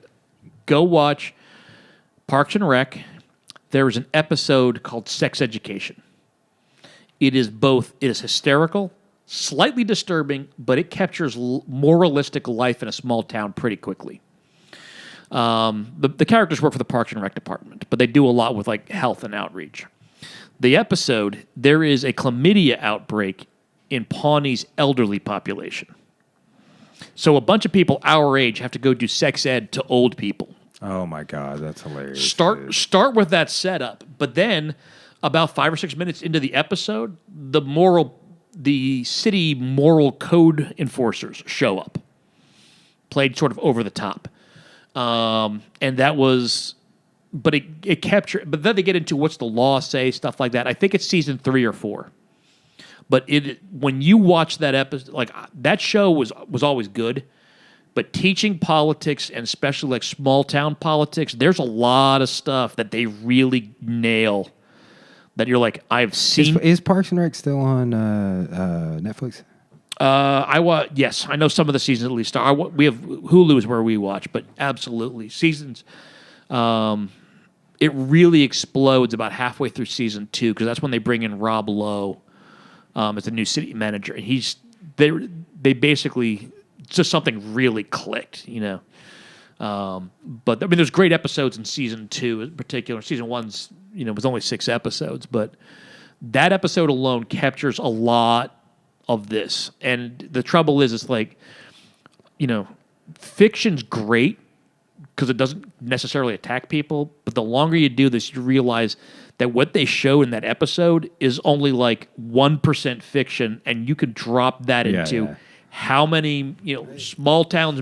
Speaker 2: go watch Parks and Rec. There is an episode called Sex Education. It is hysterical, slightly disturbing, but it captures moralistic life in a small town pretty quickly. The characters work for the Parks and Rec department, but they do a lot with like health and outreach. The episode, there is a chlamydia outbreak in Pawnee's elderly population. So a bunch of people our age have to go do sex ed to old people.
Speaker 1: Oh my God, that's hilarious.
Speaker 2: Start with that setup, but then about 5 or 6 minutes into the episode, the city moral code enforcers show up, played sort of over the top, and that was. But it captured. But then they get into what's the law say, stuff like that. I think it's season 3 or 4. But when you watch that episode, like that show was always good, but teaching politics and especially like small town politics, there's a lot of stuff that they really nail. That you're like, I've seen.
Speaker 1: Is Parks and Rec still on Netflix?
Speaker 2: Yes, I know some of the seasons at least. We have Hulu is where we watch, but absolutely seasons. It really explodes about halfway through season 2 because that's when they bring in Rob Lowe. As the new city manager, and they basically just something really clicked, But I mean, there's great episodes in season 2 in particular. Season 1's was only 6 episodes, but that episode alone captures a lot of this. And the trouble is, it's like, fiction's great because it doesn't necessarily attack people, but the longer you do this, you realize that what they show in that episode is only like 1% fiction, and you could drop that into how many, small towns,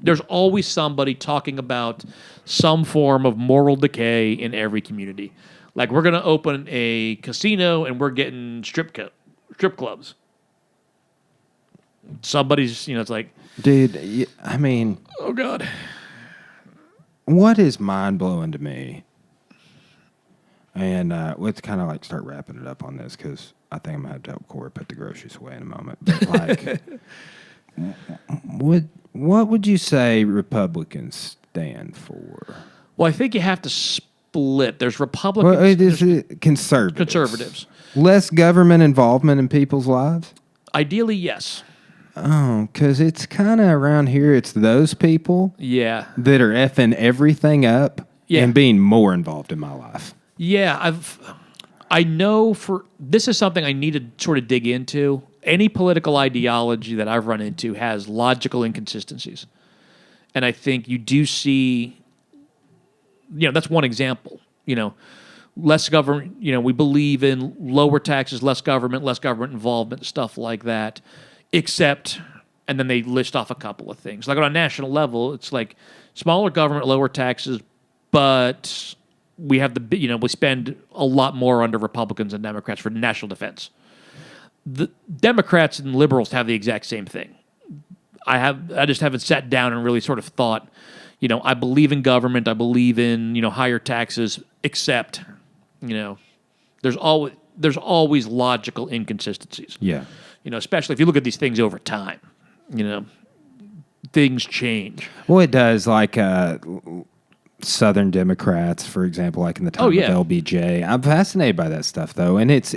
Speaker 2: there's always somebody talking about some form of moral decay in every community. Like, we're going to open a casino and we're getting strip clubs. Somebody's, it's like...
Speaker 1: Dude, I mean...
Speaker 2: Oh, God.
Speaker 1: What is mind-blowing to me... And let's kind of like start wrapping it up on this because I think I'm going to have to help Corey put the groceries away in a moment. But like, what would you say Republicans stand for?
Speaker 2: Well, I think you have to split. There's Republicans.
Speaker 1: Well, it is conservatives.
Speaker 2: Conservatives.
Speaker 1: Less government involvement in people's lives?
Speaker 2: Ideally, yes.
Speaker 1: Oh, because it's kind of around here, it's those people
Speaker 2: Yeah.
Speaker 1: that are effing everything up and being more involved in my life.
Speaker 2: Yeah, I know this is something I need to sort of dig into. Any political ideology that I've run into has logical inconsistencies. And I think you do see, that's one example, less government, we believe in lower taxes, less government involvement, stuff like that. Except, and then they list off a couple of things. Like on a national level, it's like smaller government, lower taxes, but we have we spend a lot more under Republicans and Democrats for national defense. The Democrats and liberals have the exact same thing. I just haven't sat down and really sort of thought, I believe in government, I believe in, higher taxes, except, there's always logical inconsistencies.
Speaker 1: Yeah.
Speaker 2: Especially if you look at these things over time, things change.
Speaker 1: Well, it does. Like Southern Democrats, for example, like in the time of LBJ. I'm fascinated by that stuff, though. And it's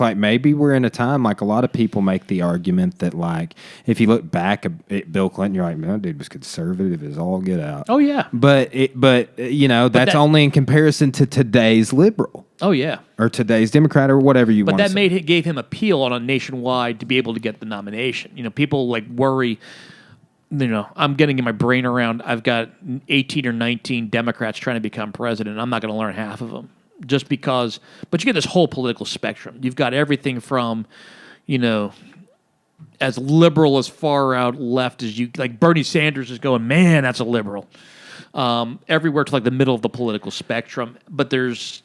Speaker 1: like maybe we're in a time, like a lot of people make the argument that, like, if you look back at Bill Clinton, you're like, man, that dude was conservative as all get out.
Speaker 2: Oh, yeah.
Speaker 1: But that's only in comparison to today's liberal.
Speaker 2: Oh, yeah.
Speaker 1: Or today's Democrat or whatever you want to say.
Speaker 2: But that gave him appeal on a nationwide to be able to get the nomination. People like worry, I'm getting in my brain around, I've got 18 or 19 Democrats trying to become president. I'm not going to learn half of them just because, but you get this whole political spectrum. You've got everything from, as liberal as far out left as you, like Bernie Sanders is going, man, that's a liberal. Everywhere to like the middle of the political spectrum, but there's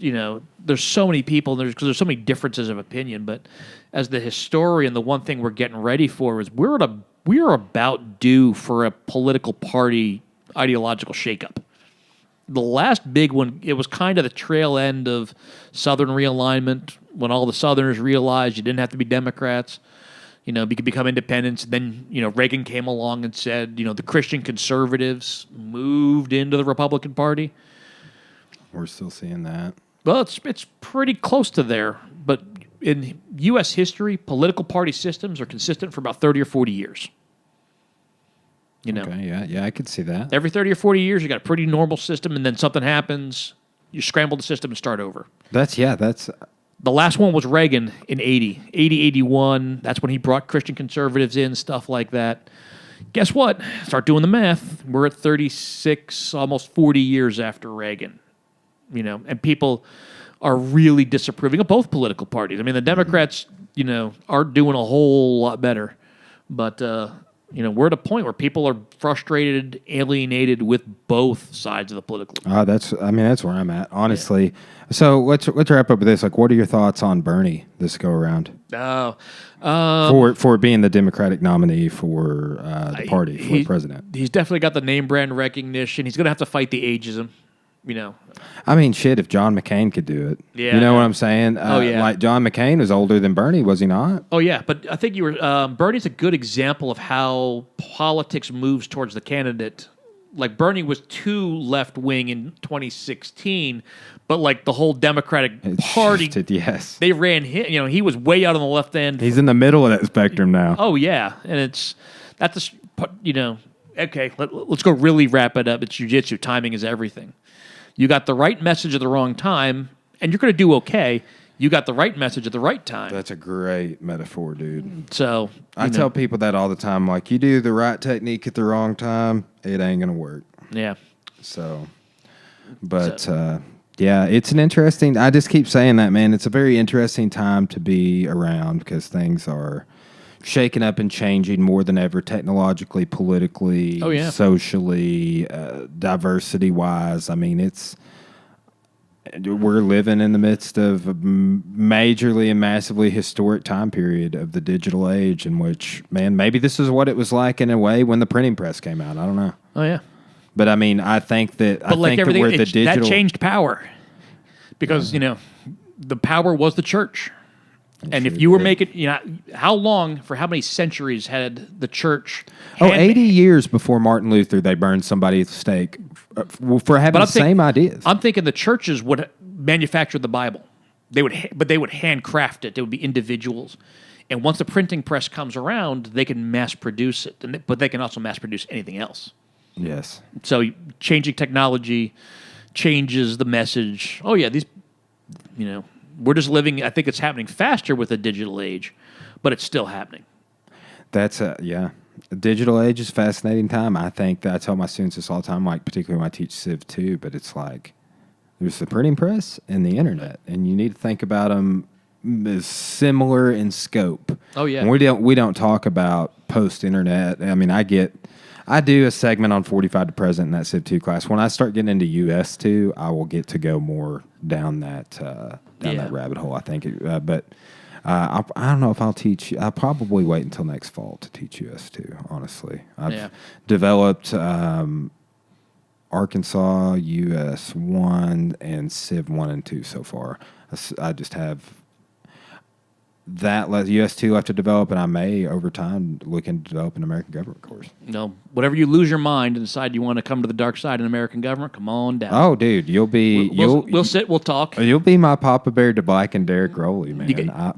Speaker 2: so many people because there's so many differences of opinion. But as the historian, the one thing we're getting ready for is we're about due for a political party ideological shakeup. The last big one, it was kind of the trail end of Southern realignment when all the Southerners realized you didn't have to be Democrats. You could become independents. Then, Reagan came along and said, the Christian conservatives moved into the Republican Party.
Speaker 1: We're still seeing that.
Speaker 2: Well, it's pretty close to there. But in U.S. history, political party systems are consistent for about 30 or 40 years.
Speaker 1: Okay, yeah, I could see that.
Speaker 2: Every 30 or 40 years, you got a pretty normal system, and then something happens, you scramble the system and start over.
Speaker 1: That's...
Speaker 2: The last one was Reagan in 81. That's when he brought Christian conservatives in, stuff like that. Guess what? Start doing the math. We're at 36, almost 40 years after Reagan. And people are really disapproving of both political parties. I mean, the Democrats, aren't doing a whole lot better. But, we're at a point where people are frustrated, alienated with both sides of the political.
Speaker 1: That's where I'm at, honestly. Yeah. So let's wrap up with this. Like, what are your thoughts on Bernie this go around? For being the Democratic nominee for the party for president.
Speaker 2: He's definitely got the name brand recognition. He's going to have to fight the ageism.
Speaker 1: I mean, shit, if John McCain could do it.
Speaker 2: Yeah.
Speaker 1: You know what I'm saying?
Speaker 2: Yeah.
Speaker 1: Like, John McCain was older than Bernie, was he not?
Speaker 2: Oh, yeah. But I think Bernie's a good example of how politics moves towards the candidate. Like, Bernie was too left-wing in 2016, but, like, the whole Democratic Party,
Speaker 1: shifted, yes.
Speaker 2: They ran him. He was way out on the left end.
Speaker 1: He's in the middle of that spectrum now.
Speaker 2: Oh, yeah. And okay, let's go really wrap it up. It's jiu-jitsu. Timing is everything. You got the right message at the wrong time, and you're going to do okay. You got the right message at the right time.
Speaker 1: That's a great metaphor, dude.
Speaker 2: So
Speaker 1: I tell people that all the time. Like, you do the right technique at the wrong time, it ain't going to work.
Speaker 2: Yeah.
Speaker 1: So, but yeah, it's an interesting. I just keep saying that, man. It's a very interesting time to be around because things are shaking up and changing more than ever, technologically, politically, socially, diversity-wise. I mean, we're living in the midst of a majorly and massively historic time period of the digital age in which, man, maybe this is what it was like in a way when the printing press came out. I don't know.
Speaker 2: Oh, yeah.
Speaker 1: But, I mean, I think that
Speaker 2: that changed power because, the power was the church. And if you were making, how long, for how many centuries had the church?
Speaker 3: 80 years before Martin Luther, they burned somebody at the stake for having the same ideas.
Speaker 2: I'm thinking the churches would manufacture the Bible. They would handcraft it. It would be individuals. And once the printing press comes around, they can mass produce it. But they can also mass produce anything else.
Speaker 3: Yes.
Speaker 2: So changing technology changes the message. Oh, yeah, we're just living, I think it's happening faster with the digital age, but it's still happening.
Speaker 3: That's, The digital age is a fascinating time. I think that I tell my students this all the time, like particularly when I teach Civ 2, but it's like there's the printing press and the internet, and you need to think about them as similar in scope.
Speaker 2: Oh, yeah.
Speaker 3: And we don't talk about post-internet. I mean, I do a segment on 45 to present in that Civ 2 class. When I start getting into US 2, I will get to go more down that rabbit hole, I think. But I don't know if I'll teach. I'll probably wait until next fall to teach US 2, honestly. I've developed Arkansas, US 1, and Civ 1 and 2 so far. I just have that US 2 left to develop, and I may, over time, look into develop an American government course.
Speaker 2: No, whatever you lose your mind and decide you want to come to the dark side in American government, come on down.
Speaker 3: Oh, dude,
Speaker 2: we'll sit, we'll talk.
Speaker 3: You'll be my Papa Bear to Black and Derek Rowley, man.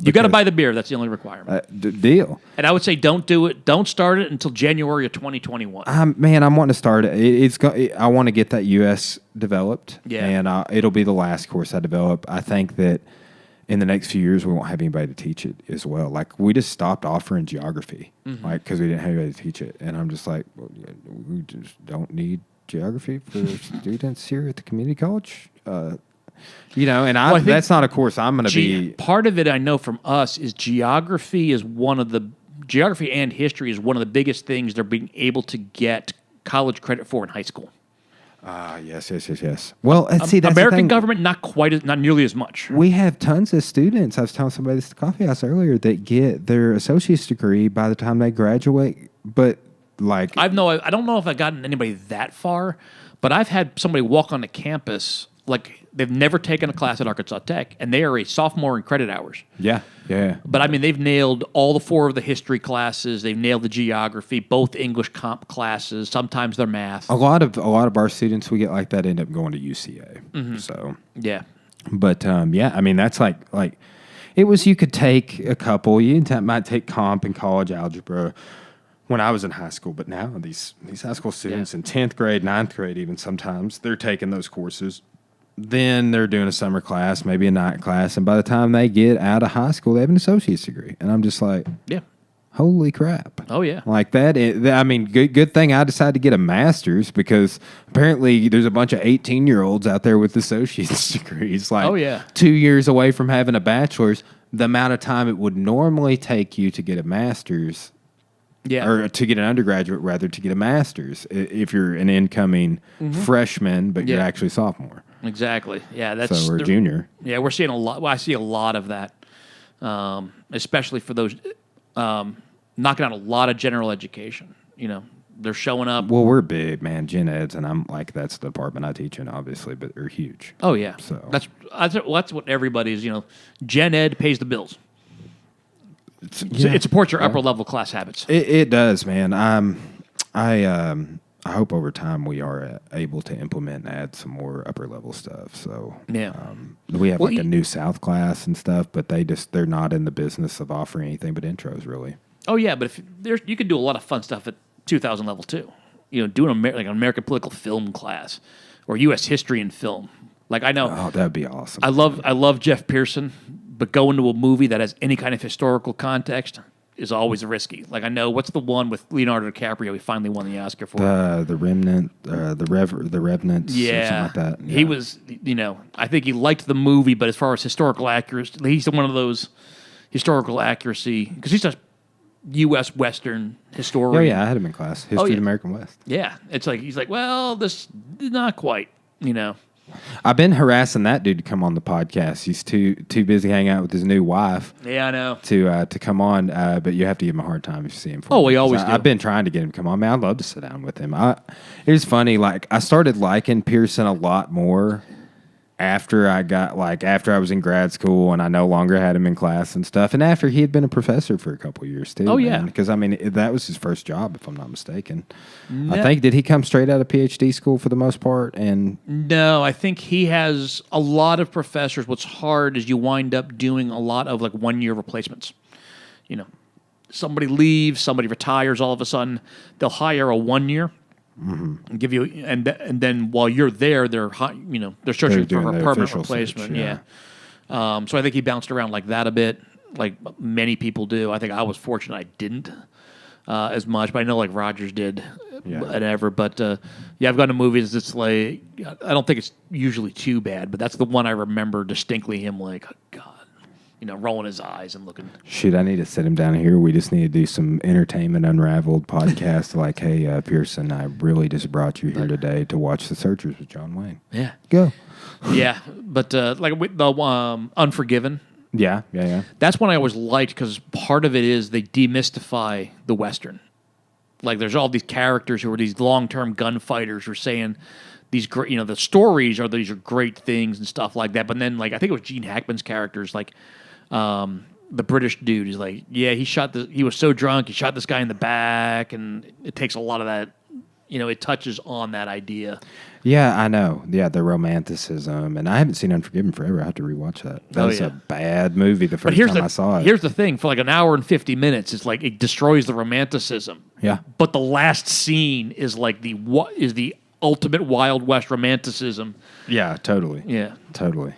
Speaker 2: You got to buy the beer. That's the only requirement.
Speaker 3: Deal.
Speaker 2: And I would say don't do it. Don't start it until January of 2021.
Speaker 3: Man, I'm wanting to start it. I want to get that US developed. Yeah. And it'll be the last course I develop. I think that in the next few years, we won't have anybody to teach it as well. Like, we just stopped offering geography, because we didn't have anybody to teach it. And I'm just like, well, we just don't need geography for students here at the community college. That's not a course I'm going to be.
Speaker 2: Part of it I know from us is geography and history is one of the biggest things they're being able to get college credit for in high school.
Speaker 3: Yes. Well, see, that's
Speaker 2: American government, not nearly as much.
Speaker 3: We have tons of students. I was telling somebody this at the coffee house earlier that get their associate's degree by the time they graduate. But I don't know if I've gotten anybody that far, but I've had somebody walk onto campus like they've never taken a class at Arkansas Tech, and they are a sophomore in credit hours. Yeah.
Speaker 2: But I mean, they've nailed all 4 of the history classes. They've nailed the geography, both English comp classes. Sometimes they're math.
Speaker 3: A lot of our students we get like that end up going to UCA.
Speaker 2: Mm-hmm.
Speaker 3: So
Speaker 2: yeah.
Speaker 3: But I mean, that's like it was. You could take a couple. You might take comp in college algebra when I was in high school, but now these high school students in 10th grade, 9th grade, even sometimes they're taking those courses. Then they're doing a summer class, maybe a night class, and by the time they get out of high school, they have an associate's degree. And I'm just like, holy crap.
Speaker 2: Oh, yeah.
Speaker 3: Like that. I mean, good thing I decided to get a master's, because apparently there's a bunch of 18-year-olds out there with associate's degrees. Like 2 years away from having a bachelor's. The amount of time it would normally take you to get a master's, or to get an undergraduate, rather, to get a master's, if you're an incoming freshman, but you're actually sophomore.
Speaker 2: Exactly. Yeah,
Speaker 3: so we're junior.
Speaker 2: Yeah, we're seeing a lot. Well, I see a lot of that, especially for those knocking out a lot of general education. They're showing up.
Speaker 3: Well, we're big, man, gen eds, and I'm like, that's the department I teach in, obviously, but they're huge.
Speaker 2: Oh yeah.
Speaker 3: So
Speaker 2: that's what everybody's. Gen ed pays the bills. It supports your upper level class habits.
Speaker 3: It does, man. I hope over time we are able to implement and add some more upper level stuff. So we have a New South class and stuff, but they're not in the business of offering anything but intros, really.
Speaker 2: Oh yeah, but you could do a lot of fun stuff at 2000 level too. Doing an American political film class or U.S. history and film. Like I know.
Speaker 3: Oh, that'd be awesome.
Speaker 2: I love Jeff Pearson, but going to a movie that has any kind of historical context is always risky. Like I know, what's the one with Leonardo DiCaprio? He finally won the Oscar for
Speaker 3: the Remnant, the Revenant, something like that. Yeah.
Speaker 2: He was, I think he liked the movie, but as far as historical accuracy, he's one of those historical accuracy because he's a U.S. Western historian.
Speaker 3: Oh yeah, I had him in class, History of the American West.
Speaker 2: Yeah, it's like he's like, well, this not quite,
Speaker 3: I've been harassing that dude to come on the podcast. He's too busy hanging out with his new wife.
Speaker 2: Yeah, I know.
Speaker 3: To come on, but you have to give him a hard time if you see him.
Speaker 2: We always do.
Speaker 3: I've been trying to get him to come on. Man, I'd love to sit down with him. It was funny. Like I started liking Pearson a lot more after after I was in grad school and I no longer had him in class and stuff, and after he had been a professor for a couple of years too.
Speaker 2: Oh, yeah.
Speaker 3: Because I mean that was his first job, if I'm not mistaken. I think, did he come straight out of PhD school for the most part? And
Speaker 2: No, I think he has a lot of professors. What's hard is you wind up doing a lot of like 1-year replacements. You know, somebody leaves, somebody retires. All of a sudden, they'll hire a 1-year. And give you and then while you're there, they're searching for a permanent replacement.
Speaker 3: Search,
Speaker 2: So I think he bounced around like that a bit, like many people do. I think I was fortunate I didn't as much, but I know like Rogers did, whatever. But I've gone to movies. It's like I don't think it's usually too bad, but that's the one I remember distinctly. Him like, God. Rolling his eyes and looking.
Speaker 3: Shoot, I need to sit him down here. We just need to do some entertainment Unraveled podcast. Like, hey, Pearson, I really just brought you here today to watch The Searchers with John Wayne.
Speaker 2: Yeah.
Speaker 3: Go.
Speaker 2: Yeah, but like with the Unforgiven.
Speaker 3: Yeah.
Speaker 2: That's one I always liked because part of it is they demystify the Western. Like, there's all these characters who are these long-term gunfighters who are saying these great, the stories are these are great things and stuff like that. But then, like, I think it was Gene Hackman's characters, like. The British dude is like, he was so drunk, he shot this guy in the back, and it takes a lot of that, it touches on that idea.
Speaker 3: Yeah, I know. Yeah, the romanticism. And I haven't seen Unforgiven forever. I have to rewatch that. That was a bad movie the first time I saw it.
Speaker 2: Here's the thing. For like an hour and 50 minutes, it's like it destroys the romanticism.
Speaker 3: Yeah.
Speaker 2: But the last scene is like the ultimate Wild West romanticism.
Speaker 3: Yeah, totally.
Speaker 2: Yeah.
Speaker 3: Totally.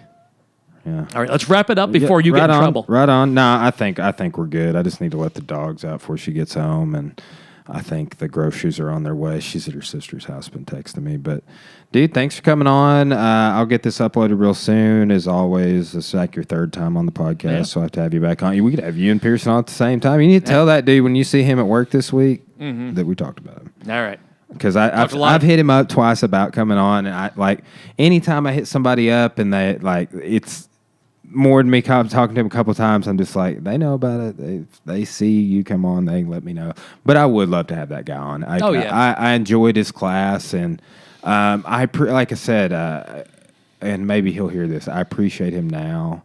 Speaker 3: Yeah.
Speaker 2: All right, let's wrap it up before you get in trouble.
Speaker 3: Right on. Nah, I think we're good. I just need to let the dogs out before she gets home, and I think the groceries are on their way. She's at her sister's house, been texting me. But, dude, thanks for coming on. I'll get this uploaded real soon. As always, this is like your third time on the podcast, so I have to have you back on. We could have you and Pearson on at the same time. You need to tell that dude when you see him at work this week that we talked about him.
Speaker 2: All right.
Speaker 3: Because I've hit him up twice about coming on, and I like anytime I hit somebody up and they like it's more than me talking to him a couple of times, I'm just like, they know about it. They see you come on, they let me know. But I would love to have that guy on. I enjoyed his class, and like I said, and maybe he'll hear this. I appreciate him now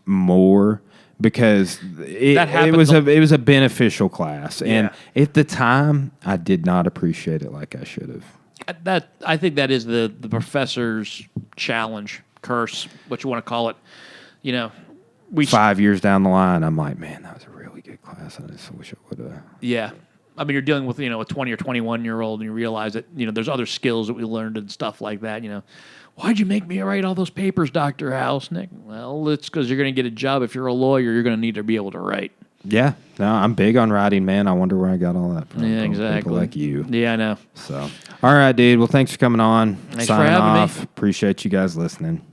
Speaker 3: more because it was a beneficial class, and at the time I did not appreciate it like I should have.
Speaker 2: I think that is the professor's challenge, curse, what you want to call it.
Speaker 3: 5 years down the line, I'm like, man, that was a really good class. I just wish I would have.
Speaker 2: Yeah. I mean, you're dealing with, a 20 or 21-year-old, and you realize that, there's other skills that we learned and stuff like that. Why'd you make me write all those papers, Dr. Housenick? Well, it's because you're going to get a job. If you're a lawyer, you're going to need to be able to write. Yeah. No, I'm big on writing, man. I wonder where I got all that from. Yeah, exactly.
Speaker 3: People like you.
Speaker 2: Yeah, I know.
Speaker 3: So, all right, dude. Well, thanks for coming on.
Speaker 2: Thanks for having me.
Speaker 3: Appreciate you guys listening.